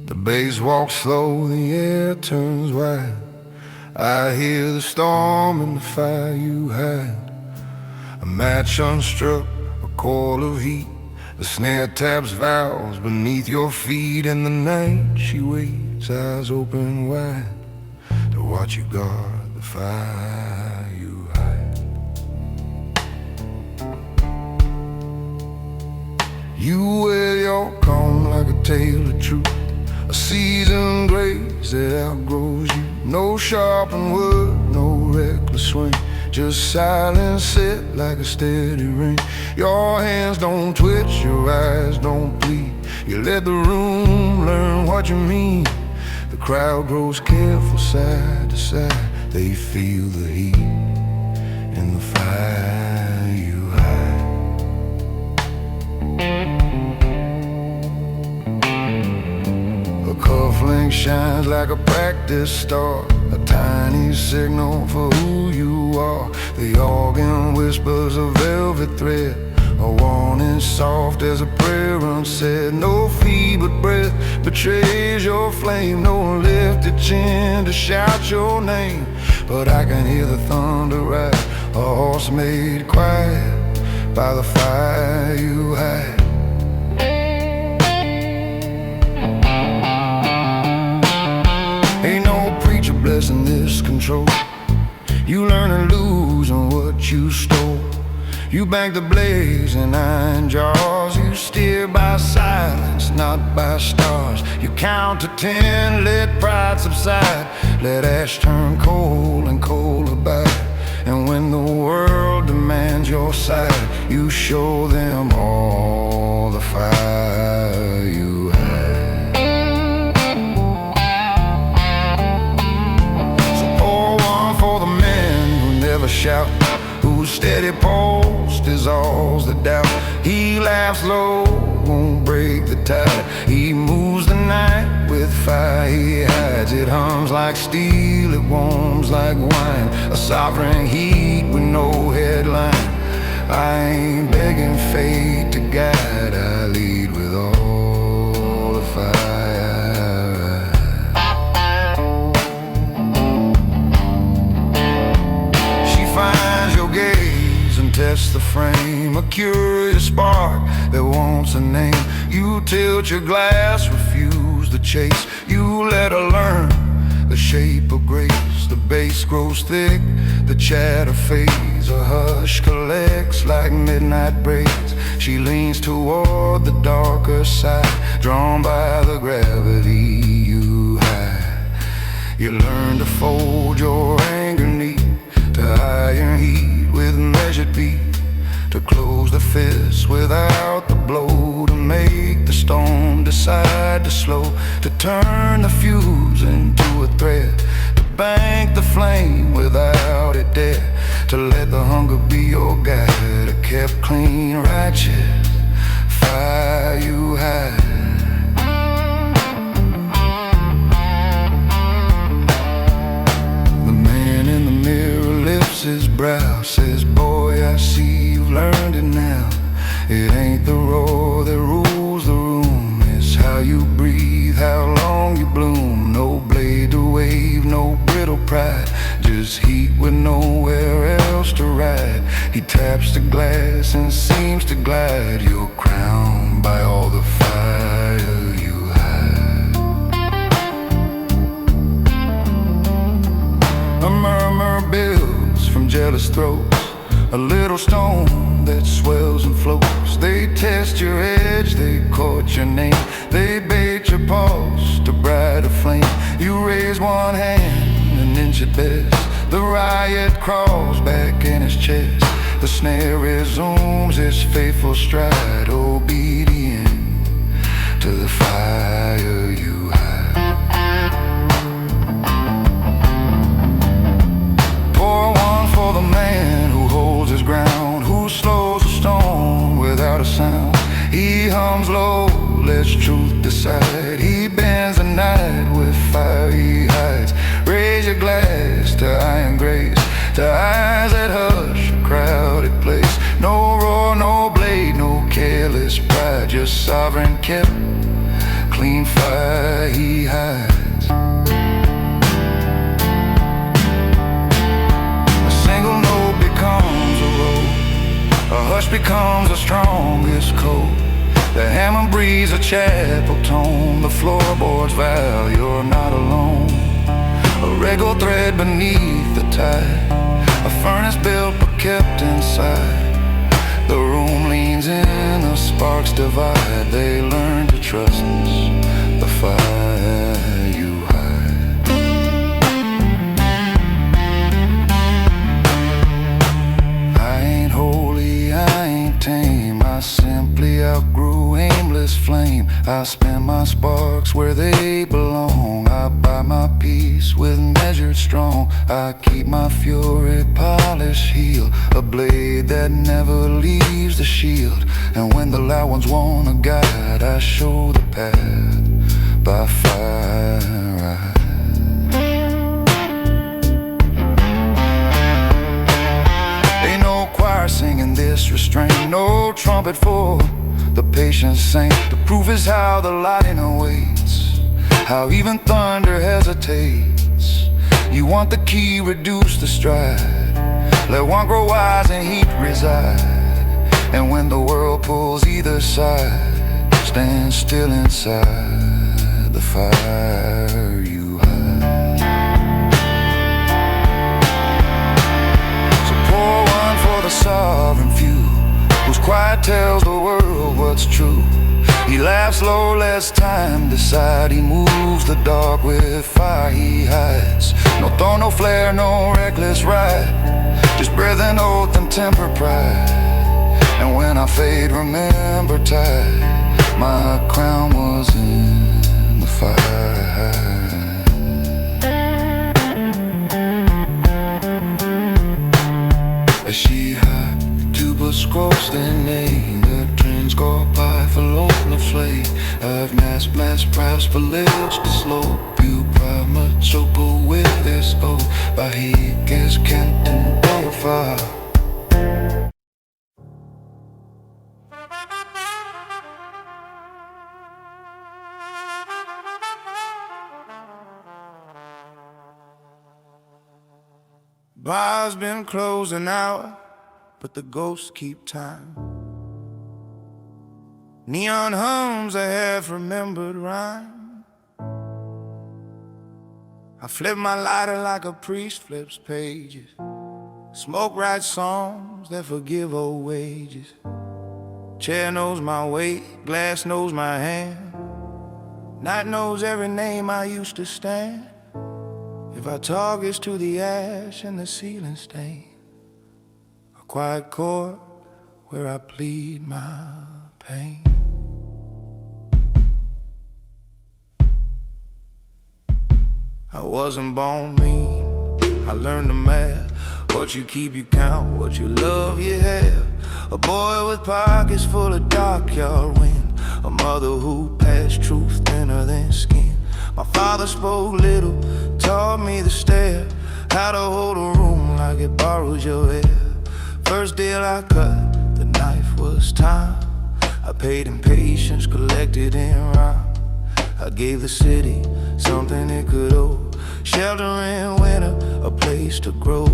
The bass walks slow, the air turns wide. I hear the storm and the fire you hide. A match unstruck, a coil of heat. The snare taps vows beneath your feet. In the night she waits, eyes open wide, to watch you guard the fire you hide. You wear your calm like a tale of truth, a seasoned grace that outgrows you. No sharpened word, no reckless swing, just silence set like a steady rain. Your hands don't twitch, your eyes don't bleed. You let the room learn what you mean. The crowd grows careful side to side. They feel the heat in the fire you hide. A cufflink shines like a practice star, a tiny signal for who you are. The organ whispers a velvet thread, a warning soft as a prayer unsaid. No feeble breath betrays your flame, no lifted chin to shout your name. But I can hear the thunder ride, a horse made quiet by the fire you hide. Ain't no preacher blessing this control. You learn to lose on what you stole. You bank the blazing iron jars. You steer by silence, not by stars. You count to 10, let pride subside. Let ash turn coal and coal abide. And when the world demands your side, you show them all the fire you had. So pour one for the men who never shout, whose steady post is all's the doubt. He laughs low, won't break the tide. He moves the night with fire he hides. It hums like steel, it warms like wine, a sovereign heat with no headline. I ain't begging fate to guide, I lead with all the fire. She finds your gaze and tests the frame, a curious spark that wants a name. You tilt your glass, refuse the chase. You let her learn the shape of grace. The bass grows thick, the chatter fades. A hush collects like midnight braids. She leans toward the darker side, drawn by the gravity you hide. You learn to fold your anger neat, to iron heat with with measured beat, to close the fist without the blow, to make the storm decide to slow, to turn the fuse into a thread, to bank the flame without a dare, to let the hunger be your guide, a kept clean, righteous fire you hide. The man in the mirror lifts his brow, says, boy, I see you've learned it now. It ain't the roar that rules the room, it's how you breathe, how long you bloom. No blade to wave, no brittle pride, just heat with nowhere else to ride. He taps the glass and seems to glide. You're crowned by all the fire you hide. A murmur builds from jealous throats, a little stone that swells and floats. They test your edge, they court your name, they bait your pulse to brighter flame. You raise one hand, an inch at best, the riot crawls back in his chest. The snare resumes its faithful stride, obedient to the fire you hide. Pour one for the man who holds his ground, who slows a storm without a sound. He hums low, lets truth decide. He bends the night with fire he hides. Raise your glass to iron grace, to eyes that hush a crowded place. No roar, no blade, no careless pride, just sovereign kept clean fire he hides. A single note becomes a road, a hush becomes the strongest code. The hammer breathes a chapel tone, the floorboards vow you're not alone. A regal thread beneath the tide, a furnace built but kept inside. The room leans in, the sparks divide. They learn to trust the fire you hide. I ain't holy, I ain't tame, I simply outgrew aimless flame. I spend my sparks where they belong, I buy my peace with measured strong. I keep my fury polished heel, a blade that never leaves the shield. And when the loud ones want a guide, I show the path by fire. Ain't no choir singing this restraint, no trumpet for the patient saint. The proof is how the lightning awaits, how even thunder hesitates. You want the key, reduce the stride, let one grow wise and heat reside. And when the world pulls either side, stand still inside the fire you hide. So pour one for the sovereign few, whose quiet tells the world what's true. He laughs low, lets time decide. He moves the dark with fire he hides. No thorn, no flare, no reckless ride, just breath and oath and temper pride. And when I fade, remember tide, my crown was in the fire. As she high, tuba scrolls their name, the trains go by for lonely flame. I've mass price for lips to slow. You promise sober with this oath, by he gets Canton Boulevard. Bar's been closed an hour, but the ghosts keep time. Neon hums a half-remembered rhyme. I flip my lighter like a priest flips pages. Smoke writes songs that forgive old wages. Chair knows my weight, glass knows my hand. Night knows every name I used to stand. If I talk, it's to the ash and the ceiling stain. A quiet court where I plead my pain. I wasn't born mean, I learned the math. What you keep, you count, what you love, you have. A boy with pockets full of dark yard wind, a mother who passed truth thinner than skin. My father spoke little, taught me the stare, how to hold a room like it borrows your air. First deal I cut, the knife was time. I paid in patience, collected in rhyme. I gave the city something it could owe, shelter in winter, a place to grow.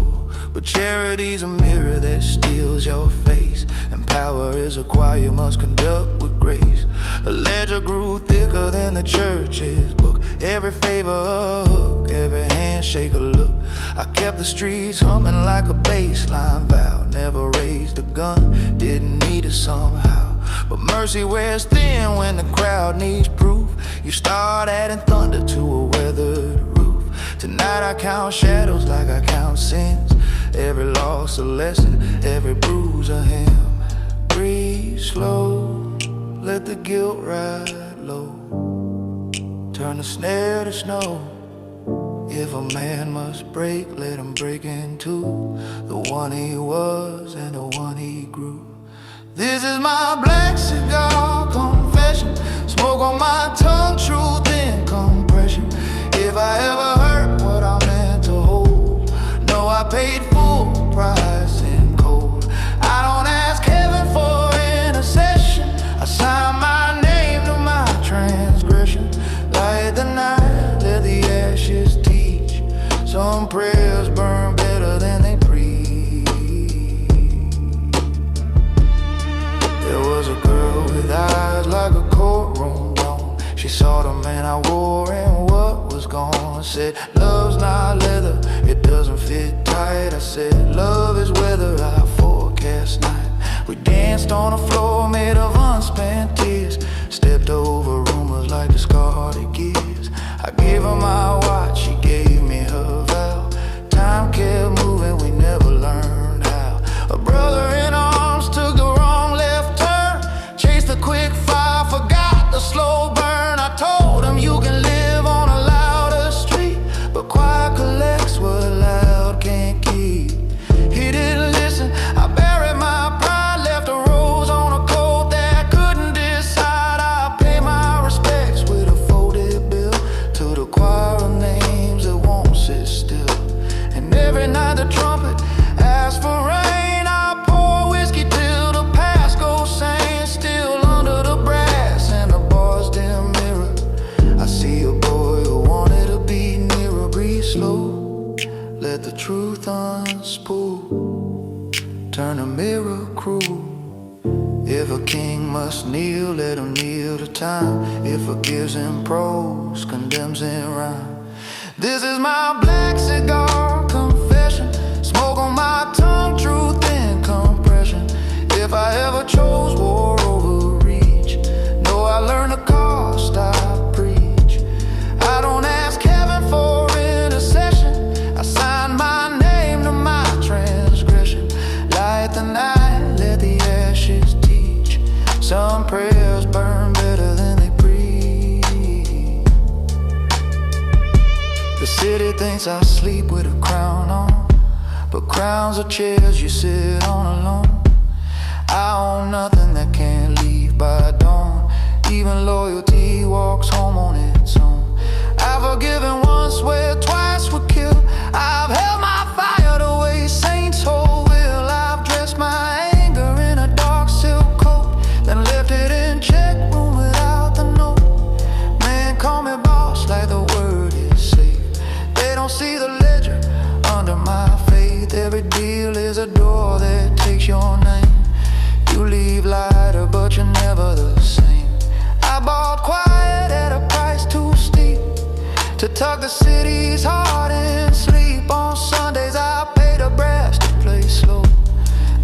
But charity's a mirror that steals your face, and power is a choir you must conduct with grace. The ledger grew thicker than the church's book, every favor a hook, every handshake a look. I kept the streets humming like a bass line vow, never raised a gun, didn't need it somehow. But mercy wears thin when the crowd needs proof. You start adding thunder to a weathered roof. Tonight I count shadows like I count sins, every loss a lesson, every bruise a hymn. Breathe slow, let the guilt ride low, turn the snare to snow. If a man must break, let him break in two, the one he was and the one he grew. This is my black cigar confession, smoke on my tongue, truth in compression. If I ever hurt what I meant to hold, no, I paid full price in cold. I don't ask heaven for intercession, I sign my name to my transgression. Light the night, let the ashes teach. Some prayers burn better than they preach. There was a girl with eyes like a courtroom dawn. She saw the man I wore and what was gone. Said, love's not leather, it doesn't fit tight. I said, love is weather, I forecast night. We danced on a floor made of unspent tears, stepped over rumors like discarded gears. I gave her my watch, she gave me her vow. Time kept moving, we never learned how. A brother in arms took the wrong left turn, chased the quick fire, forgot the slow burn. I told him you can live on a louder street, but quiet collects what loud can't keep. He didn't listen, I buried my pride, left a rose on a coat that couldn't decide. I pay my respects with a folded bill to the choir of names that won't sit still. And every night the trumpet asks for rain, I pour whiskey till the past goes sane. Still under the brass and the bar's dim mirror, I see a boy who wanted to be nearer. Breathe slow, let the truth unspool, turn the mirror cruel. If a king must kneel, let him kneel to time. If forgives in prose, condemns in rhyme. This is my black cigar confession, smoke on my tongue, truth in compression. If I ever chose war over reach, no, I learned the cost I preach. I don't ask heaven for intercession, I sign my name to my transgression. Light the night, let the ashes teach. Some prayers burn better than they preach. The city thinks I sleep with a crown on, but crowns are chairs you sit on alone. I own nothing that can't leave by dawn, even loyalty walks home on its own. I've forgiven once where twice were killed, I've held my fire the way saints hold will. I've dressed my anger in a dark silk coat, then left it in check room without the note. Man, call me boss like the word is safe. They don't see the ledger under my faith. Every deal is a door that takes your name. You leave lighter, but you're never the same. I bought quiet at a price too steep to tuck the city's heart in sleep. On Sundays I pay the brass to play slow,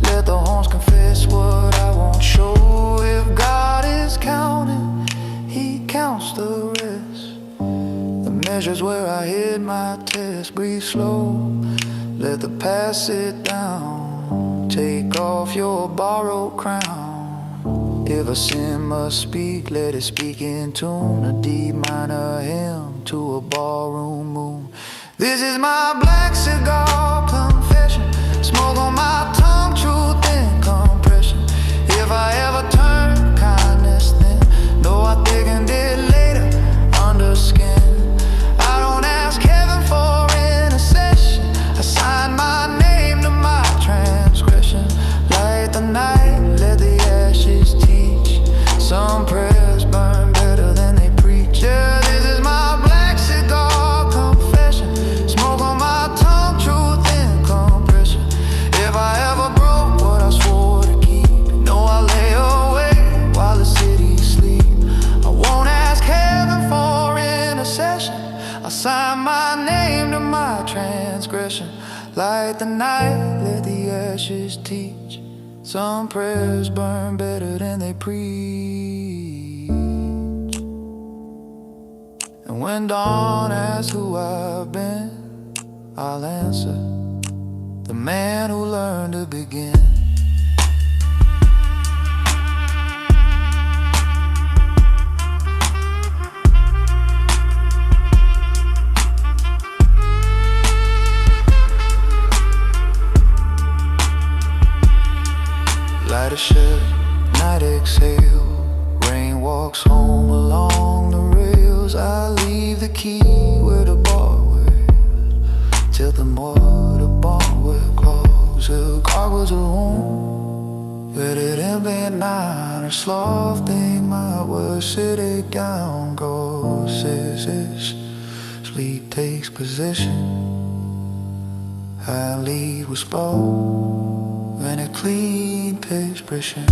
let the horns confess what I won't show. If God is counting, He counts the rest. The measure's where I hid my test. Breathe slow, let the past sit down. take off your borrowed crown. If a sin must speak, let it speak in tune. A D minor hymn to a ballroom moon. This is my black cigar confession. Smoke on my tongue, truth in compression. If I ever turn kindness, then know I thickened it later under skin. I don't ask heaven for intercession. I sign my name to my transgression. Light the night, let the ashes teach. Some prayers burn better than they preach. Yeah, this is my black cigar confession. Smoke on my tongue, truth in compression. If I ever broke what I swore to keep, know I lay awake while the city sleep. I won't ask heaven for intercession. I sign my name to my transgression. Light the night, let the ashes teach. Some prayers burn better than they preach. And when dawn asks who I've been, I'll answer, the man who learned to begin. Light a ship, night exhale. Rain walks home along the rails. I leave the key where the bar was, till the water bar will close. The cargoes are home. Let it end midnight or sloth they might well sit it down. Goes sleep takes possession. I lead with spoke and a clean expression.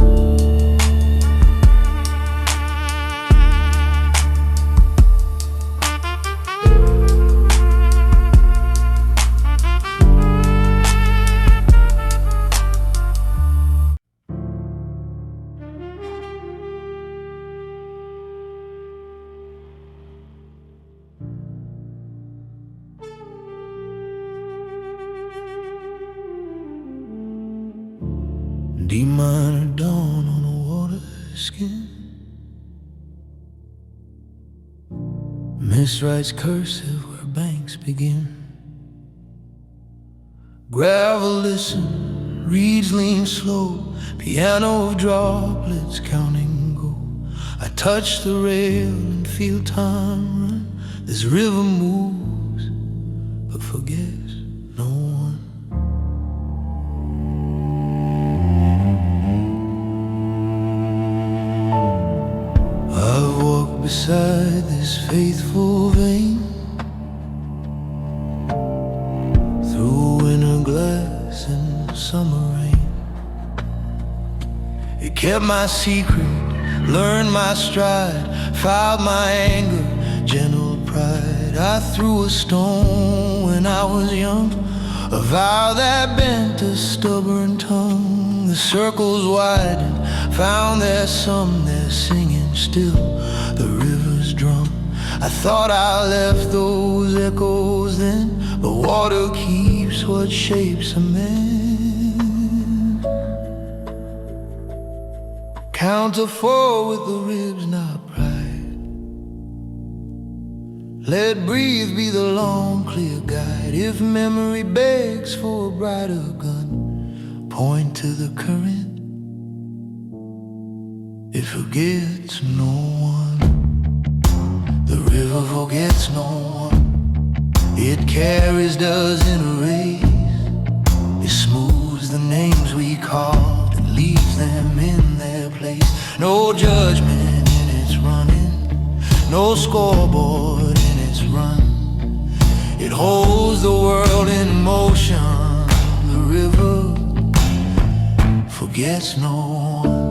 D minor dawn on a water skin. Miss writes cursive where banks begin. Gravel listen, reeds lean slow. Piano of droplets counting go. I touch the rail and feel time run. This river moves but forgets no one. I've walked beside this faithful vein, through winter glass and summer rain. It kept my secret, learned my stride, filed my anger, gentle pride. I threw a stone when I was young, a vow that bent a stubborn tongue. The circles widened, found their sum, they're singing still, the river's drum. I thought I left those echoes then, but water keeps what shapes a man. Count to 4 with the ribs, not pride. Let breathe be the long, clear guide. If memory begs for a brighter gun, point to the current. It forgets no one. The river forgets no one. It carries, doesn't erase. It smooths the names we called and leaves them in their place. No judgment in its running, no scoreboard in its run. It holds the world in motion. The river forgets no one.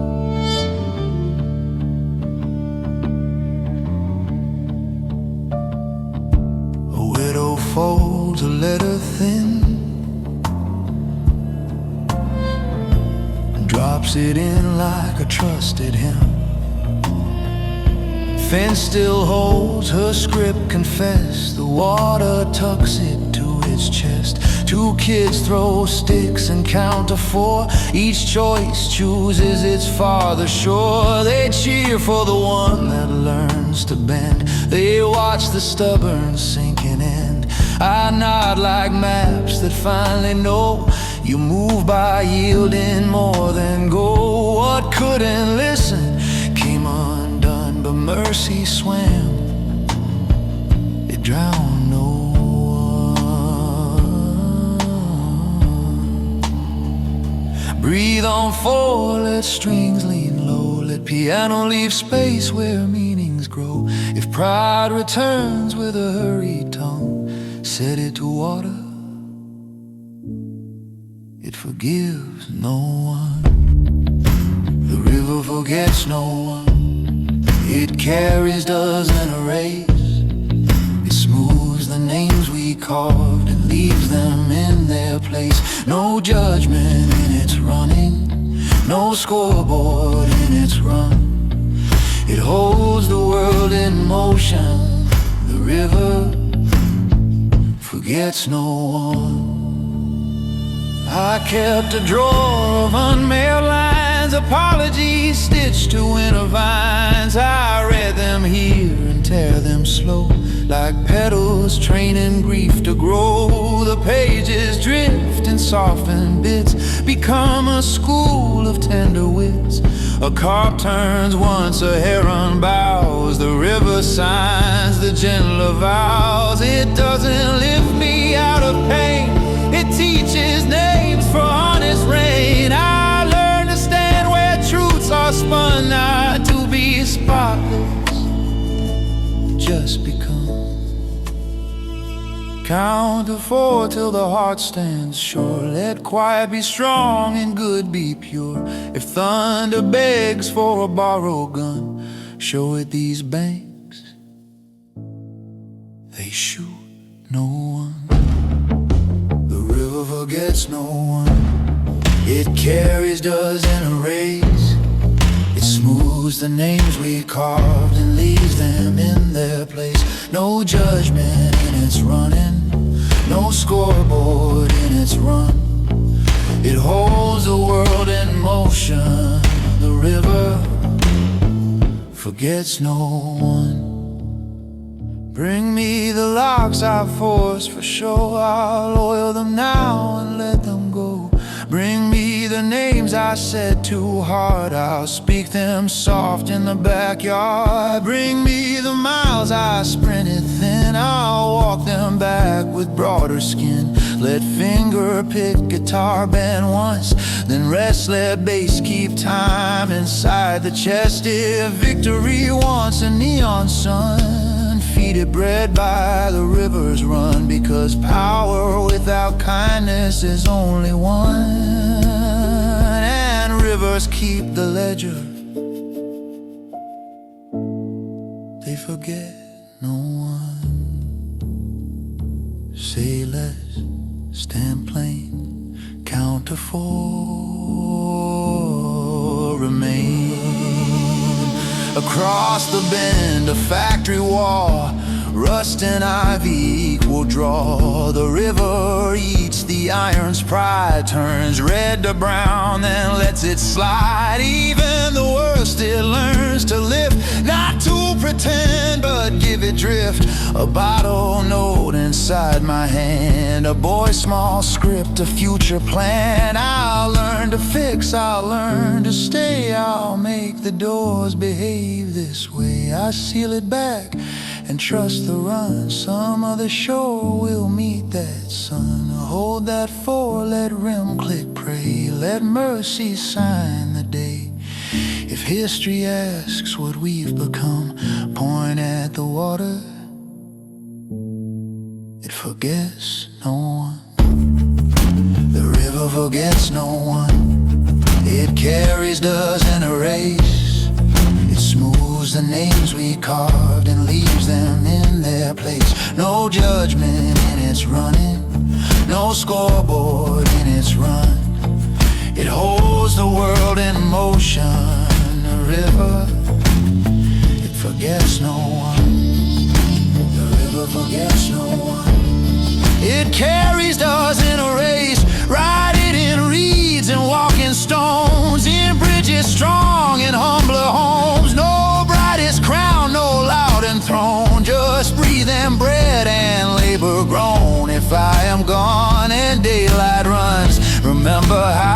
Folds a letter thin and drops it in like a trusted hymn. Fence still holds her script confessed. The water tucks it to its chest. Two kids throw sticks and count to 4. Each choice chooses its farther shore. They cheer for the one that learns to bend. They watch the stubborn sinking end. I nod like maps that finally know you move by yielding more than gold. What couldn't listen came undone, but mercy swam. It drowned no one. Breathe on 4, let strings lean low. Let piano leave space where meanings grow. If pride returns with a hurried tongue, set it to water. It forgives no one. The river forgets no one. It carries, doesn't erase. It smooths the names we carved and leaves them in their place. No judgment in its running, no scoreboard in its run. It holds the world in motion. The river forgets no one. I kept a drawer of unmailed lines, apologies stitched to winter vines. I read them here and tear them slow, like petals training grief to grow. The pages drift in softened bits, become a school of tender wits. A carp turns once, a heron bows. The river signs the gentler vows. It doesn't lift me out of pain, it teaches names for honest rain. I learned to stand where truths are spun, not to be spotless, just become. Count to 4 till the heart stands sure. Let quiet be strong and good be pure. If thunder begs for a borrowed gun, show it these banks, they shoot no one. The river forgets no one. It carries, doesn't erase. It smooths the names we carved and leaves them in their place. No judgment in its running, no scoreboard in its run. It holds the world in motion. The river forgets no one. Bring me the locks I forced for show. I'll oil them now and let them go. Bring me the names I said too hard, I'll speak them soft in the backyard. Bring me the miles I sprinted thin, I'll walk them back with broader skin. Let finger pick guitar bend once, then rest, let bass keep time inside the chest. If victory wants a neon sun, feed it bread by the river's run. Because power without kindness is only one, and rivers keep the ledger. They forget no one. Say less, stand plain, count to 4, remain. Across the bend, a factory wall, rust and ivy equal draw. The river eats the iron's pride, turns red to brown, then lets it slide. Even the worst it learns to lift, not to pretend but give it drift. A bottle note inside my hand, a boy's small script, a future plan. I'll learn to fix, I'll learn to stay. I'll make the doors behave this way. I seal it back and trust the run. Some other shore will meet that sun. Hold that 4, let rim click, pray. Let mercy sign the day. If history asks what we've become, point at the water. It forgets no one. The river forgets no one. It carries, doesn't erase. It smooths the names we carved and leaves them in their place. No judgment in its running, no scoreboard in its run. It holds the world in motion. The river, it forgets no one. The river forgets no one. It carries, doesn't erase. Remember how